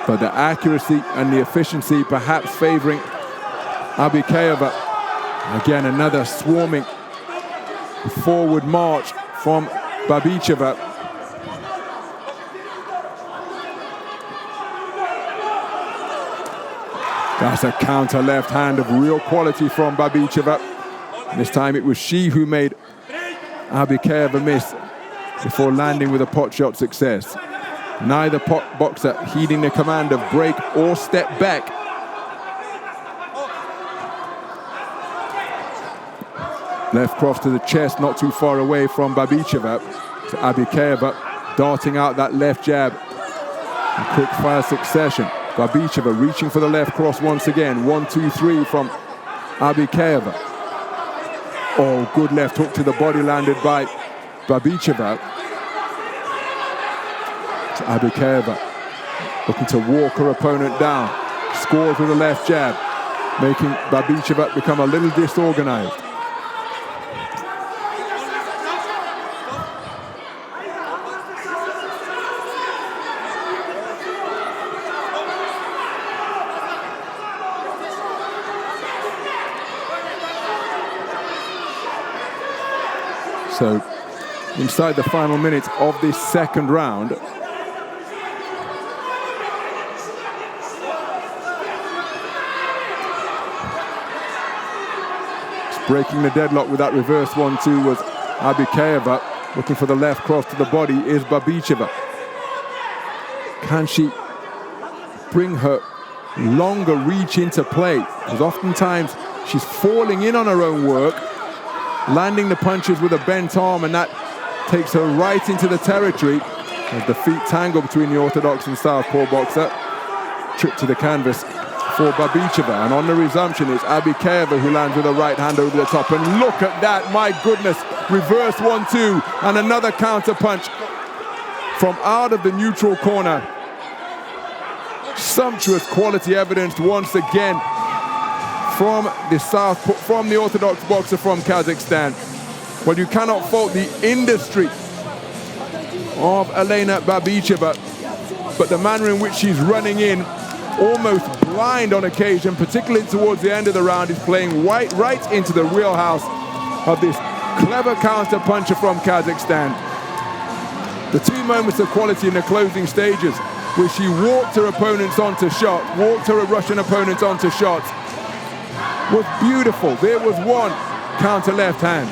But the accuracy and the efficiency perhaps favoring ABIKEYEVA. Again, another swarming forward march from BABICHEVA. That's a counter left hand of real quality from BABICHEVA. This time it was she who made Abikeyeva miss before landing with a pot shot success. Neither boxer heeding the command of break or step back. Left cross to the chest, not too far away from Babicheva. To Abikeyeva darting out that left jab. A quick fire succession. Babicheva reaching for the left cross once again. 1, 2, 3 from Abikeyeva. Oh, good left hook to the body landed by Babicheva. To Abikeyeva, looking to walk her opponent down. Scores with a left jab, making Babicheva become a little disorganized. So, inside the final minutes of this second round, breaking the deadlock with that reverse 1-2 was Abikeyeva. Looking for the left cross to the body is Babicheva. Can she bring her longer reach into play? Because oftentimes she's falling in on her own work, landing the punches with a bent arm, and that takes her right into the territory as the feet tangle between the orthodox and southpaw boxer. Trip to the canvas for Babicheva, and on the resumption it's Abikeyeva who lands with a right hand over the top, and look at that, my goodness, reverse 1-2 and another counter punch from out of the neutral corner. Sumptuous quality evidenced once again from the orthodox boxer from Kazakhstan. Well, you cannot fault the industry of Elena Babicheva, but the manner in which she's running in, almost blind on occasion, particularly towards the end of the round, is playing right into the wheelhouse of this clever counter puncher from Kazakhstan. The two moments of quality in the closing stages, where she walked her opponents onto shots, walked her Russian opponents onto shots, was beautiful. There was one counter left hand,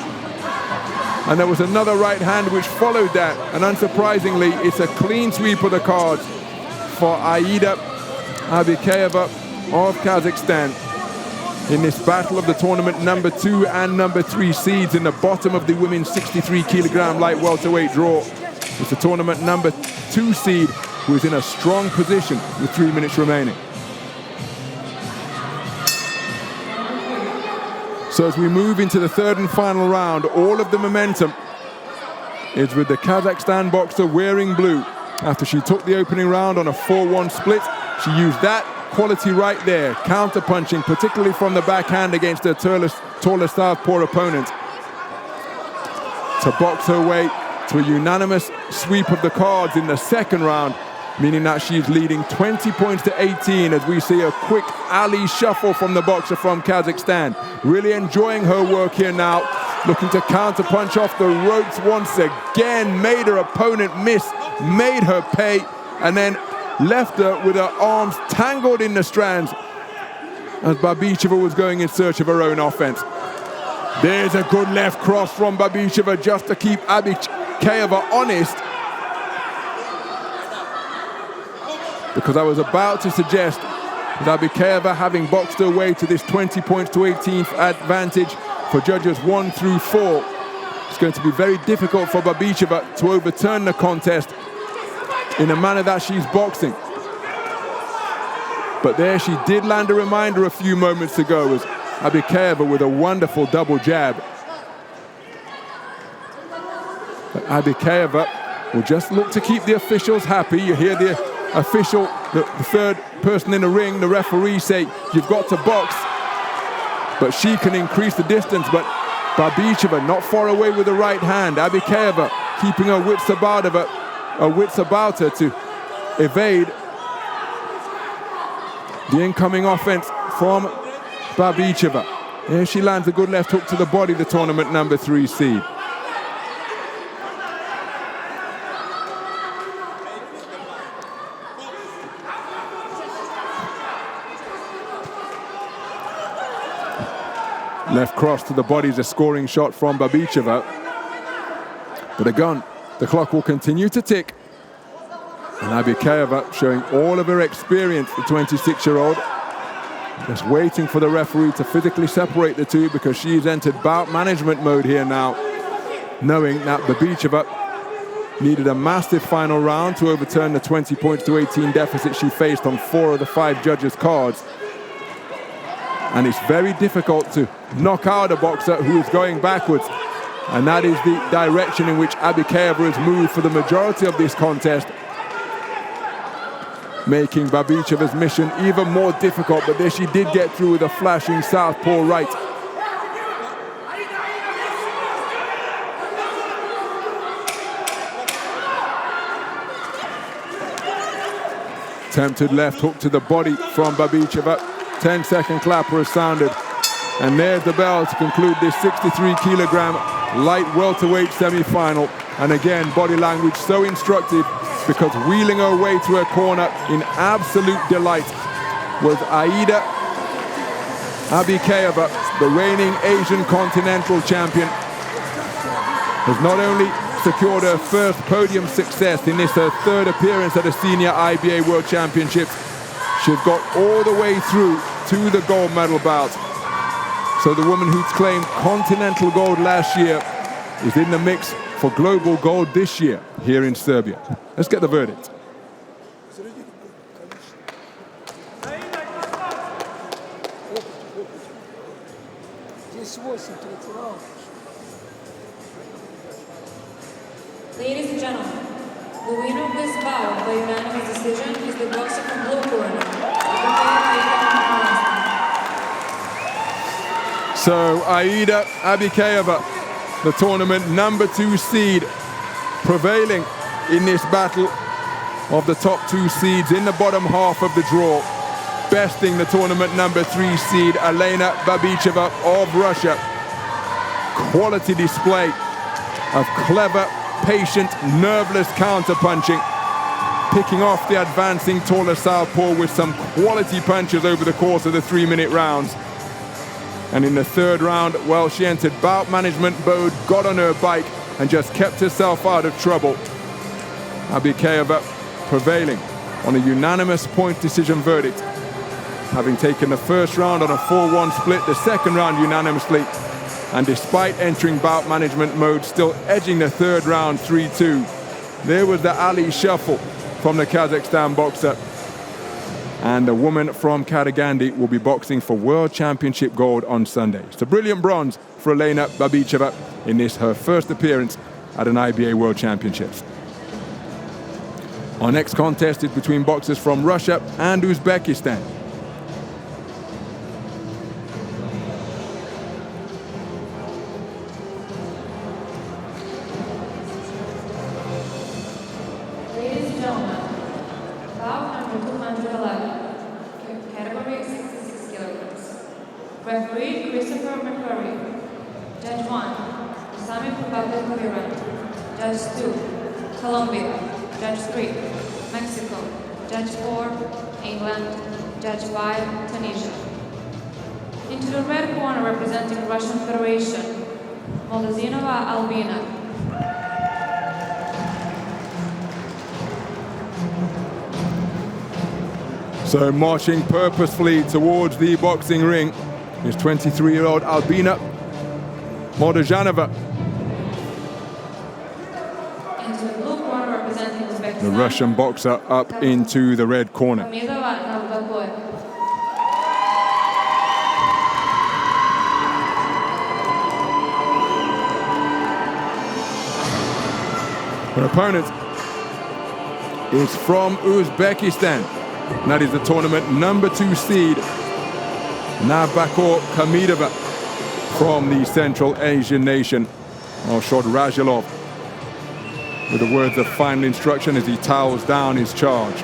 and there was another right hand which followed that, and unsurprisingly it's a clean sweep of the cards for AIDA Abikeyeva of Kazakhstan in this battle of the tournament number 2 and number 3 seeds in the bottom of the women's 63 kilogram light welterweight draw. It's the tournament number 2 seed who is in a strong position with 3 minutes remaining. So as we move into the third and final round, all of the momentum is with the Kazakhstan boxer wearing blue. After she took the opening round on a 4-1 split, she used that quality right there, counter-punching, particularly from the backhand against her taller southpaw opponent, to box her way to a unanimous sweep of the cards in the second round, meaning that she's leading 20 points to 18 as we see a quick alley shuffle from the boxer from Kazakhstan. Really enjoying her work here now, looking to counter-punch off the ropes once again, made her opponent miss, made her pay, and then left her with her arms tangled in the strands as Babicheva was going in search of her own offense. There's a good left cross from Babicheva just to keep Abikeyeva honest, because I was about to suggest that Abikeyeva, having boxed her way to this 20 points to 18 advantage for judges 1 through 4, it's going to be very difficult for Babicheva to overturn the contest in the manner that she's boxing. But there she did land a reminder a few moments ago as Abikeyeva with a wonderful double jab. But Abikeyeva will just look to keep the officials happy. You hear the official, the third person in the ring, the referee, say, you've got to box. But she can increase the distance, but Babicheva not far away with the right hand. Abikeyeva keeping her wits about her to evade the incoming offense from Babicheva. There she lands a good left hook to the body, the tournament number 3 seed. Left cross to the body is a scoring shot from Babicheva. But again, the clock will continue to tick. And ABIKEYEVA showing all of her experience, the 26-year-old. Just waiting for the referee to physically separate the two because she's entered bout management mode here now, knowing that Babicheva needed a massive final round to overturn the 20 points to 18 deficit she faced on 4 of the 5 judges' cards. And it's very difficult to knock out a boxer who is going backwards. And that is the direction in which ABIKEYEVA has moved for the majority of this contest, making Babicheva's mission even more difficult. But there she did get through with a flashing southpaw right. Attempted left hook to the body from Babicheva. 10-second clapper has sounded. And there's the bell to conclude this 63-kilogram light welterweight semi-final. And again, body language so instructive, because wheeling her way to her corner in absolute delight was AIDA ABIKEYEVA, the reigning Asian Continental champion, has not only secured her first podium success in this, her 3rd appearance at a senior IBA World Championships. She's got all the way through to the gold medal bout. So the woman who's claimed continental gold last year is in the mix for global gold this year here in Serbia. Let's get the verdict. Ladies and gentlemen, the winner of this bout by unanimous decision is the boxer from blue corner. So AIDA ABIKEYEVA, the tournament #2 seed, prevailing in this battle of the top 2 seeds in the bottom half of the draw, besting the tournament #3 seed ELENA Babicheva of Russia. Quality display of clever, patient, nerveless counter-punching, picking off the advancing taller southpaw with some quality punches over the course of the 3-minute rounds. And in the 3rd round, well, she entered bout management mode, got on her bike, and just kept herself out of trouble. ABIKEYEVA prevailing on a unanimous point decision verdict, having taken the 1st round on a 4-1 split, the 2nd round unanimously, and despite entering bout management mode, still edging the 3rd round 3-2. There was the Ali shuffle from the Kazakhstan boxer. And the woman from Karaganda will be boxing for World Championship gold on Sunday. It's a brilliant bronze for ELENA Babicheva in this, her 1st appearance at an IBA World Championships. Our next contest is between boxers from Russia and Uzbekistan. Judge 2, Colombia. Judge 3, Mexico. Judge 4, England. Judge 5, Tunisia. Into the red corner representing Russian Federation, MOLDAZHANOVA, ALBINA. So marching purposefully towards the boxing ring is 23-year-old ALBINA MOLDAZHANOVA. The Russian boxer up into the red corner. Her opponent is from Uzbekistan. And that is the tournament #2 seed, Navbakor Kamidova, from the Central Asian nation of Shodrazhilov, with the words of final instruction as he towels down his charge.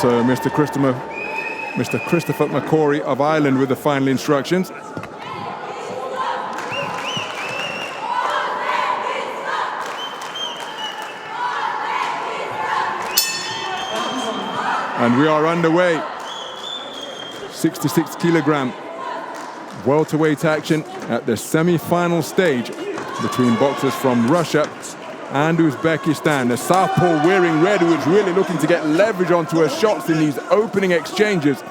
So Mr. Christopher McCory of Ireland with the final instructions. And we are underway. 66 kilogram welterweight action at the semi-final stage between boxers from Russia and Uzbekistan. The southpaw wearing red, who is really looking to get leverage onto her shots in these opening exchanges,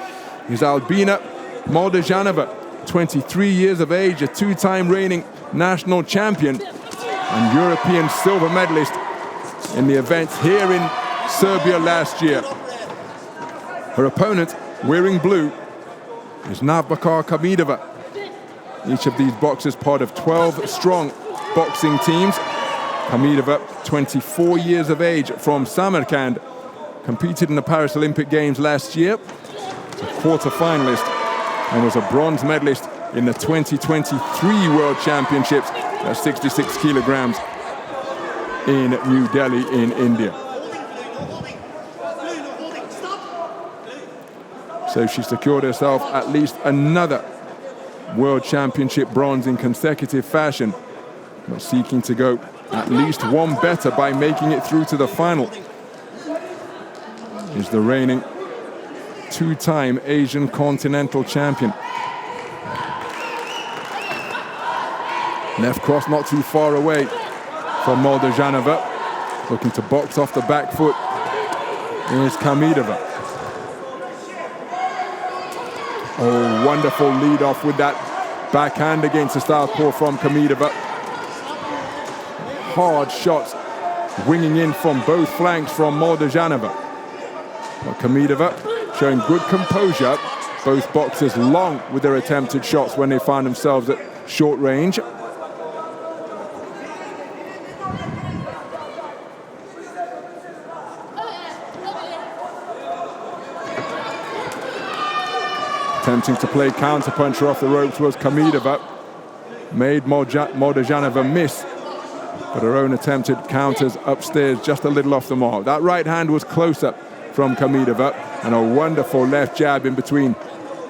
is ALBINA MOLDAZHANOVA, 23 years of age, a two-time reigning national champion and European silver medalist in the events here in Serbia last year. Her opponent, wearing blue, is Navbakar Kamidova. Each of these boxers part of 12 strong boxing teams. Kamidova, 24 years of age, from Samarkand, competed in the Paris Olympic Games last year, a quarter-finalist, and was a bronze medalist in the 2023 World Championships at 66 kilograms in New Delhi in India. So she secured herself at least another World Championship bronze in consecutive fashion, but seeking to go at least one better by making it through to the final is the reigning two-time Asian continental champion. Left cross not too far away from MOLDAZHANOVA. Looking to box off the back foot is Kamidova. Oh, wonderful lead off with that backhand against the southpaw from Kamidova. Hard shots winging in from both flanks from MOLDAZHANOVA. But Kamidova showing good composure. Both boxers long with their attempted shots when they find themselves at short range. Attempting to play counterpuncher off the ropes was Kamidova. Made MOLDAZHANOVA miss, but her own attempted counters upstairs just a little off the mark. That right hand was closer from Kamidova, and a wonderful left jab in between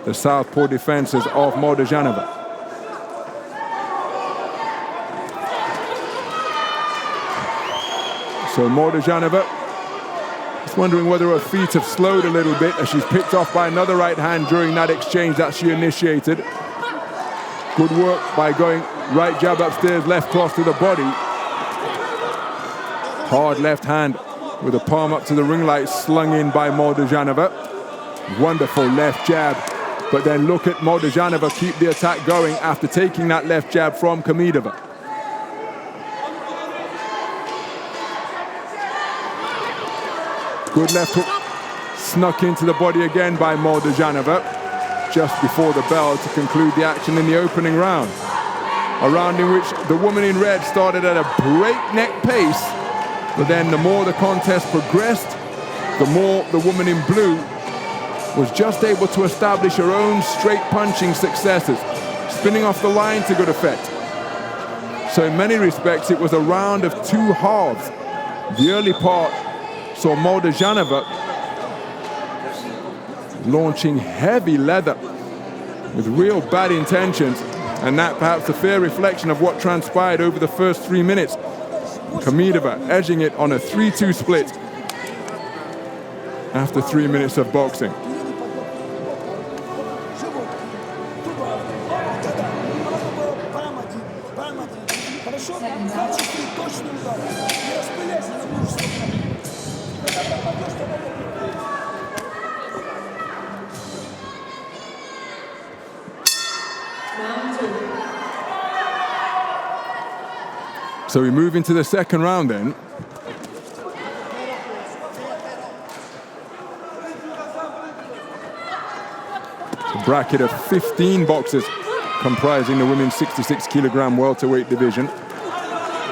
the southpaw defenses of MOLDAZHANOVA. So MOLDAZHANOVA is wondering whether her feet have slowed a little bit as she's picked off by another right hand during that exchange that she initiated. Good work by going right jab upstairs, left cross to the body. Hard left hand with a palm up to the ring light slung in by MOLDAZHANOVA. Wonderful left jab, but then look at MOLDAZHANOVA keep the attack going after taking that left jab from Kamidova. Good left hook snuck into the body again by MOLDAZHANOVA just before the bell to conclude the action in the opening round. A round in which the woman in red started at a breakneck pace, but then the more the contest progressed, the more the woman in blue was just able to establish her own straight punching successes, spinning off the line to good effect. So in many respects, it was a round of two halves. The early part saw MOLDAZHANOVA launching heavy leather with real bad intentions, and that perhaps a fair reflection of what transpired over the first 3 minutes. Kamidova edging it on a 3-2 split after 3 minutes of boxing. So we move into the second round then. A bracket of 15 boxers comprising the women's 66 kilogram welterweight division.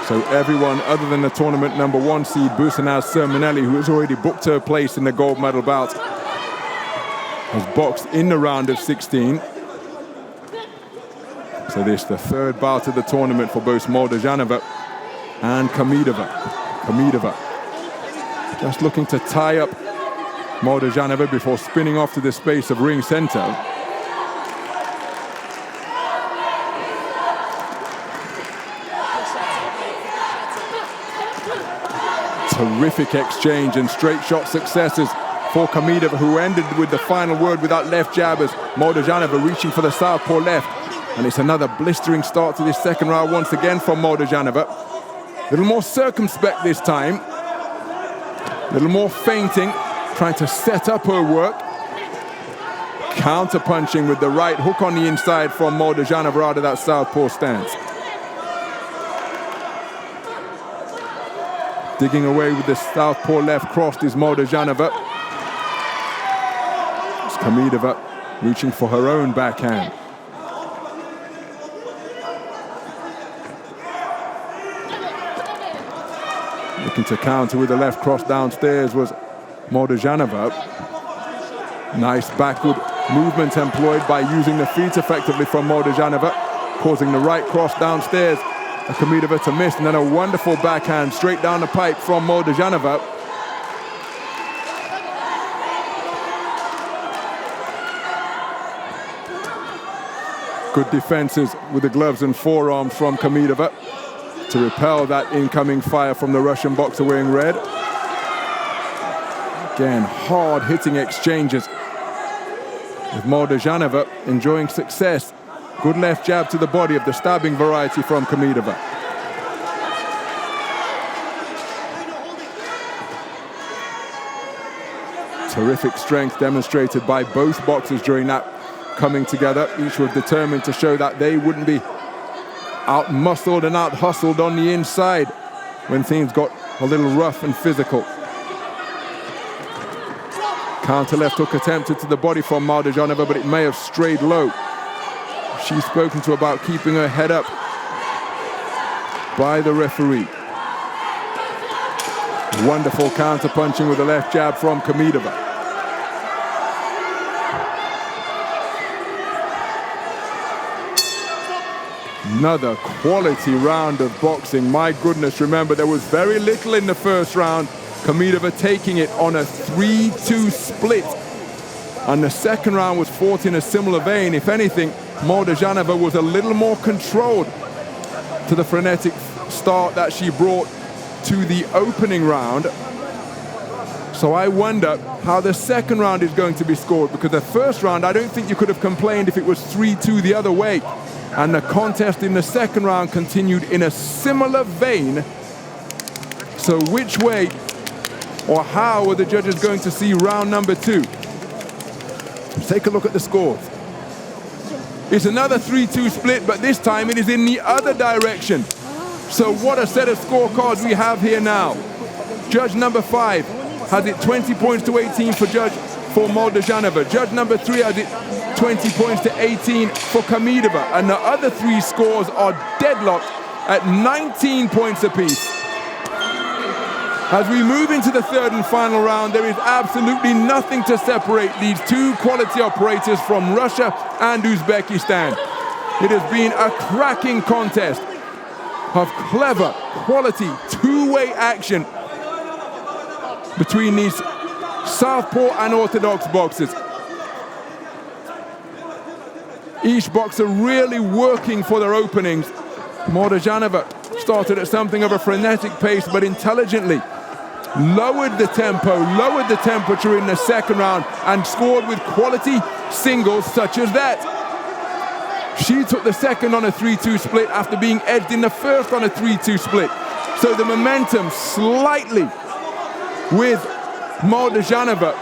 So everyone other than the tournament number 1 seed Busanaz Sermonelli, who has already booked her place in the gold medal bout, has boxed in the round of 16. So this is the third bout of the tournament for both MOLDAZHANOVA and Kamidova. Just looking to tie up MOLDAZHANOVA before spinning off to the space of ring center. Terrific exchange and straight shot successes for KAMIDOVA, who ended with the final word with that left jab as MOLDAZHANOVA reaching for the southpaw left. And it's another blistering start to this second round once again from MOLDAZHANOVA. A little more circumspect this time. A little more feinting, trying to set up her work. Counter-punching with the right hook on the inside from MOLDAZHANOVA out of that southpaw stance. Digging away with the southpaw left crossed is MOLDAZHANOVA. It's KAMIDOVA reaching for her own backhand. Looking to counter with the left cross downstairs was MOLDAZHANOVA. Nice backward movement employed by using the feet effectively from MOLDAZHANOVA, causing the right cross downstairs. KAMIDOVA to miss, and then a wonderful backhand straight down the pipe from MOLDAZHANOVA. Good defenses with the gloves and forearms from KAMIDOVA to repel that incoming fire from the Russian boxer wearing red. Again, hard-hitting exchanges with MOLDAZHANOVA enjoying success. Good left jab to the body of the stabbing variety from KAMIDOVA. Terrific strength demonstrated by both boxers during that coming together. Each were determined to show that they wouldn't be out-muscled and out-hustled on the inside when things got a little rough and physical. Counter left hook attempted to the body from MOLDAZHANOVA, but it may have strayed low. She's spoken to about keeping her head up by the referee. Wonderful counter-punching with the left jab from KAMIDOVA. Another quality round of boxing. My goodness, remember, there was very little in the first round. KAMIDOVA taking it on a 3-2 split. And the second round was fought in a similar vein. If anything, MOLDAZHANOVA was a little more controlled to the frenetic start that she brought to the opening round. So I wonder how the second round is going to be scored, because the first round, I don't think you could have complained if it was 3-2 the other way. And the contest in the second round continued in a similar vein. So which way or how are the judges going to see round number two? Let's take a look at the scores. It's another 3-2 split, but this time it is in the other direction. So what a set of scorecards we have here now. Judge number 5 has it 20 points to 18 for MOLDAZHANOVA. Judge number 3 has it 20 points to 18 for KAMIDOVA. And the other three scores are deadlocked at 19 points apiece. As we move into the third and final round, there is absolutely nothing to separate these two quality operators from Russia and Uzbekistan. It has been a cracking contest of clever, quality, two-way action between these southpaw and orthodox boxers. Each boxer really working for their openings. MOLDAZHANOVA started at something of a frenetic pace, but intelligently lowered the tempo, lowered the temperature in the second round, and scored with quality singles such as that. She took the second on a 3-2 split after being edged in the first on a 3-2 split. So the momentum slightly with MOLDAZHANOVA,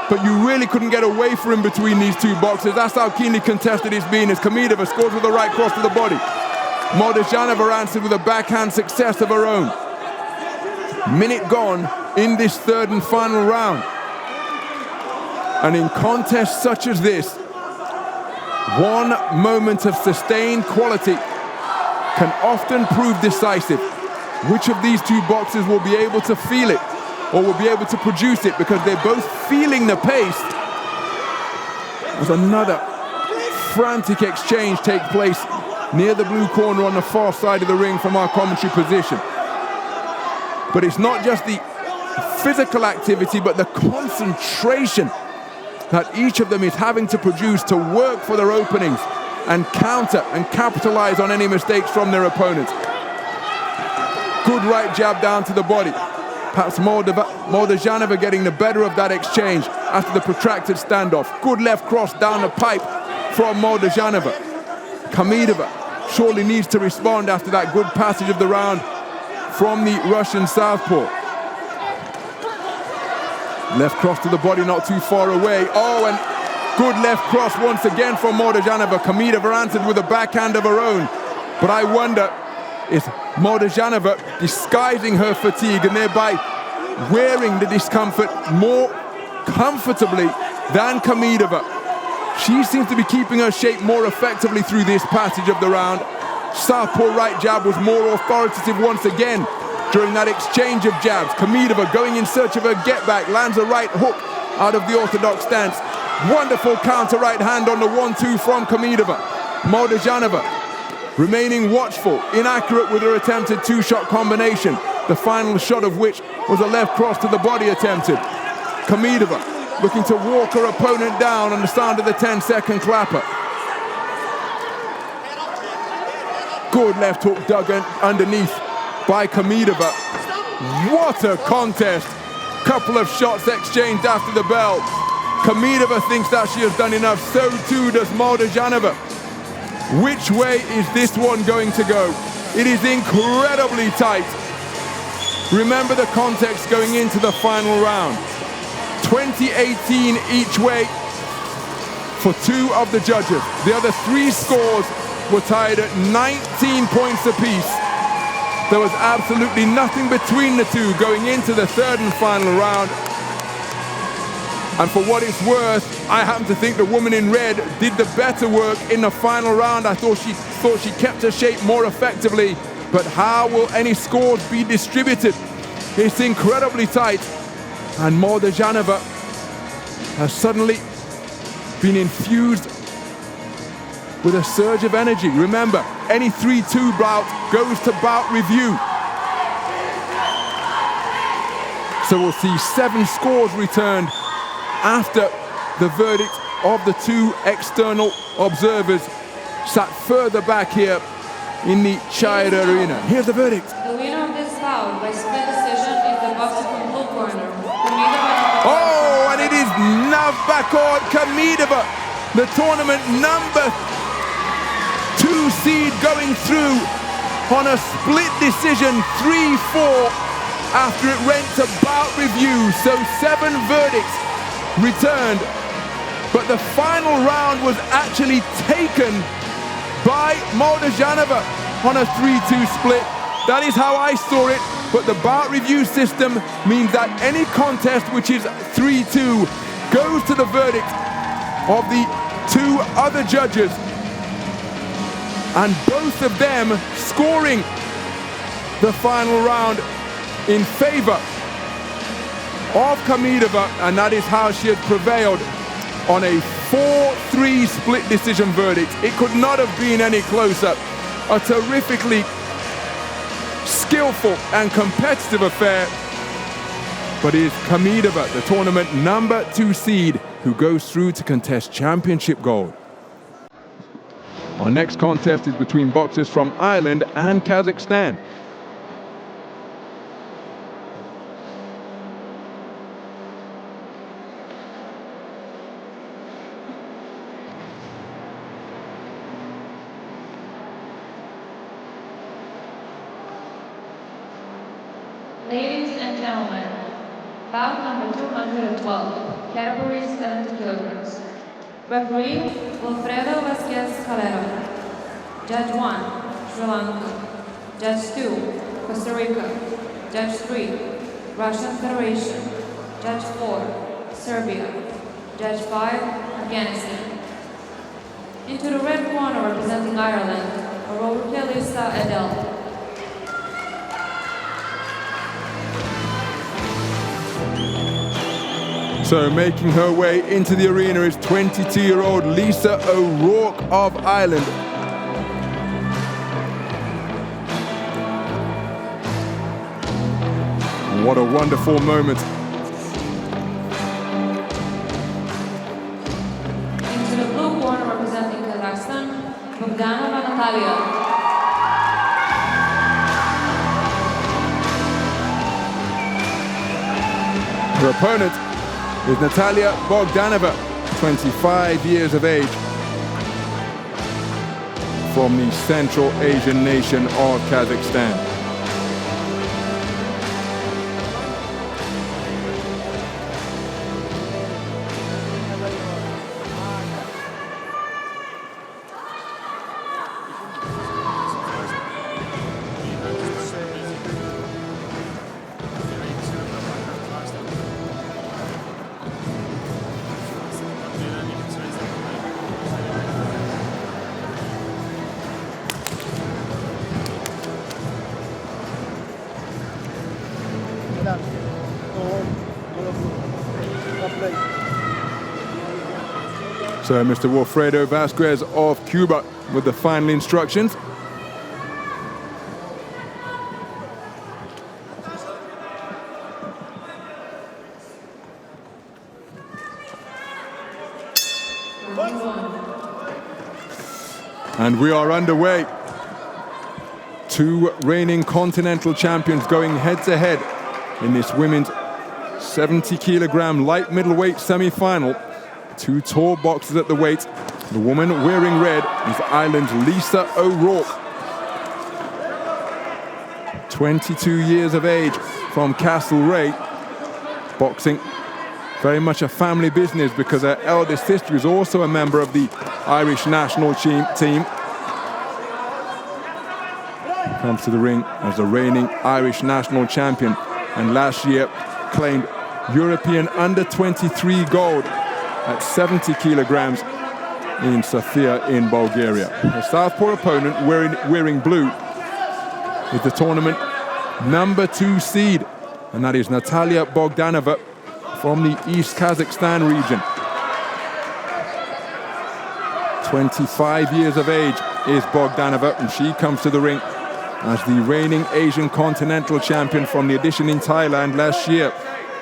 but you really couldn't get away from him between these two boxers. That's how keenly contested it's been, as KAMIDOVA scores with the right cross to the body. MOLDAZHANOVA answered with a backhand success of her own. Minute gone in this third and final round. And in contests such as this, one moment of sustained quality can often prove decisive. Which of these two boxers will be able to feel it or will be able to produce it, because they're both feeling the pace. As another frantic exchange takes place near the blue corner on the far side of the ring from our commentary position. But it's not just the physical activity, but the concentration that each of them is having to produce to work for their openings and counter and capitalize on any mistakes from their opponents. Good right jab down to the body. Perhaps Moldazhanova getting the better of that exchange after the protracted standoff. Good left cross down the pipe from Moldazhanova. Kamidova surely needs to respond after that good passage of the round from the Russian southpaw. Left cross to the body, not too far away. Oh, and good left cross once again from Moldazhanova. Kamidova answered with a backhand of her own. But I wonder, is Moldazhanova disguising her fatigue and thereby wearing the discomfort more comfortably than Kamidova? She seems to be keeping her shape more effectively through this passage of the round. Southpaw right jab was more authoritative once again during that exchange of jabs. Kamidova going in search of her get back, lands a right hook out of the orthodox stance. Wonderful counter right hand on the 1-2 from Kamidova. Moldazhanova remaining watchful, inaccurate with her attempted two-shot combination, the final shot of which was a left cross to the body attempted. Kamidova looking to walk her opponent down on the sound of the 10-second clapper. Good left hook dug underneath by Kamidova. What a contest! Couple of shots exchanged after the bell. Kamidova thinks that she has done enough, so too does Moldazhanova. Which way is this one going to go? It is incredibly tight. Remember the context going into the final round. 20-18 each way for two of the judges. The other three scores were tied at 19 points apiece. There was absolutely nothing between the two going into the third and final round. And for what it's worth, I happen to think the woman in red did the better work in the final round. I thought she kept her shape more effectively. But how will any scores be distributed? It's incredibly tight. And Moldazhanova has suddenly been infused with a surge of energy. Remember, any 3-2 bout goes to bout review. So we'll see 7 scores returned after the verdict of the two external observers sat further back here in the Chayed Arena. Here's the verdict. The winner of this bout by split decision is the boxer from blue corner. Oh, and it is Navbakor Kamidova, the tournament number 2 seed, going through on a split decision 3-4 after it went to bout review. So 7 verdicts returned, but the final round was actually taken by Moldazhanova on a 3-2 split. That is how I saw it, but the bout review system means that any contest which is 3-2 goes to the verdict of the 2 other judges, and both of them scoring the final round in favor of Kamidova, and that is how she had prevailed on a 4-3 split decision verdict. It could not have been any closer. A terrifically skillful and competitive affair, but it is Kamidova, the tournament number 2 seed, who goes through to contest championship gold. Our next contest is between boxers from Ireland and Kazakhstan. Ladies and gentlemen, bout number 212, category 70 kilograms. Referee, Wilfredo Vasquez Calero. Judge 1, Sri Lanka. Judge 2, Costa Rica. Judge 3, Russian Federation. Judge 4, Serbia. Judge 5, Afghanistan. Into the red corner representing Ireland, Aurora Lisa Adele. So making her way into the arena is 22-year-old Lisa O'Rourke of Ireland. What a wonderful moment. Into the blue corner representing Kazakhstan, Bogdanova Natalia. Her opponent is Natalia Bogdanova, 25 years of age, from the Central Asian nation of Kazakhstan. So Mr. Wilfredo Vasquez of Cuba with the final instructions. And we are underway. Two reigning continental champions going head-to-head in this women's 70-kilogram light middleweight semi-final. Two tall boxers at the weight. The woman wearing red is Ireland's Lisa O'Rourke. 22 years of age from Castlereagh. Boxing very much a family business because her eldest sister is also a member of the Irish national team. Comes to the ring as the reigning Irish national champion, and last year claimed European under-23 gold at 70 kilograms in Sofia in Bulgaria. Her southpaw opponent wearing blue is the tournament #2 seed, and that is Natalia Bogdanova from the East Kazakhstan region. 25 years of age is Bogdanova, and she comes to the ring as the reigning Asian continental champion from the edition in Thailand last year.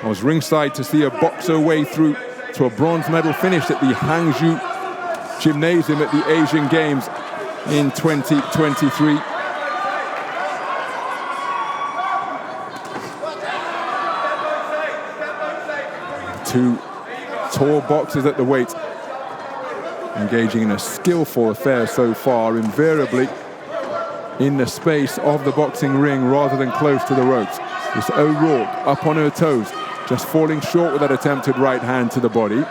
I was ringside to see her box her way through to a bronze medal finish at the Hangzhou Gymnasium at the Asian Games in 2023. Two tall boxers at the weight, engaging in a skillful affair so far, invariably in the space of the boxing ring rather than close to the ropes. It's O'Rourke up on her toes, just falling short with that attempted right hand to the body.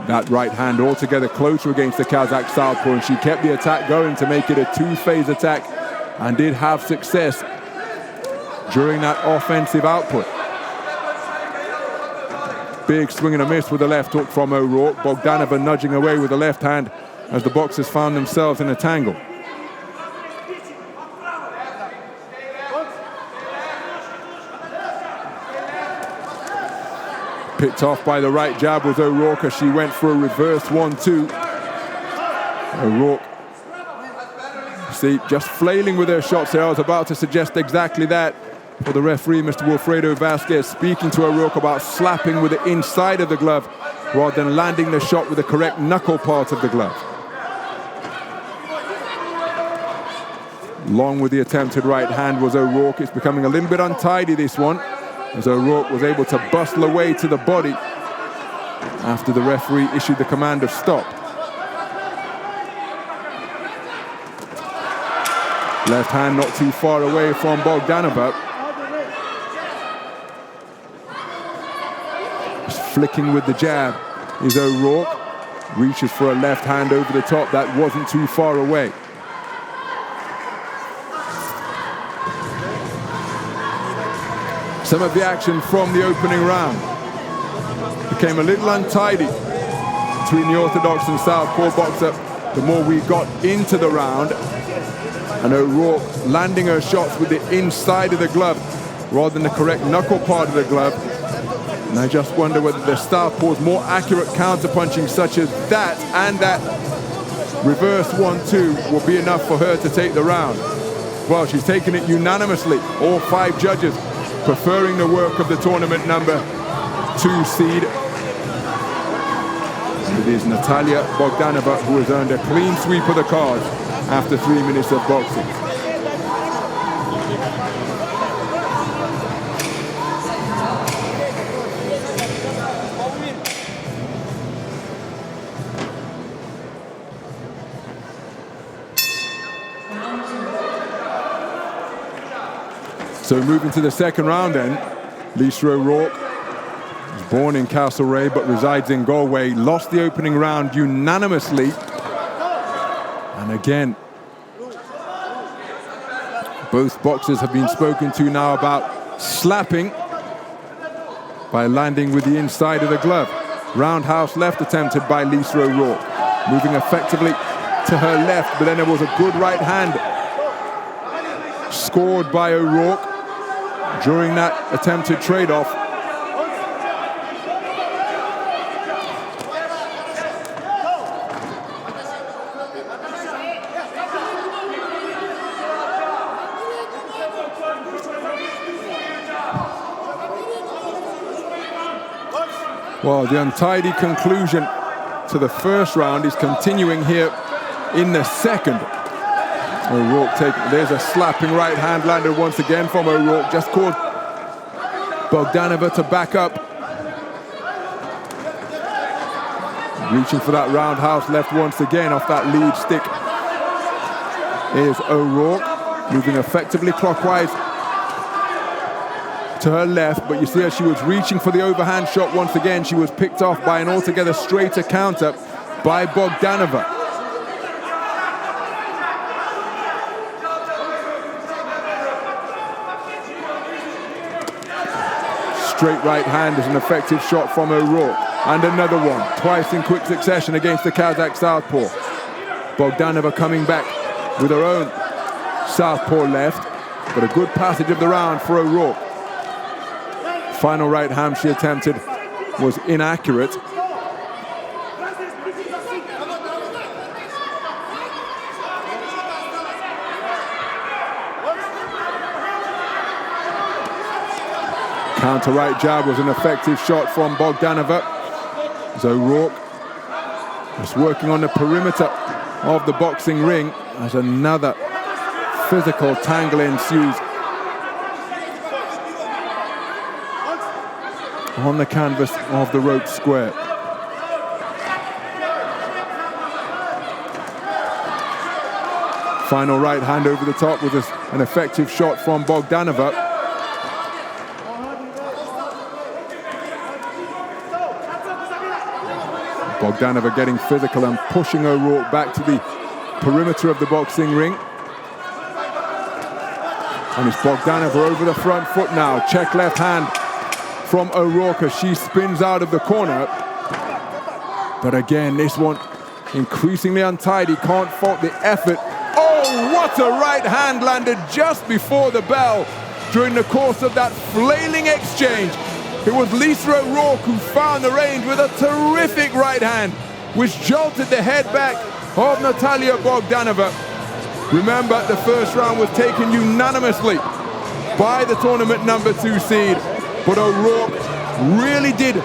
That right hand altogether closer against the Kazakh southpaw, and she kept the attack going to make it a two-phase attack and did have success during that offensive output. Big swing and a miss with the left hook from O'Rourke. Bogdanova nudging away with the left hand as the boxers found themselves in a tangle. Picked off by the right jab was O'Rourke as she went for a reverse 1-2. O'Rourke, see, just flailing with her shots there. I was about to suggest exactly that for the referee, Mr. Wilfredo Vasquez, speaking to O'Rourke about slapping with the inside of the glove rather than landing the shot with the correct knuckle part of the glove. Long with the attempted right hand was O'Rourke. It's becoming a little bit untidy, this one, as O'Rourke was able to bustle away to the body after the referee issued the command of stop. Left hand not too far away from Bogdanova. Just flicking with the jab is O'Rourke. Reaches for a left hand over the top. That wasn't too far away. Some of the action from the opening round became a little untidy between the orthodox and southpaw boxer the more we got into the round, and O'Rourke landing her shots with the inside of the glove rather than the correct knuckle part of the glove. And I just wonder whether the southpaw's more accurate counterpunching such as that and that reverse 1-2 will be enough for her to take the round. Well, she's taken it unanimously. All 5 judges preferring the work of the tournament number 2 seed. It is Natalia Bogdanova who has earned a clean sweep of the cards after 3 minutes of boxing. So moving to the second round then, Lisa O'Rourke, born in Castlereagh but resides in Galway, lost the opening round unanimously. And again, both boxers have been spoken to now about slapping by landing with the inside of the glove. Roundhouse left attempted by Lisa O'Rourke, moving effectively to her left, but then there was a good right hand scored by O'Rourke during that attempted trade-off. Well, the untidy conclusion to the first round is continuing here in the second. O'Rourke there's a slapping right hand landed once again from O'Rourke, just caused Bogdanova to back up. Reaching for that roundhouse left once again off that lead stick is O'Rourke, moving effectively clockwise to her left, but you see as she was reaching for the overhand shot once again, she was picked off by an altogether straighter counter by Bogdanova. Straight right hand is an effective shot from O'Rourke. And another one, twice in quick succession against the Kazakh southpaw. Bogdanova coming back with her own southpaw left, but a good passage of the round for O'Rourke. Final right hand she attempted was inaccurate. Counter right jab was an effective shot from Bogdanova. O'Rourke just working on the perimeter of the boxing ring as another physical tangle ensues on the canvas of the rope square. Final right hand over the top with an effective shot from Bogdanova. Bogdanova getting physical and pushing O'Rourke back to the perimeter of the boxing ring. And it's Bogdanova over the front foot now. Check left hand from O'Rourke as she spins out of the corner. But again, this one increasingly untidy, can't fault the effort. Oh, what a right hand landed just before the bell during the course of that flailing exchange. It was Lisa O'Rourke who found the range with a terrific right hand, which jolted the head back of Natalia Bogdanova. Remember, the first round was taken unanimously by the tournament number 2 seed, but O'Rourke really did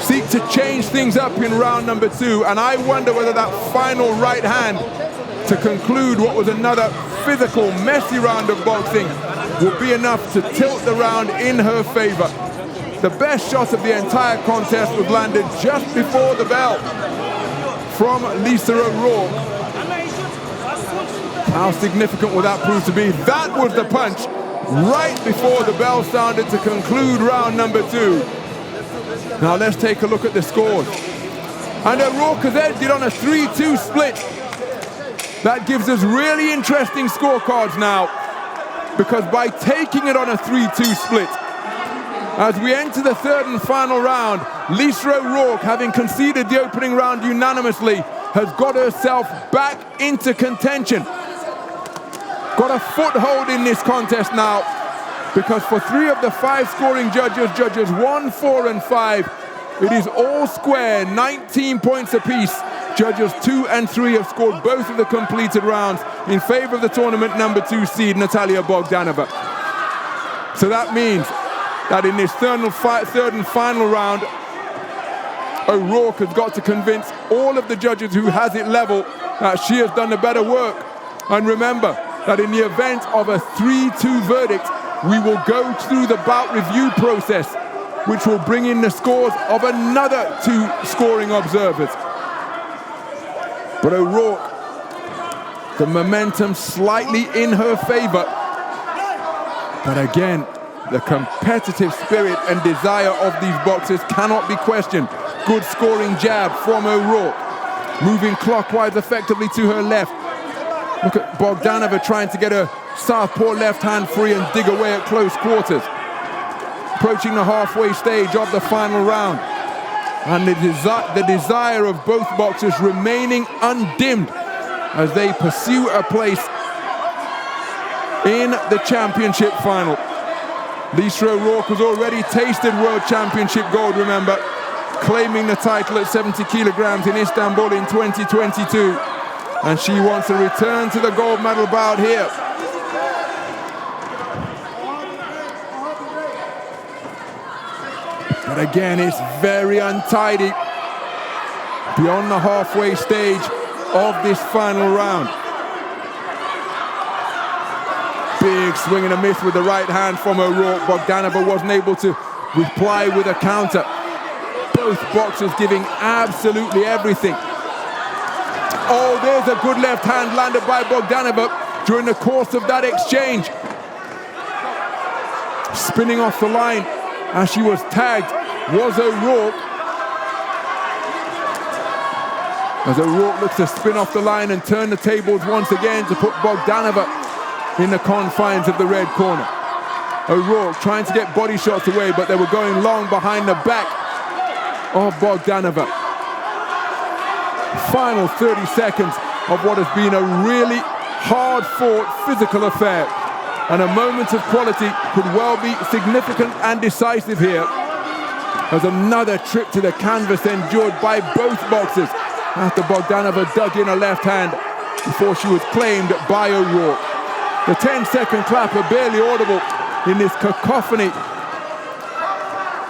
seek to change things up in round number 2, and I wonder whether that final right hand to conclude what was another physical, messy round of boxing will be enough to tilt the round in her favor. The best shot of the entire contest was landed just before the bell from Lisa O'Rourke. How significant will that prove to be? That was the punch right before the bell sounded to conclude round number 2. Now let's take a look at the scores. And O'Rourke has edged it on a 3-2 split. That gives us really interesting scorecards now, because by taking it on a 3-2 split, as we enter the third and final round, Lisa O'Rourke, having conceded the opening round unanimously, has got herself back into contention. Got a foothold in this contest now, because for 3 of the 5 scoring judges, judges 1, 4 and 5, it is all square, 19 points apiece. Judges 2 and 3 have scored both of the completed rounds in favor of the tournament number 2 seed, Natalia Bogdanova. So that means that in this third and final round, O'Rourke has got to convince all of the judges who has it level that she has done the better work. And remember that in the event of a 3-2 verdict, we will go through the bout review process, which will bring in the scores of another 2 scoring observers. But O'Rourke, the momentum slightly in her favor. But again, the competitive spirit and desire of these boxers cannot be questioned. Good scoring jab from O'Rourke. Moving clockwise effectively to her left. Look at Bogdanova trying to get her southpaw left hand free and dig away at close quarters. Approaching the halfway stage of the final round. And the desire of both boxers remaining undimmed as they pursue a place in the championship final. Lisa O'Rourke has already tasted World Championship gold, remember, claiming the title at 70 kilograms in Istanbul in 2022. And she wants to return to the gold medal bout here. But again, it's very untidy beyond the halfway stage of this final round. Big swing and a miss with the right hand from O'Rourke. Bogdanova wasn't able to reply with a counter. Both boxers giving absolutely everything. Oh, there's a good left hand landed by Bogdanova during the course of that exchange. Spinning off the line as she was tagged was O'Rourke. As O'Rourke looks to spin off the line and turn the tables once again to put Bogdanova in the confines of the red corner. O'Rourke trying to get body shots away, but they were going long behind the back of Bogdanova. Final 30 seconds of what has been a really hard-fought physical affair. And a moment of quality could well be significant and decisive here. As another trip to the canvas endured by both boxers after Bogdanova dug in a left hand before she was claimed by O'Rourke. The 10-second clapper barely audible in this cacophony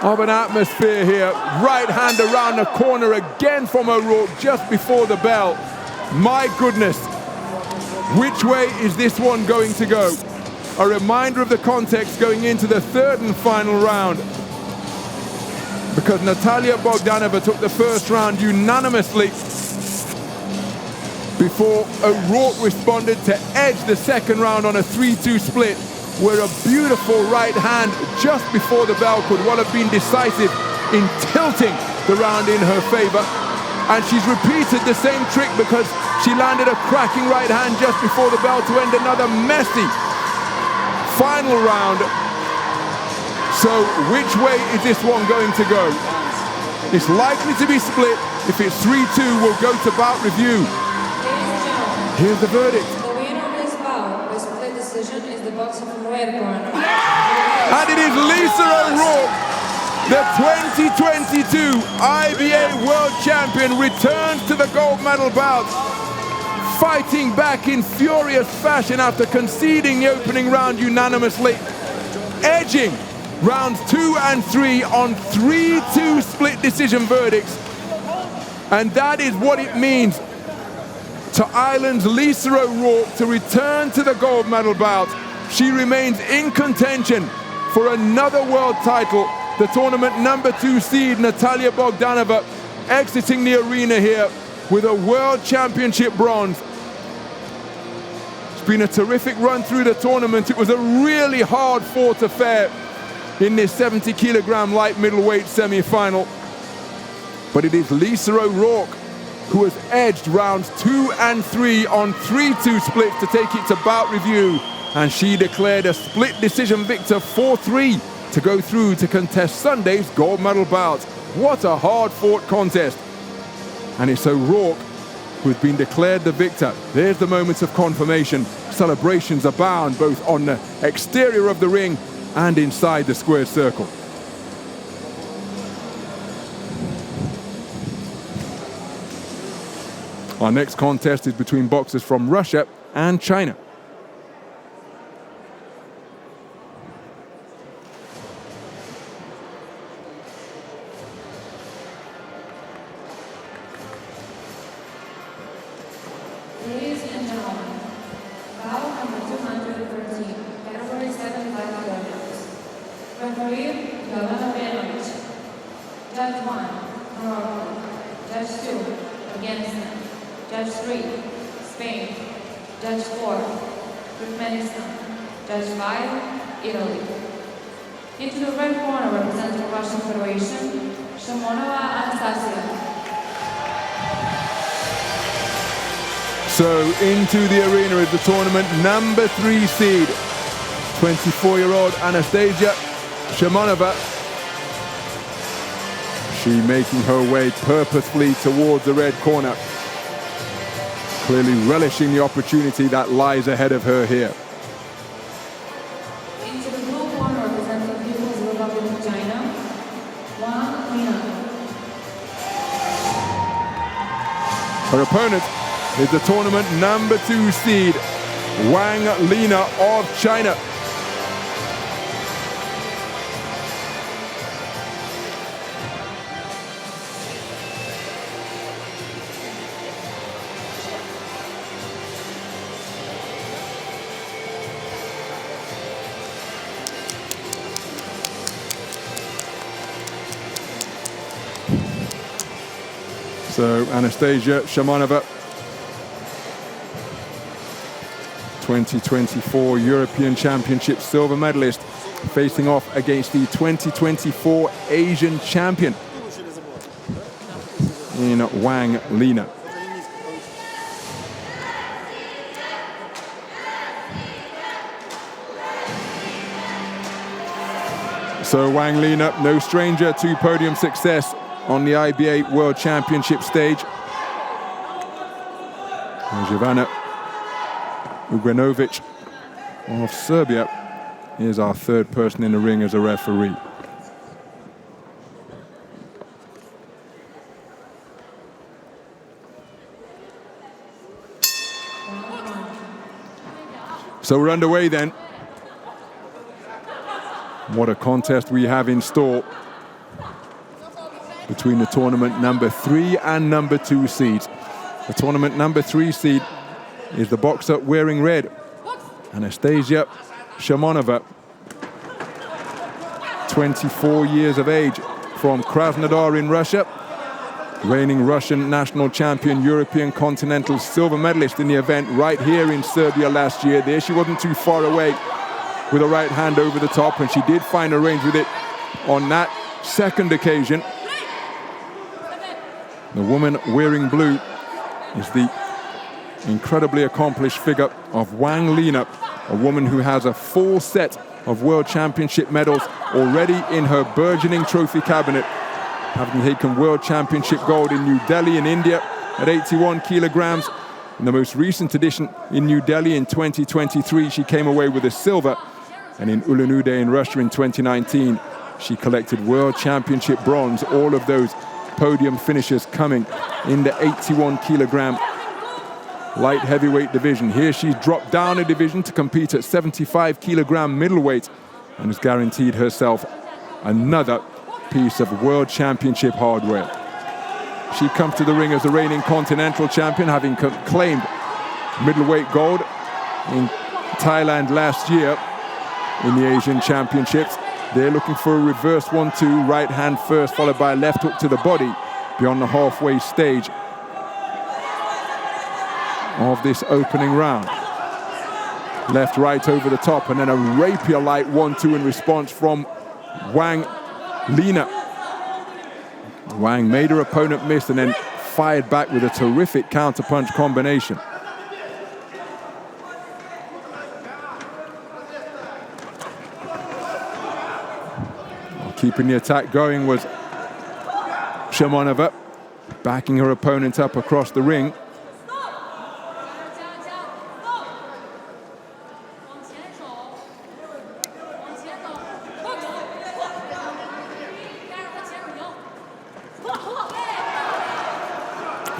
of an atmosphere here. Right hand around the corner again from O'Rourke just before the bell. My goodness, which way is this one going to go? A reminder of the context going into the third and final round, because Natalia Bogdanova took the first round unanimously before O'Rourke responded to edge the second round on a 3-2 split, where a beautiful right hand just before the bell could well have been decisive in tilting the round in her favor. And she's repeated the same trick because she landed a cracking right hand just before the bell to end another messy final round. So which way is this one going to go? It's likely to be split. If it's 3-2, we'll go to bout review. Here's the verdict. The winner of this bout by split decision is the boxer from red corner. And it is Lisa O'Rourke, the 2022 IBA World Champion, returns to the gold medal bout, fighting back in furious fashion after conceding the opening round unanimously, edging rounds 2 and 3 on 3-2 split decision verdicts. And that is what it means to Ireland's Lisa O'Rourke to return to the gold medal bout. She remains in contention for another world title. The tournament number 2 seed, Natalia Bogdanova, exiting the arena here with a world championship bronze. It's been a terrific run through the tournament. It was a really hard-fought affair in this 70 kilogram light middleweight semi-final. But it is Lisa O'Rourke who has edged rounds 2 and 3 on 3-2 splits to take it to bout review. And she declared a split decision victor 4-3 to go through to contest Sunday's gold medal bout. What a hard-fought contest. And it's O'Rourke who has been declared the victor. There's the moment of confirmation. Celebrations abound both on the exterior of the ring and inside the square circle. Our next contest is between boxers from Russia and China. Judge 1, Morocco. Judge 2, Afghanistan. Judge 3, Spain. Judge 4, Turkmenistan. Judge 5, Italy. Into the red corner representing Russian Federation, Shamonova Anastasia. So into the arena is the tournament number 3 seed, 24-year-old Anastasia Shamonova. She making her way purposefully towards the red corner, clearly relishing the opportunity that lies ahead of her here. Into the blue corner representing the People's Republic of China, ALBINA. Her opponent is the tournament number 2 seed, ALBINA of China. So Anastasia Shamonova, 2024 European Championship silver medalist, facing off against the 2024 Asian champion in ALBINA. So ALBINA, no stranger to podium success on the IBA World Championship stage. Ivana Ugranovic of Serbia is our third person in the ring as a referee. So we're underway then. What a contest we have in store between the tournament number 3 and number 2 seeds. The tournament number 3 seed is the boxer wearing red, Anastasia Shamonova, 24 years of age, from Krasnodar in Russia, reigning Russian national champion, European continental silver medalist in the event right here in Serbia last year. There she wasn't too far away with a right hand over the top, and she did find a range with it on that second occasion. The woman wearing blue is the incredibly accomplished figure of ALBINA, a woman who has a full set of World Championship medals already in her burgeoning trophy cabinet, having taken World Championship gold in New Delhi in India at 81 kilograms. In the most recent edition in New Delhi in 2023, she came away with a silver, and in Ulan-Ude in Russia in 2019, she collected World Championship bronze. All of those podium finishes coming in the 81 kilogram light heavyweight division. Here she's dropped down a division to compete at 75 kilogram middleweight and has guaranteed herself another piece of World Championship hardware. She comes to the ring as the reigning continental champion, having claimed middleweight gold in Thailand last year in the Asian Championships. They're looking for a reverse 1-2, right hand first, followed by a left hook to the body beyond the halfway stage of this opening round. Left, right over the top, and then a rapier-like 1-2 in response from ALBINA. Wang made her opponent miss and then fired back with a terrific counterpunch combination. Keeping the attack going was Shamonova, backing her opponent up across the ring.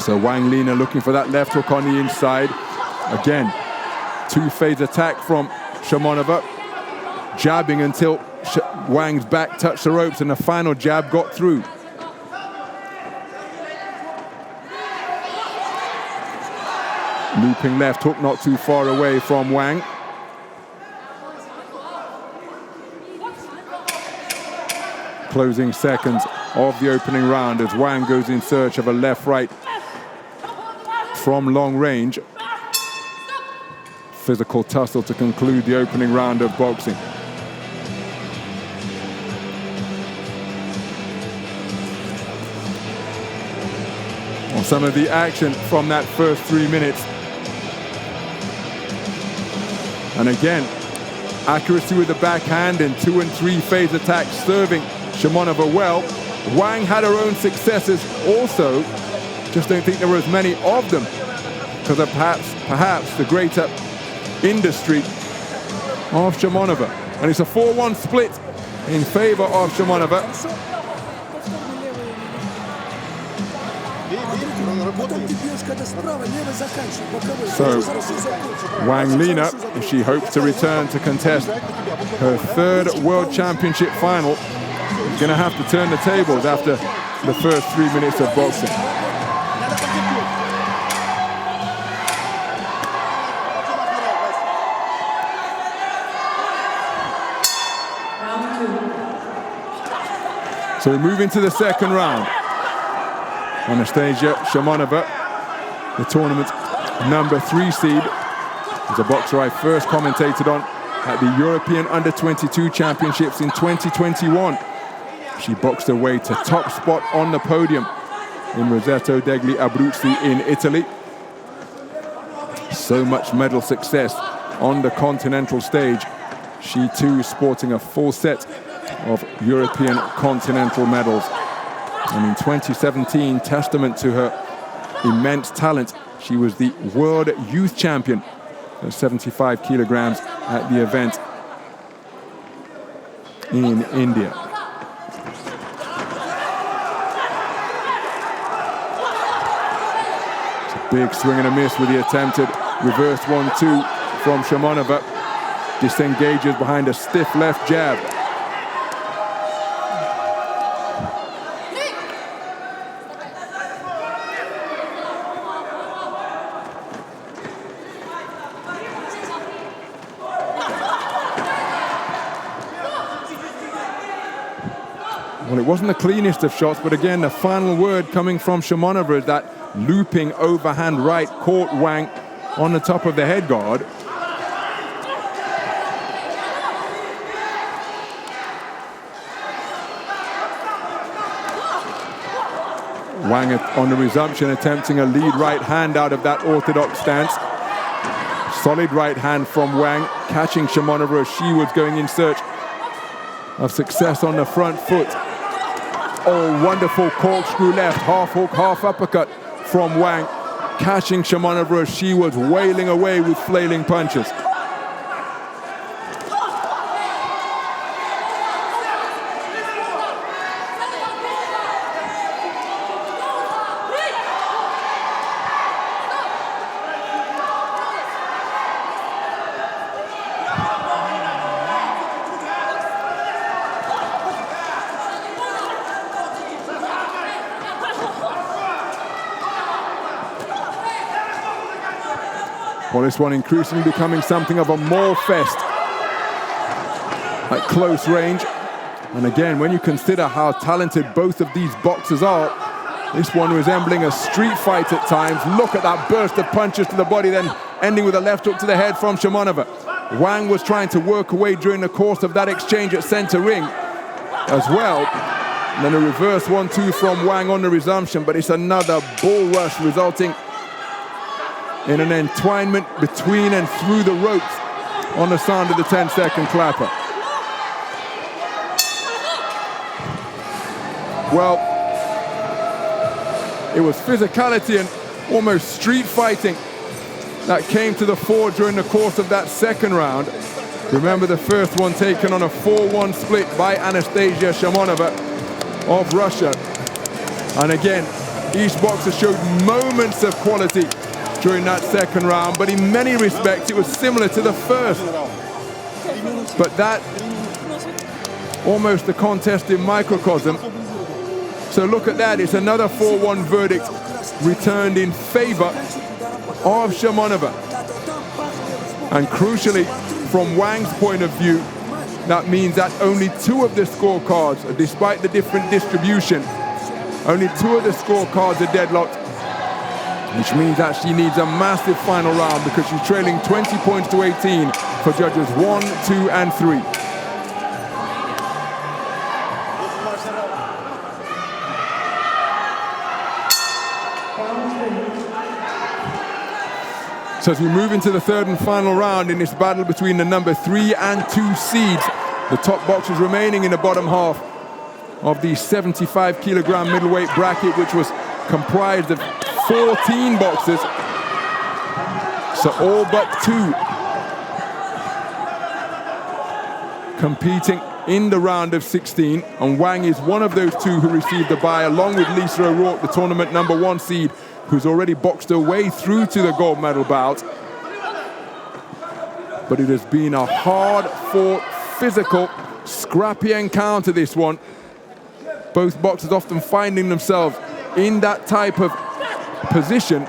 So ALBINA looking for that left hook on the inside. Again, two-phase attack from Shamonova, jabbing until Wang's back touched the ropes, and the final jab got through. Looping left hook not too far away from Wang. closing seconds of the opening round as Wang goes in search of a left-right from long range. Physical tussle to conclude the opening round of boxing. Well, some of the action from that first 3 minutes. And again, accuracy with the backhand and 2 and 3 phase attacks serving Shimonova well. Wang had her own successes also, just don't think there were as many of them because of perhaps the greater industry of Shimonova. And it's a 4-1 split in favor of Shimonova. So Wang Lina, if she hopes to return to contest her 3rd World Championship final, is going to have to turn the tables after the first 3 minutes of boxing. So we move into the second round. Anastasia Shimonova, the tournament's number 3 seed, is a boxer I first commentated on at the European Under-22 Championships in 2021. She boxed her way to top spot on the podium in Rosetto degli Abruzzi in Italy. So much medal success on the continental stage. She too is sporting a full set of European continental medals. And in 2017, testament to her immense talent, she was the world youth champion at 75 kilograms at the event in India. It's a big swing and a miss with the attempted reverse 1-2 from Shimonova. Disengages behind a stiff left jab. Well, it wasn't the cleanest of shots, but again, the final word coming from Shimonova is that looping overhand right caught Wang on the top of the head guard. Wang on the resumption attempting a lead right hand out of that orthodox stance. Solid right hand from Wang, catching Shimonova as she was going in search of success on the front foot. Oh, wonderful corkscrew left, half hook, half uppercut from Wang, catching Shimonova as she was wailing away with flailing punches. Well, this one increasingly becoming something of a maul fest at close range. And again, when you consider how talented both of these boxers are, this one resembling a street fight at times. Look at that burst of punches to the body, then ending with a left hook to the head from Shimonova. Wang was trying to work away during the course of that exchange at center ring as well. And then a reverse 1-2 from Wang on the resumption, but it's another bull rush resulting in an entwinement between and through the ropes on the sound of the 10-second clapper. Well, it was physicality and almost street fighting that came to the fore during the course of that second round. Remember the first one taken on a 4-1 split by Anastasia Shimonova of Russia. And again, each boxer showed moments of quality during that second round, but in many respects it was similar to the first. But that, almost a contest in microcosm. So look at that, it's another 4-1 verdict returned in favor of Shimonova. And crucially, from Wang's point of view, That means that only 2 of the scorecards, despite the different distribution, only 2 of the scorecards are deadlocked, which means that she needs a massive final round because she's trailing 20 points to 18 for judges 1, 2, and 3. So as we move into the 3rd and final round in this battle between the number 3 and 2 seeds, the top boxers remaining in the bottom half of the 75 kilogram middleweight bracket, which was comprised of 14 boxers. So all but 2 competing in the round of 16. And Wang is one of those 2 who received the bye, along with Lisa O'Rourke, the tournament number 1 seed, who's already boxed her way through to the gold medal bout. But it has been a hard-fought, physical, scrappy encounter, this one. Both boxers often finding themselves in that type of position,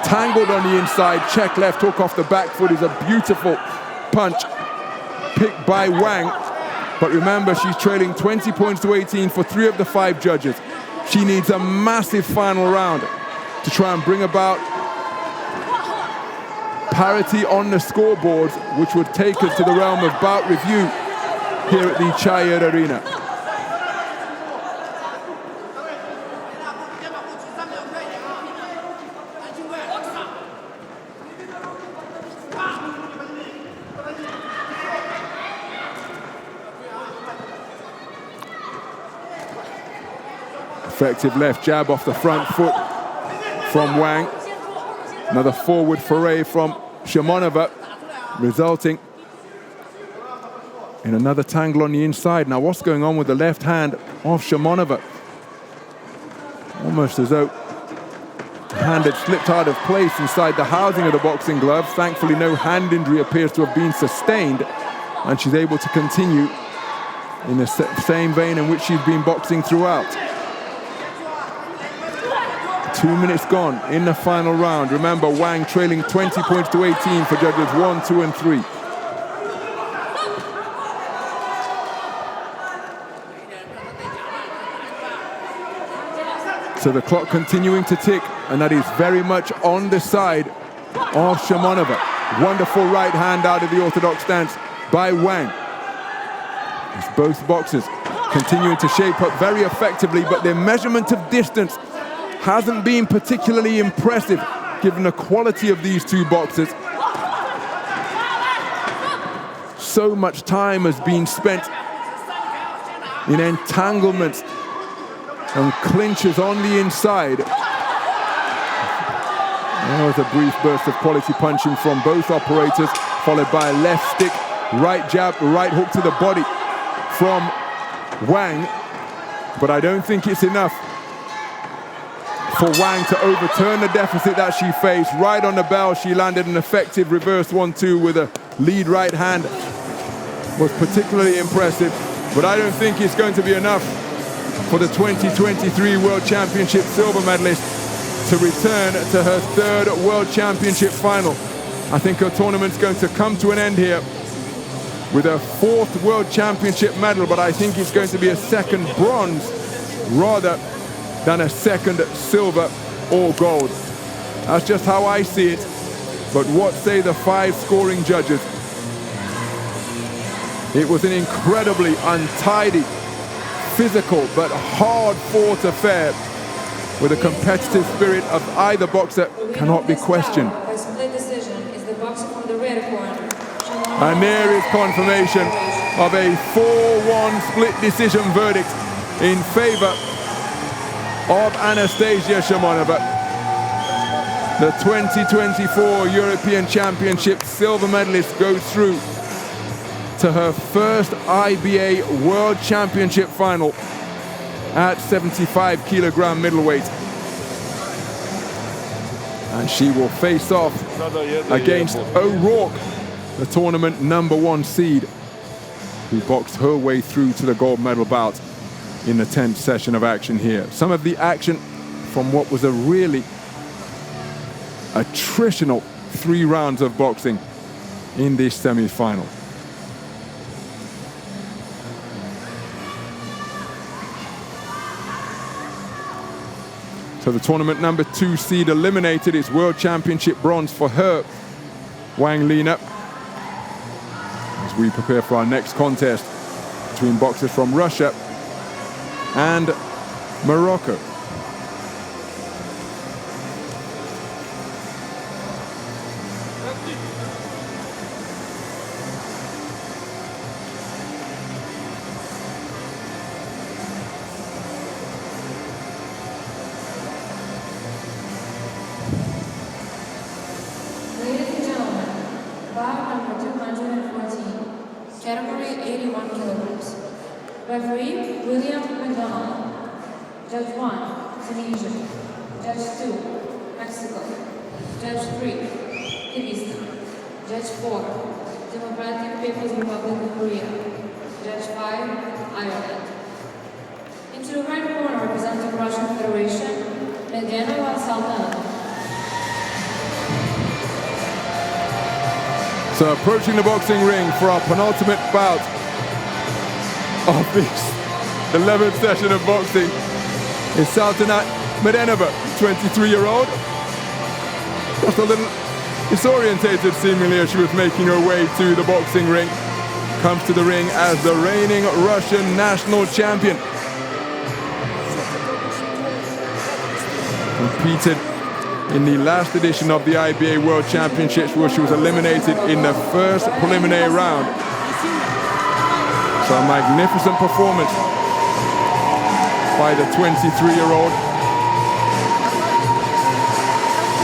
tangled on the inside, check left, hook off the back foot is a beautiful punch picked by Wang. But remember, she's trailing 20 points to 18 for 3 of the 5 judges. She needs a massive final round to try and bring about parity on the scoreboards, which would take us to the realm of bout review here at the Chayed Arena. Effective left jab off the front foot from Wang. Another forward foray from Shimonova, resulting in another tangle on the inside. Now what's going on with the left hand of Shimonova? Almost as though the hand had slipped out of place inside the housing of the boxing glove. Thankfully no hand injury appears to have been sustained, and she's able to continue in the same vein in which she's been boxing throughout. 2 minutes gone in the final round. Remember, Wang trailing 20 points to 18 for judges 1, 2, and 3. So the clock continuing to tick, and that is very much on the side of Shimonova. Wonderful right hand out of the orthodox stance by Wang. As both boxers continuing to shape up very effectively, but their measurement of distance hasn't been particularly impressive given the quality of these 2 boxers. So much time has been spent in entanglements and clinches on the inside. There was a brief burst of quality punching from both operators, followed by a left stick, right jab, right hook to the body from Wang. But I don't think it's enough for Wang to overturn the deficit that she faced. Right on the bell, she landed an effective reverse 1-2 with a lead right hand. Was particularly impressive, but I don't think it's going to be enough for the 2023 World Championship silver medalist to return to her 3rd World Championship final. I think her tournament's going to come to an end here with her 4th World Championship medal, but I think it's going to be a 2nd bronze rather than a 2nd silver or gold. That's just how I see it. But what say the 5 scoring judges? It was an incredibly untidy, physical, but hard-fought affair with a competitive spirit of either boxer cannot be questioned. And there is confirmation of a 4-1 split decision verdict in favor of Anastasia Shimonova. The 2024 European Championship silver medalist goes through to her first IBA World Championship final at 75 kilogram middleweight. And she will face off against O'Rourke, the tournament number 1 seed, who boxed her way through to the gold medal bout in the 10th session of action here. Some of the action from what was a really attritional 3 rounds of boxing in this semi-final. So the tournament number 2 seed eliminated. It's World Championship bronze for her, Wang Lina. As we prepare for our next contest between boxers from Russia and Morocco. Referee, William McDonald. Judge 1, Tunisia. Judge 2, Mexico. Judge 3, Kyrgyzstan. Judge 4, Democratic People's Republic of Korea. Judge 5, Ireland. Into the right corner representing Russian Federation, Medyanova Saltanova. So approaching the boxing ring for our penultimate bout of this 11th session of boxing is Saltanat Medyanova, 23-year-old. Just a little disorientated seemingly as she was making her way to the boxing ring. Comes to the ring as the reigning Russian national champion. Competed in the last edition of the IBA World Championships where she was eliminated in the first preliminary round. So a magnificent performance by the 23-year-old.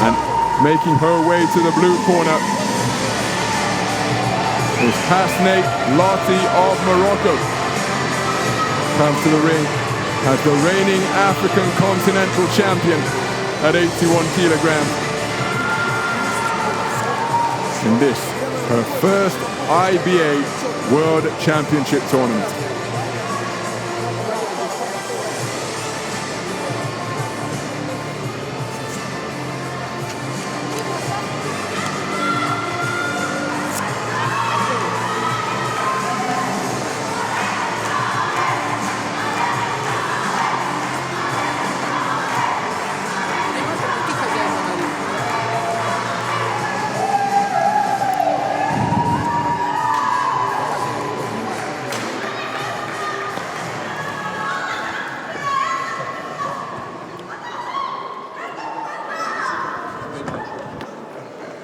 And making her way to the blue corner is Hasne Lati of Morocco. Comes to the ring as the reigning African continental champion at 81 kilograms. In this, her first IBA World Championship tournament.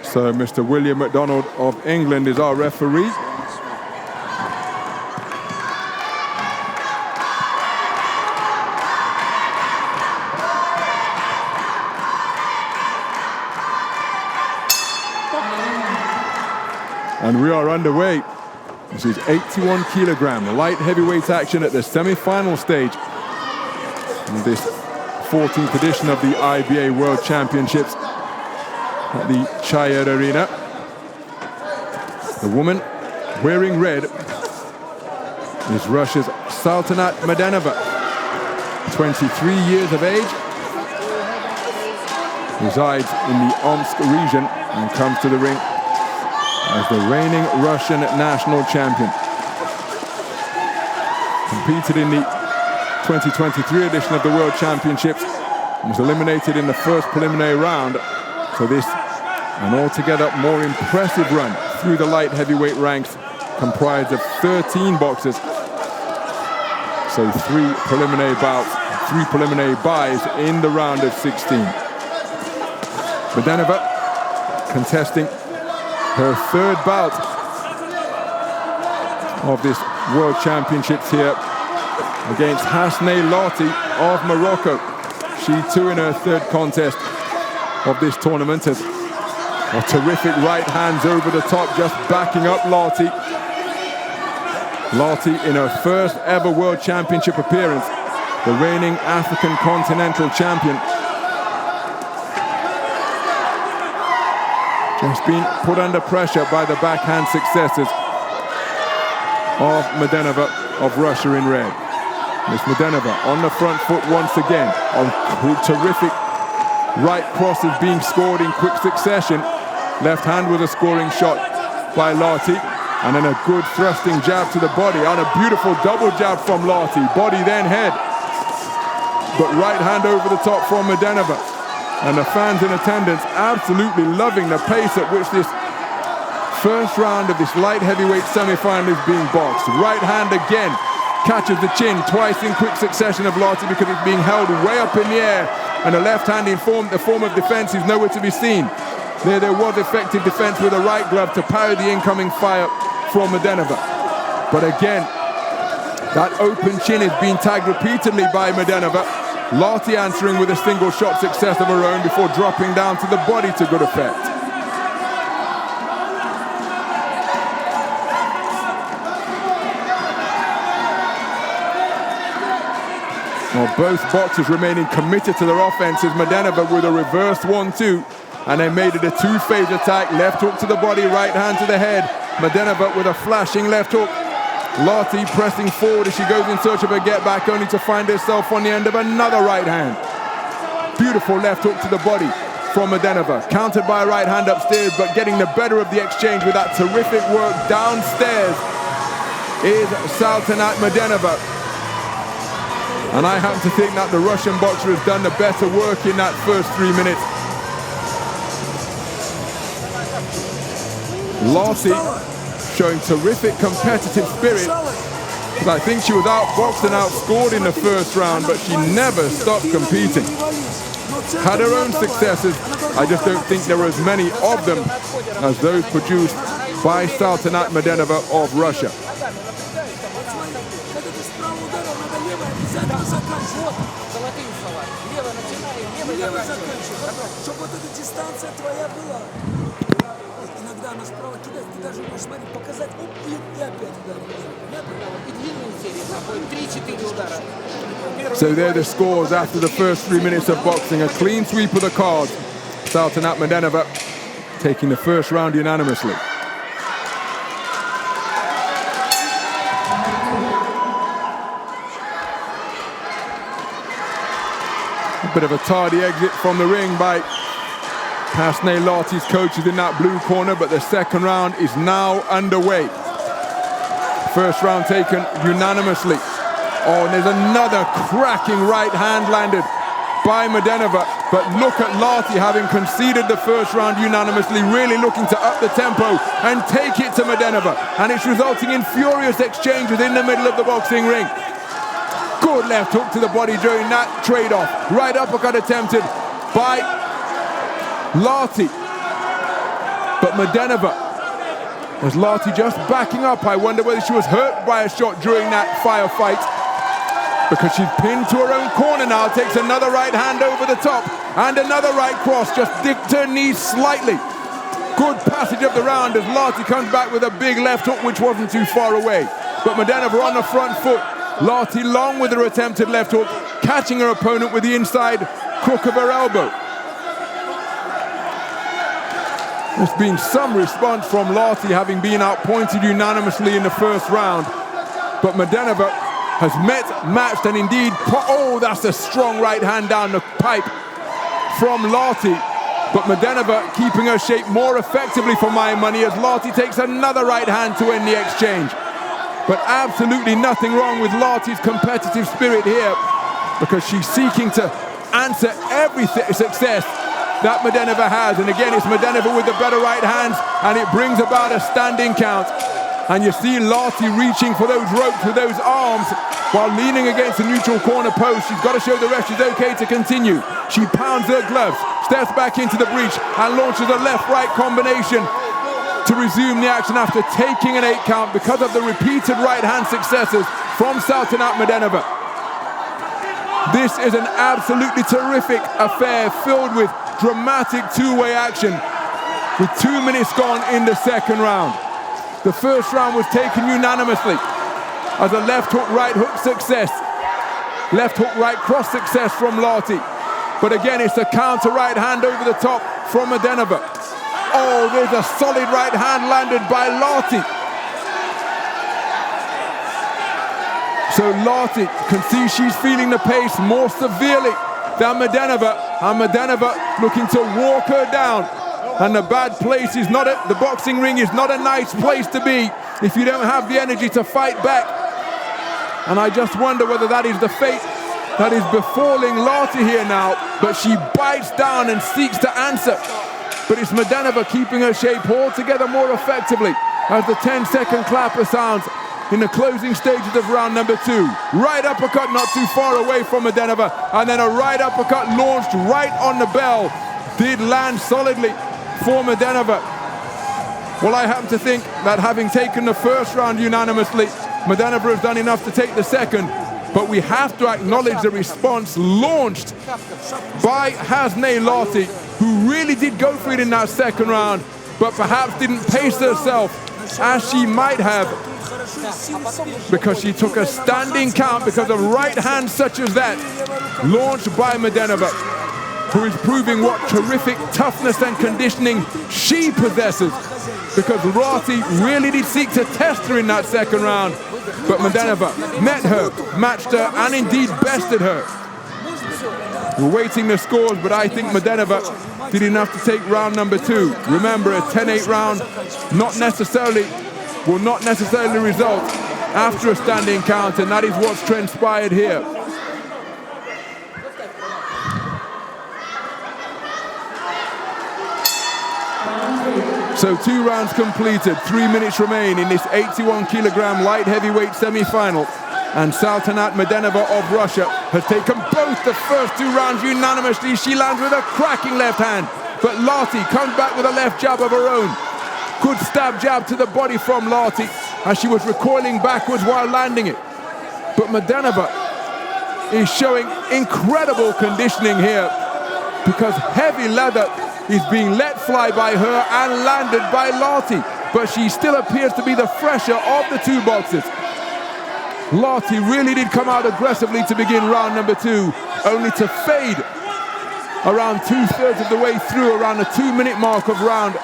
So Mr. William McDonald of England is our referee. And we are underway. This is 81 kilogram light heavyweight action at the semi-final stage in this 14th edition of the IBA World Championships at the Chayed Arena. The woman wearing red is Russia's Saltanat Medyanova, 23 years of age, resides in the Omsk region and comes to the ring as the reigning Russian national champion. Competed in the 2023 edition of the World Championships and was eliminated in the first preliminary round. So this, an altogether more impressive run through the light heavyweight ranks, comprised of 13 boxers. So 3 preliminary bouts, 3 preliminary buys in the round of 16. Medyanova contesting her 3rd bout of this World Championships here against Hasne Lati of Morocco. She too in her 3rd contest of this tournament has a terrific right hands over the top, just backing up Lati. Lati in her first ever World Championship appearance, the reigning African continental champion. Just been put under pressure by the backhand successes of Medyanova of Russia in red. Miss Medyanova on the front foot once again, on terrific right crosses being scored in quick succession. Left hand with a scoring shot by Lati, and then a good thrusting jab to the body, and a beautiful double jab from Lati. Body then head. but right hand over the top from Mladenova. And the fans in attendance absolutely loving the pace at which this first round of this light heavyweight semi-final is being boxed. Right hand again catches the chin twice in quick succession of Lottie because it's being held way up in the air, and the left hand in the form of defense is nowhere to be seen. There was effective defense with a right glove to parry the incoming fire from Mladenova. But again, that open chin is being tagged repeatedly by Mladenova. Lottie answering with a single shot success of her own before dropping down to the body to good effect. Well, both boxers remaining committed to their offenses. Mladenova with a reverse 1-2, and they made it a two-phase attack. Left hook to the body, right hand to the head. Mladenova with a flashing left hook. Lottie pressing forward as she goes in search of a get back, only to find herself on the end of another right hand. Beautiful left hook to the body from Mladenova, countered by a right hand upstairs, but getting the better of the exchange with that terrific work downstairs is Saltanat Mladenova. And I happen to think that the Russian boxer has done the better work in that first 3 minutes. Lottie showing terrific competitive spirit. I think she was outboxed and outscored in the first round, but she never stopped competing. Had her own successes, I just don't think there were as many of them as those produced by Saltanat Mladenova of Russia. So there are the scores after the first 3 minutes of boxing. A clean sweep of the cards. Saltanat Mladenova taking the first round unanimously. A bit of a tardy exit from the ring by Hasnay Lottie's coaches in that blue corner, but the second round is now underway. First round taken unanimously. Oh, and there's another cracking right hand landed by Mladenova, but look at Lottie having conceded the first round unanimously, really looking to up the tempo and take it to Mladenova, and it's resulting in furious exchanges in the middle of the boxing ring. Good left hook to the body during that trade-off. Right uppercut attempted by Lottie. But Mladenova, was Lottie just backing up? I wonder whether she was hurt by a shot during that firefight, because she's pinned to her own corner now. Takes another right hand over the top and another right cross, just dipped her knees slightly. Good passage of the round as Lottie comes back with a big left hook which wasn't too far away. But Mladenova on the front foot. Lottie long with her attempted left hook, catching her opponent with the inside crook of her elbow. There's been some response from Lottie, having been outpointed unanimously in the first round. But Mladenova has met, matched, and indeed, oh, that's a strong right hand down the pipe from Lottie. But Mladenova keeping her shape more effectively for my money as Lottie takes another right hand to end the exchange. But absolutely nothing wrong with Lottie's competitive spirit here, because she's seeking to answer every success that Mladenova has. And again, it's Mladenova with the better right hands, and it brings about a standing count. And you see Lottie reaching for those ropes with those arms while leaning against the neutral corner post. She's got to show the ref she's okay to continue. She pounds her gloves, steps back into the breach, and launches a left-right combination to resume the action after taking an 8 count because of the repeated right-hand successes from Saltanat Mladenova. This is an absolutely terrific affair filled with dramatic two-way action with 2 minutes gone in the second round. The first round was taken unanimously as a left hook, right hook success. Left hook, right cross success from Lottie. But again, it's a counter right hand over the top from Mladenova. Oh, there's a solid right hand landed by Lottie. So Lottie can see she's feeling the pace more severely than Mladenova, and Mladenova looking to walk her down. And the bad place is not the boxing ring is not a nice place to be if you don't have the energy to fight back. And I just wonder whether that is the fate that is befalling Lottie here now, but she bites down and seeks to answer. But it's Mladenova keeping her shape altogether more effectively as the 10-second clapper sounds in the closing stages of round number 2. Right uppercut not too far away from Mladenova, and then a right uppercut launched right on the bell. Did land solidly for Mladenova. Well, I happen to think that having taken the first round unanimously, Mladenova has done enough to take the second, but we have to acknowledge the response launched by Hasne Lottie, who really did go for it in that second round, but perhaps didn't pace herself as she might have, because she took a standing count because of right hands such as that launched by Mladenova, who is proving what terrific toughness and conditioning she possesses, because Lottie really did seek to test her in that second round, but Mladenova met her, matched her, and indeed bested her. We're waiting the scores, but I think Mladenova did enough to take round number 2. Remember, a 10-8 round will not necessarily result after a standing count, and that is what's transpired here. So 2 rounds completed, 3 minutes remain in this 81-kilogram light heavyweight semi-final. And Sultanat Mladenova of Russia has taken both the first 2 rounds unanimously. She lands with a cracking left hand, but Lottie comes back with a left jab of her own. Good stab jab to the body from Lottie as she was recoiling backwards while landing it. But Mladenova is showing incredible conditioning here, because heavy leather is being let fly by her and landed by Lottie, but she still appears to be the fresher of the 2 boxers. Lottie really did come out aggressively to begin round number 2, only to fade around 2/3 of the way through, around the 2-minute mark of round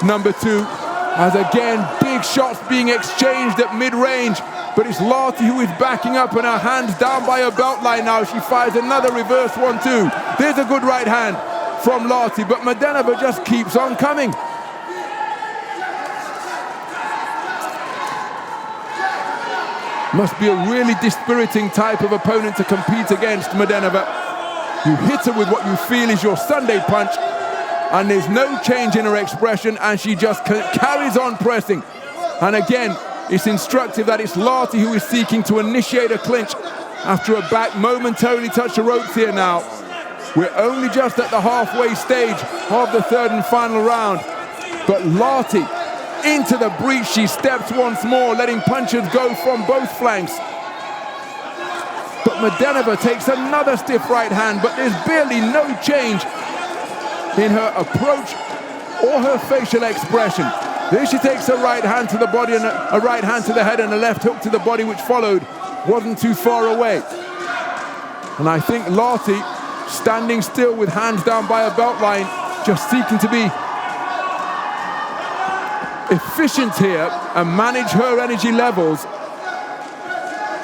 number 2, as again big shots being exchanged at mid-range, but it's Lottie who is backing up and her hands down by her belt line now. She fires another reverse 1-2. There's a good right hand from Lottie, but Mladenova just keeps on coming. Must be a really dispiriting type of opponent to compete against, Mladenova. You hit her with what you feel is your Sunday punch, and there's no change in her expression, and she just carries on pressing. And again, it's instructive that it's Lottie who is seeking to initiate a clinch after her back momentarily touched the ropes here now. We're only just at the halfway stage of the 3rd and final round, but Lottie into the breach, she steps once more, letting punches go from both flanks. But Mladenova takes another stiff right hand, but there's barely no change in her approach or her facial expression. There she takes a right hand to the body and a right hand to the head and a left hook to the body, which followed, wasn't too far away. And I think Lottie, standing still with hands down by her belt line, just seeking to be efficient here and manage her energy levels.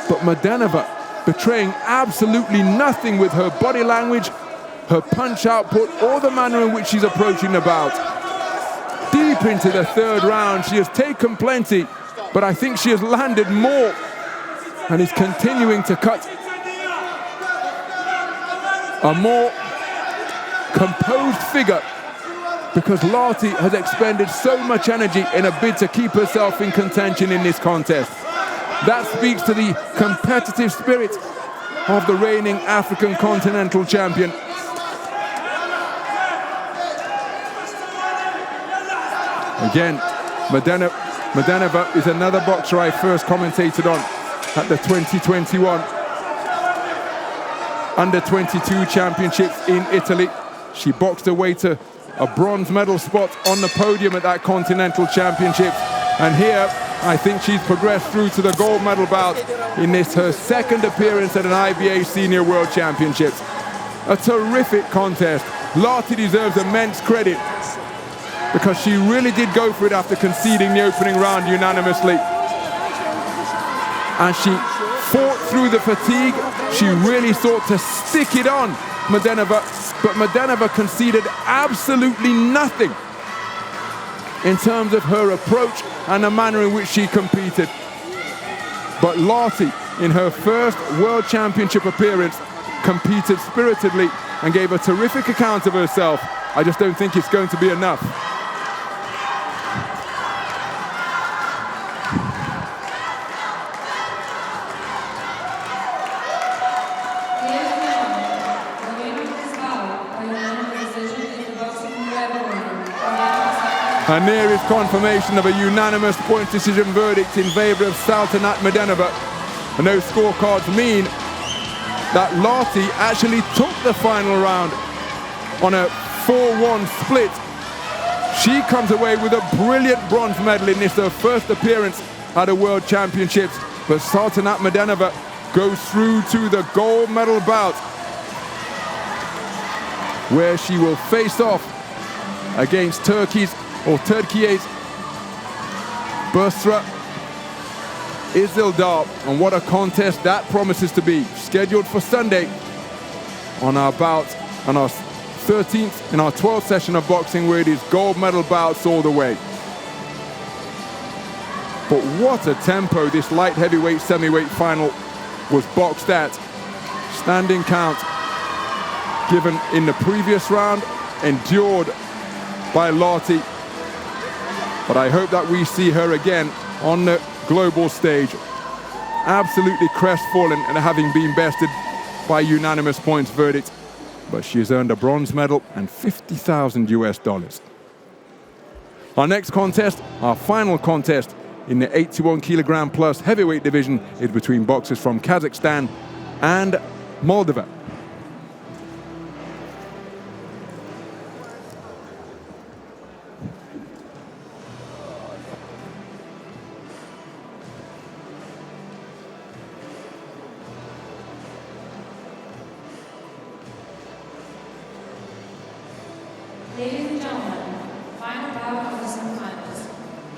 But Mladenova betraying absolutely nothing with her body language, her punch output, or the manner in which she's approaching the bout. Deep into the 3rd round, she has taken plenty, but I think she has landed more and is continuing to cut a more composed figure, because Lottie has expended so much energy in a bid to keep herself in contention in this contest. That speaks to the competitive spirit of the reigning African Continental Champion. Again, Mladenova is another boxer I first commentated on at the 2021 Under-22 Championships in Italy. She boxed her way to a bronze medal spot on the podium at that Continental Championship. And here, I think she's progressed through to the gold medal bout in this, her 2nd appearance at an IBA Senior World Championships. A terrific contest. Lottie deserves immense credit, because she really did go for it after conceding the opening round unanimously. And she fought through the fatigue. She really sought to stick it on Mladenova, but Mladenova conceded absolutely nothing in terms of her approach and the manner in which she competed. But Lottie in her first World Championship appearance, competed spiritedly and gave a terrific account of herself. I just don't think it's going to be enough. And there is confirmation of a unanimous point decision verdict in favor of Sultanat Mladenova. And those scorecards mean that Lottie actually took the final round on a 4-1 split. She comes away with a brilliant bronze medal in this, her first appearance at the World Championships. But Sultanat Mladenova goes through to the gold medal bout, where she will face off against Turkey's Busra Isildar. And what a contest that promises to be. Scheduled for Sunday on our bout, on our 13th, in our 12th session of boxing, where it is gold medal bouts all the way. But what a tempo this light heavyweight, semi-weight final was boxed at. Standing count given in the previous round, endured by Lottie. But I hope that we see her again on the global stage. Absolutely crestfallen and having been bested by unanimous points verdict. But she has earned a bronze medal and $50,000 US. Our next contest, our final contest in the 81 kilogram plus heavyweight division, is between boxers from Kazakhstan and Moldova. Ladies and gentlemen, final bout of the semifinals.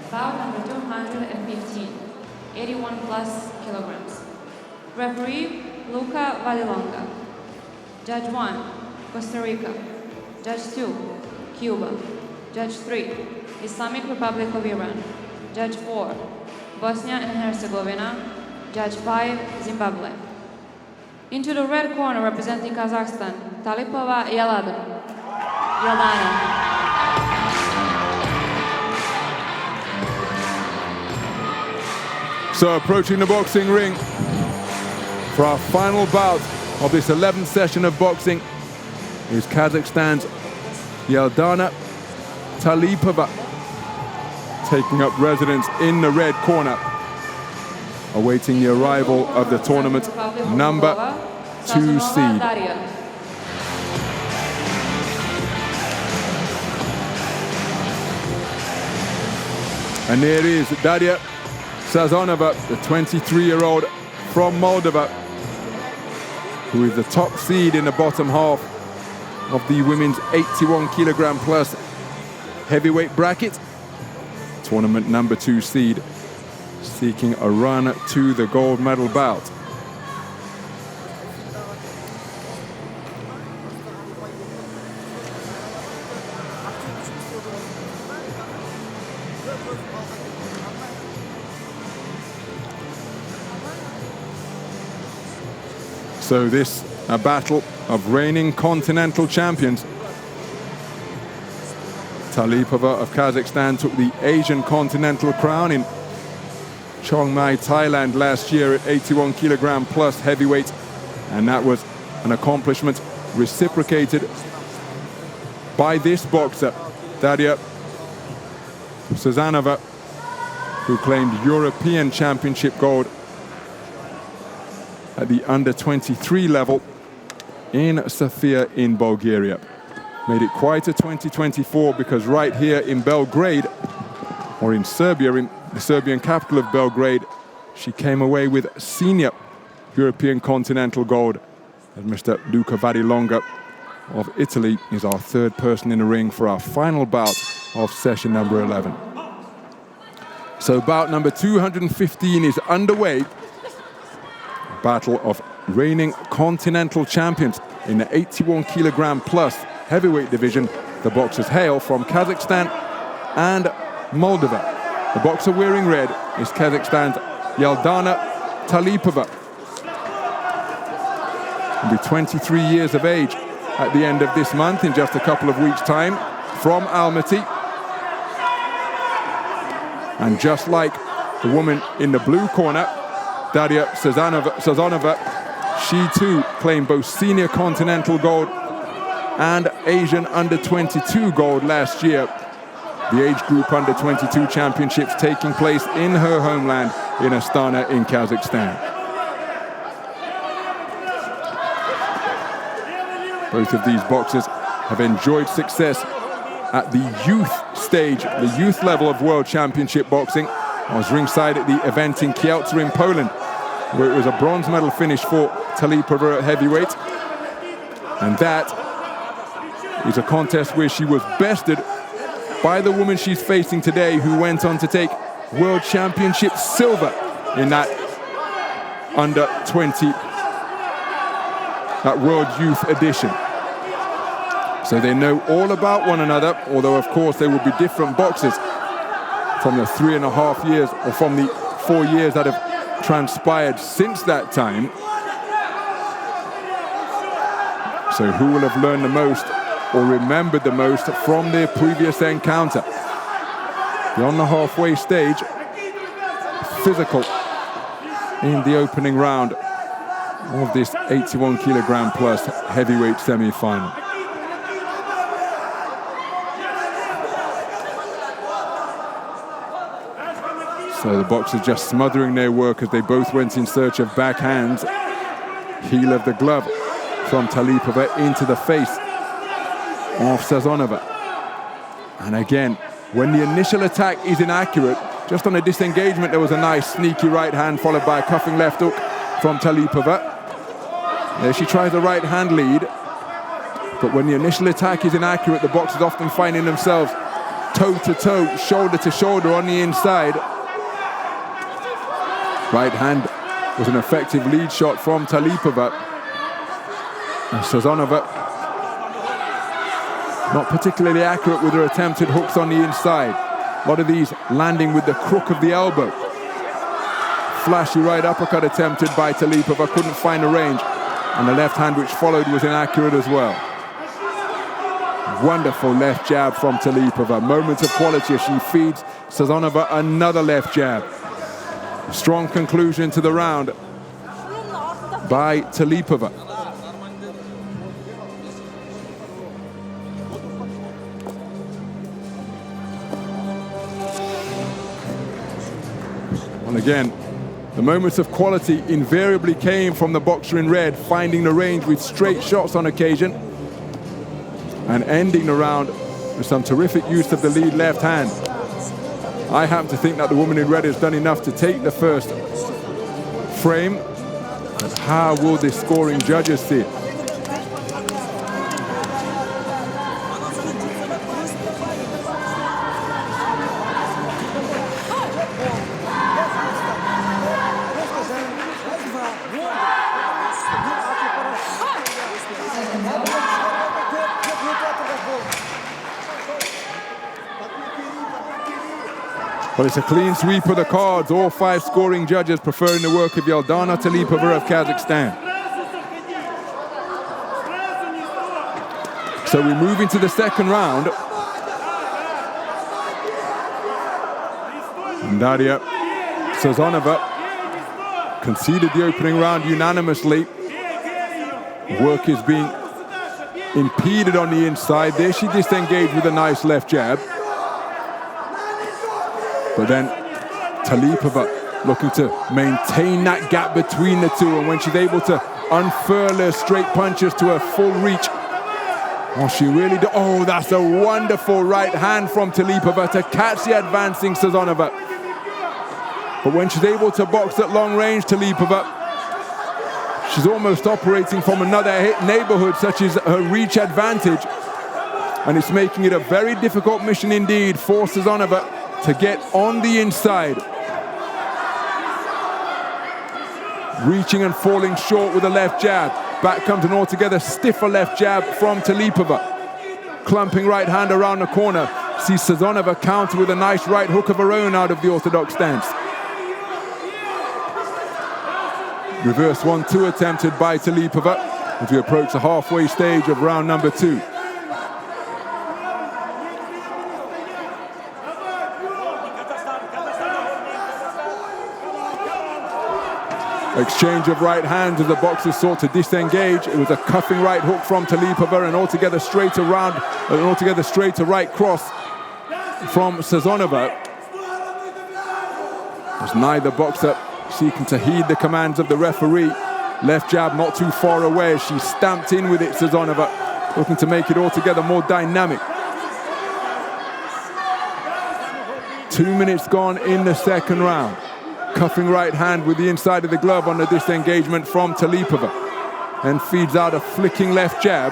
Bout number 215, 81 plus kilograms. Referee, Luca Valilonga. Judge 1, Costa Rica. Judge 2, Cuba. Judge 3, Islamic Republic of Iran. Judge 4, Bosnia and Herzegovina. Judge 5, Zimbabwe. Into the red corner representing Kazakhstan, Talipova Yaldana. So approaching the boxing ring for our final bout of this 11th session of boxing is Kazakhstan's Yaldana Talipova, taking up residence in the red corner, awaiting the arrival of the tournament number 2 seed. And there is Daria Sazonova, the 23-year-old from Moldova, who is the top seed in the bottom half of the women's 81 kilogram plus heavyweight bracket. Tournament number 2 seed, seeking a run to the gold medal bout. So this, a battle of reigning continental champions. Talipova of Kazakhstan took the Asian continental crown in Chiang Mai, Thailand last year at 81 kilogram plus heavyweight. And that was an accomplishment reciprocated by this boxer, Daria Sazonova, who claimed European Championship gold at the under-23 level in Sofia in Bulgaria. Made it quite a 2024, because right here in Belgrade, or in Serbia, in the Serbian capital of Belgrade, she came away with senior European continental gold. And Mr. Luca Valilonga of Italy is our third person in the ring for our final bout of session number 11. So bout number 215 is underway. Battle of reigning continental champions in the 81 kilogram plus heavyweight division. The boxers hail from Kazakhstan and Moldova. The boxer wearing red is Kazakhstan's Yaldana Talipova, Will be 23 years of age at the end of this month, in just a couple of weeks' time, from Almaty. And just like the woman in the blue corner, Daria Sazonova, she too claimed both senior continental gold and Asian under-22 gold last year. The age group under-22 championships taking place in her homeland in Astana in Kazakhstan. Both of these boxers have enjoyed success at the youth stage, the youth level of World Championship boxing. I was ringside at the event in Kielce in Poland, where it was a bronze medal finish for Talipova at heavyweight. And that is a contest where she was bested by the woman she's facing today, who went on to take World Championship silver in that under-20, that World Youth edition. So they know all about one another, although of course they will be different boxers from the 3.5 years, or from the 4 years that have transpired since that time. So who will have learned the most or remembered the most from their previous encounter? Beyond the halfway stage, physical in the opening round of this 81 kilogram plus heavyweight semi-final. So the boxers just smothering their work as they both went in search of backhands. Heel of the glove from Talipova into the face of Sazonova. And again, when the initial attack is inaccurate, just on a disengagement, there was a nice sneaky right hand followed by a cuffing left hook from Talipova. There she tries a right hand lead, but when the initial attack is inaccurate, the boxers often finding themselves toe to toe, shoulder to shoulder on the inside. Right hand was an effective lead shot from Talipova. And Sazonova not particularly accurate with her attempted hooks on the inside. A lot of these landing with the crook of the elbow. Flashy right uppercut attempted by Talipova, couldn't find the range. And the left hand which followed was inaccurate as well. Wonderful left jab from Talipova. Moments of quality as she feeds Sazonova another left jab. Strong conclusion to the round by Talipova. And again, the moments of quality invariably came from the boxer in red, finding the range with straight shots on occasion and ending the round with some terrific use of the lead left hand. I happen to think that the woman in red has done enough to take the first frame. But how will the scoring judges see it? But it's a clean sweep of the cards. All 5 scoring judges preferring the work of Yeldana Talipova of Kazakhstan. So we move into the second round. And Daria Sazonova conceded the opening round unanimously. Work is being impeded on the inside. There she disengaged with a nice left jab. But then Talipova looking to maintain that gap between the two, and when she's able to unfurl her straight punches to her full reach, oh, she really do. Oh, that's a wonderful right hand from Talipova to catch the advancing Sazonova. But when she's able to box at long range, Talipova, she's almost operating from another neighborhood, such as her reach advantage. And it's making it a very difficult mission indeed for Sazonova to get on the inside. Reaching and falling short with a left jab. Back comes an altogether stiffer left jab from Talipova. Clumping right hand around the corner. Sees Sazonova counter with a nice right hook of her own out of the orthodox stance. Reverse 1-2 attempted by Talipova. as we approach the halfway stage of round number 2. Exchange of right hands as the boxers sought to disengage. It was a cuffing right hook from Talipova, and altogether straight around, an altogether straight to right cross from Sazonova. As neither boxer seeking to heed the commands of the referee. Left jab not too far away. She stamped in with it, Sazonova, looking to make it altogether more dynamic. 2 minutes gone in the second round. Cuffing right hand with the inside of the glove on the disengagement from Talipova, and feeds out a flicking left jab.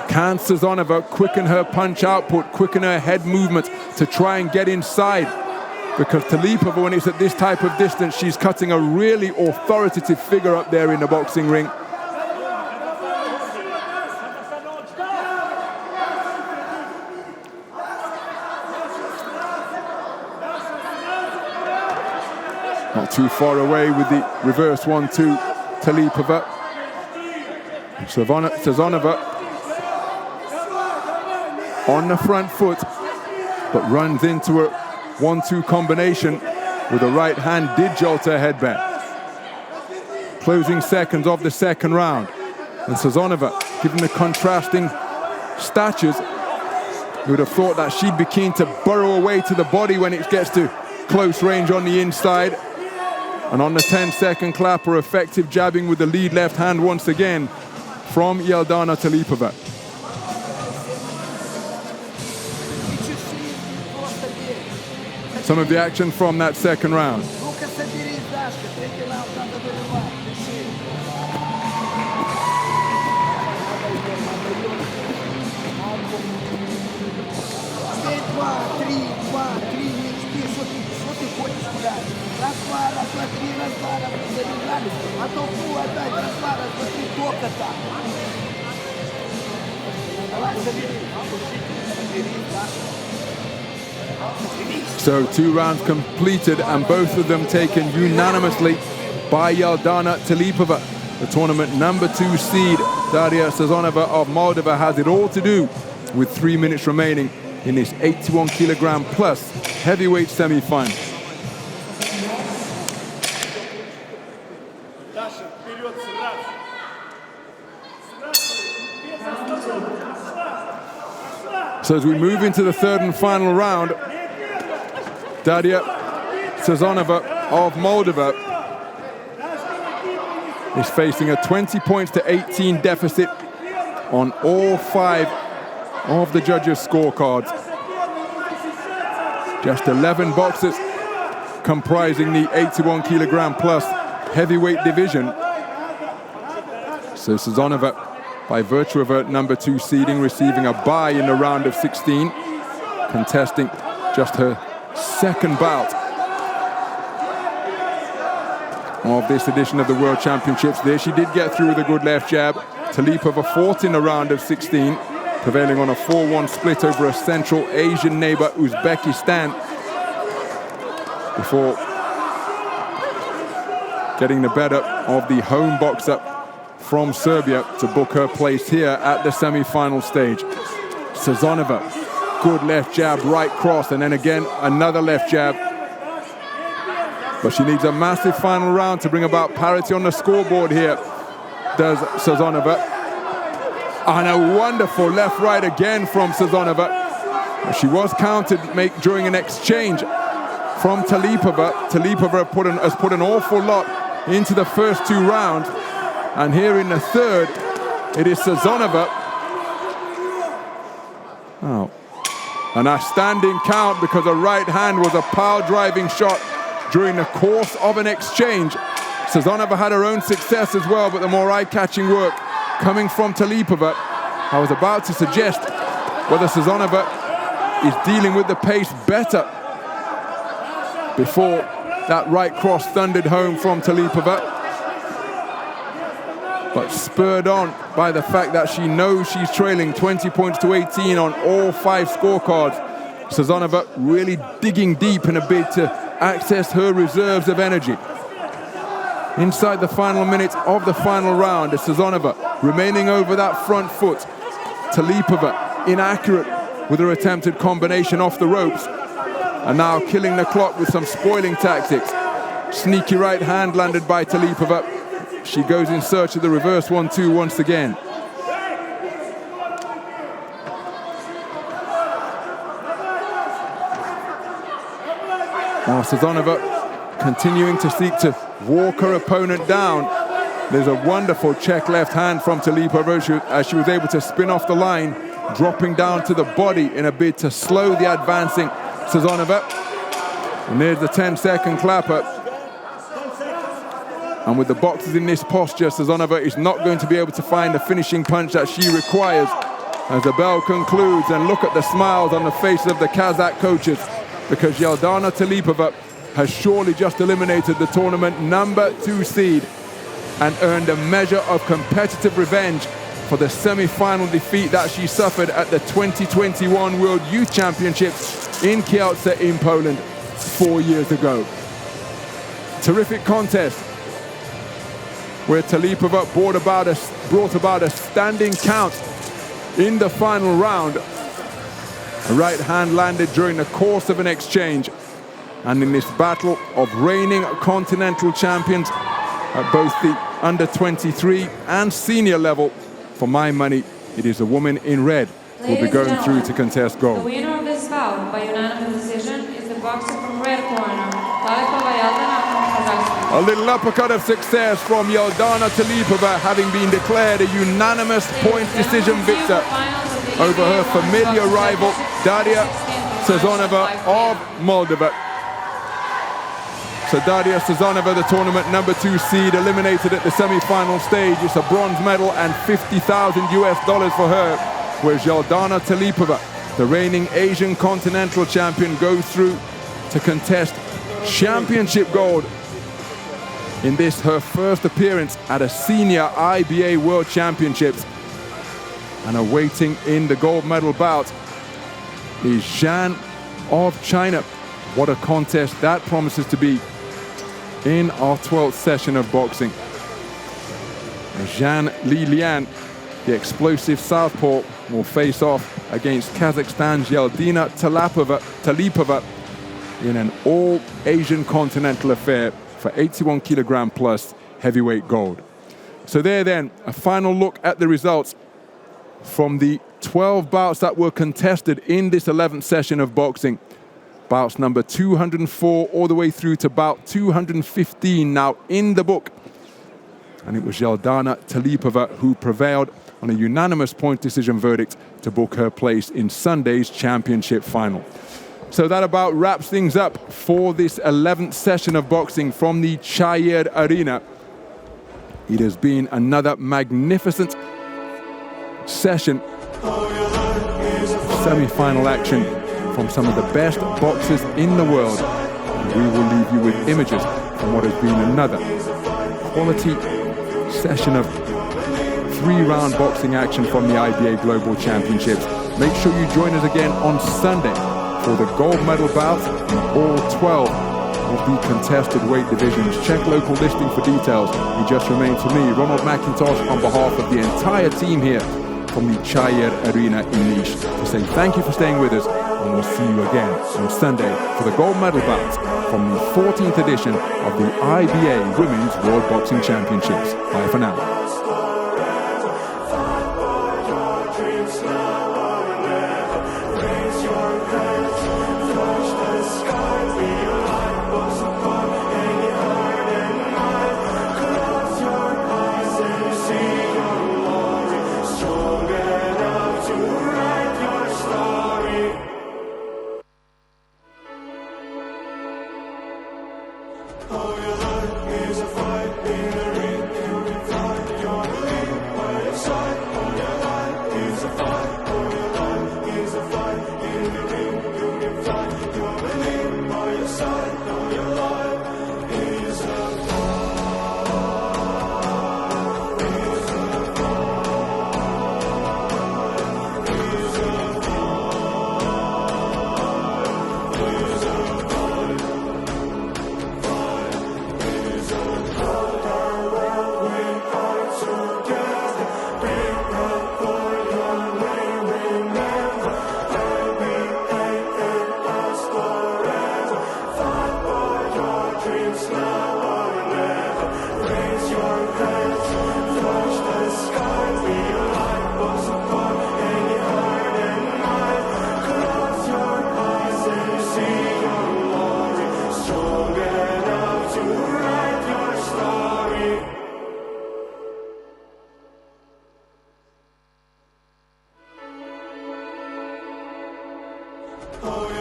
Can Sazonova quicken her punch output, quicken her head movement to try and get inside? Because Talipova, when it's at this type of distance, she's cutting a really authoritative figure up there in the boxing ring. Not too far away with the reverse 1-2, Talipova. Sazonova on the front foot, but runs into a 1-2 combination with a right hand did jolt her head back. Closing seconds of the second round. And Sazonova, given the contrasting statures, you would have thought that she'd be keen to burrow away to the body when it gets to close range on the inside. And on the 10-second clapper, effective jabbing with the lead left hand once again from Yeldana Talipova. Some of the action from that second round. So 2 rounds completed, and both of them taken unanimously by Yeldana Talipova. The tournament number 2 seed, Daria Sazonova of Moldova, has it all to do with 3 minutes remaining in this 81 kilogram plus heavyweight semi-final. So as we move into the third and final round, Daria Sazonova of Moldova is facing a 20 points to 18 deficit on all 5 of the judges' scorecards. Just 11 boxers comprising the 81 kilogram plus heavyweight division. So Sazonova, by virtue of her number 2 seeding, receiving a bye in the round of 16, contesting just her second bout of this edition of the World Championships. There she did get through with a good left jab. Talipova fought in the round of 16, prevailing on a 4-1 split over a Central Asian neighbor, Uzbekistan, before getting the better of the home boxer from Serbia to book her place here at the semi-final stage. Sazonova, good left jab, right cross, and then again another left jab. But she needs a massive final round to bring about parity on the scoreboard here, does Sazonova. And a wonderful left-right again from Sazonova. She was countered during an exchange from Talipova. Talipova has put an awful lot into the first 2 rounds. And here in the third, it is Sazonova. Oh. And a standing count because a right hand was a power-driving shot during the course of an exchange. Sazonova had her own success as well, but the more eye-catching work coming from Talipova. I was about to suggest whether Sazonova is dealing with the pace better before that right cross thundered home from Talipova. But spurred on by the fact that she knows she's trailing 20 points to 18 on all 5 scorecards. Sazonova really digging deep in a bid to access her reserves of energy. inside the final minutes of the final round. Sazonova remaining over that front foot. Talipova inaccurate with her attempted combination off the ropes. And now killing the clock with some spoiling tactics. Sneaky right hand landed by Talipova. She goes in search of the reverse 1-2 once again. Now Sazonova continuing to seek to walk her opponent down. There's a wonderful check left hand from Talipova as she was able to spin off the line, dropping down to the body in a bid to slow the advancing Sazonova. And there's the 10-second clapper. And with the boxers in this posture, Sazonova is not going to be able to find the finishing punch that she requires as the bell concludes. And look at the smiles on the faces of the Kazakh coaches, because Yeldana Talipova has surely just eliminated the tournament #2 seed and earned a measure of competitive revenge for the semi-final defeat that she suffered at the 2021 World Youth Championships in Kielce in Poland 4 years ago. Terrific contest where Talipova brought about a standing count in the final round. A right hand landed during the course of an exchange. And in this battle of reigning continental champions at both the under-23 and senior level, for my money, it is the woman in red who will be going through to contest The gold. winner of this bout by unanimous decision is the boxer from red corner, Talipova Yeldana from Kazakhstan. A little uppercut of success from Yeldana Talipova, having been declared a unanimous point decision victor over her familiar rival, Daria Sazonova of Moldova. So Daria Sazonova, the tournament #2 seed, eliminated at the semi-final stage. It's a bronze medal and $50,000 US for her, whereas Yeldana Talipova, the reigning Asian continental champion, goes through to contest championship gold in this, her first appearance at a senior IBA World Championships. And awaiting in the gold medal bout is Zhan of China. What a contest that promises to be in our 12th session of boxing. Zhan Lilian, the explosive southpaw, will face off against Kazakhstan's Yeldina Talipova in an all-Asian continental affair for 81 kilogram plus heavyweight gold. So there then, a final look at the results from the 12 bouts that were contested in this 11th session of boxing. Bouts number 204 all the way through to bout 215 now in the book. And it was Yeldana Talipova who prevailed on a unanimous point decision verdict to book her place in Sunday's championship final. So that about wraps things up for this 11th session of boxing from the Chair Arena. It has been another magnificent session, semi-final action from some of the best boxers in the world. And we will leave you with images from what has been another quality session of 3-round boxing action from the IBA Global Championships. Make sure you join us again on Sunday for the gold medal bout in all 12 of the contested weight divisions. Check local listing for details. It just remains for me, Ronald McIntosh, on behalf of the entire team here from the Chair Arena in Niš, to say thank you for staying with us, and we'll see you again on Sunday for the gold medal bout from the 14th edition of the IBA Women's World Boxing Championships. Bye for now. Oh,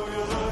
yeah.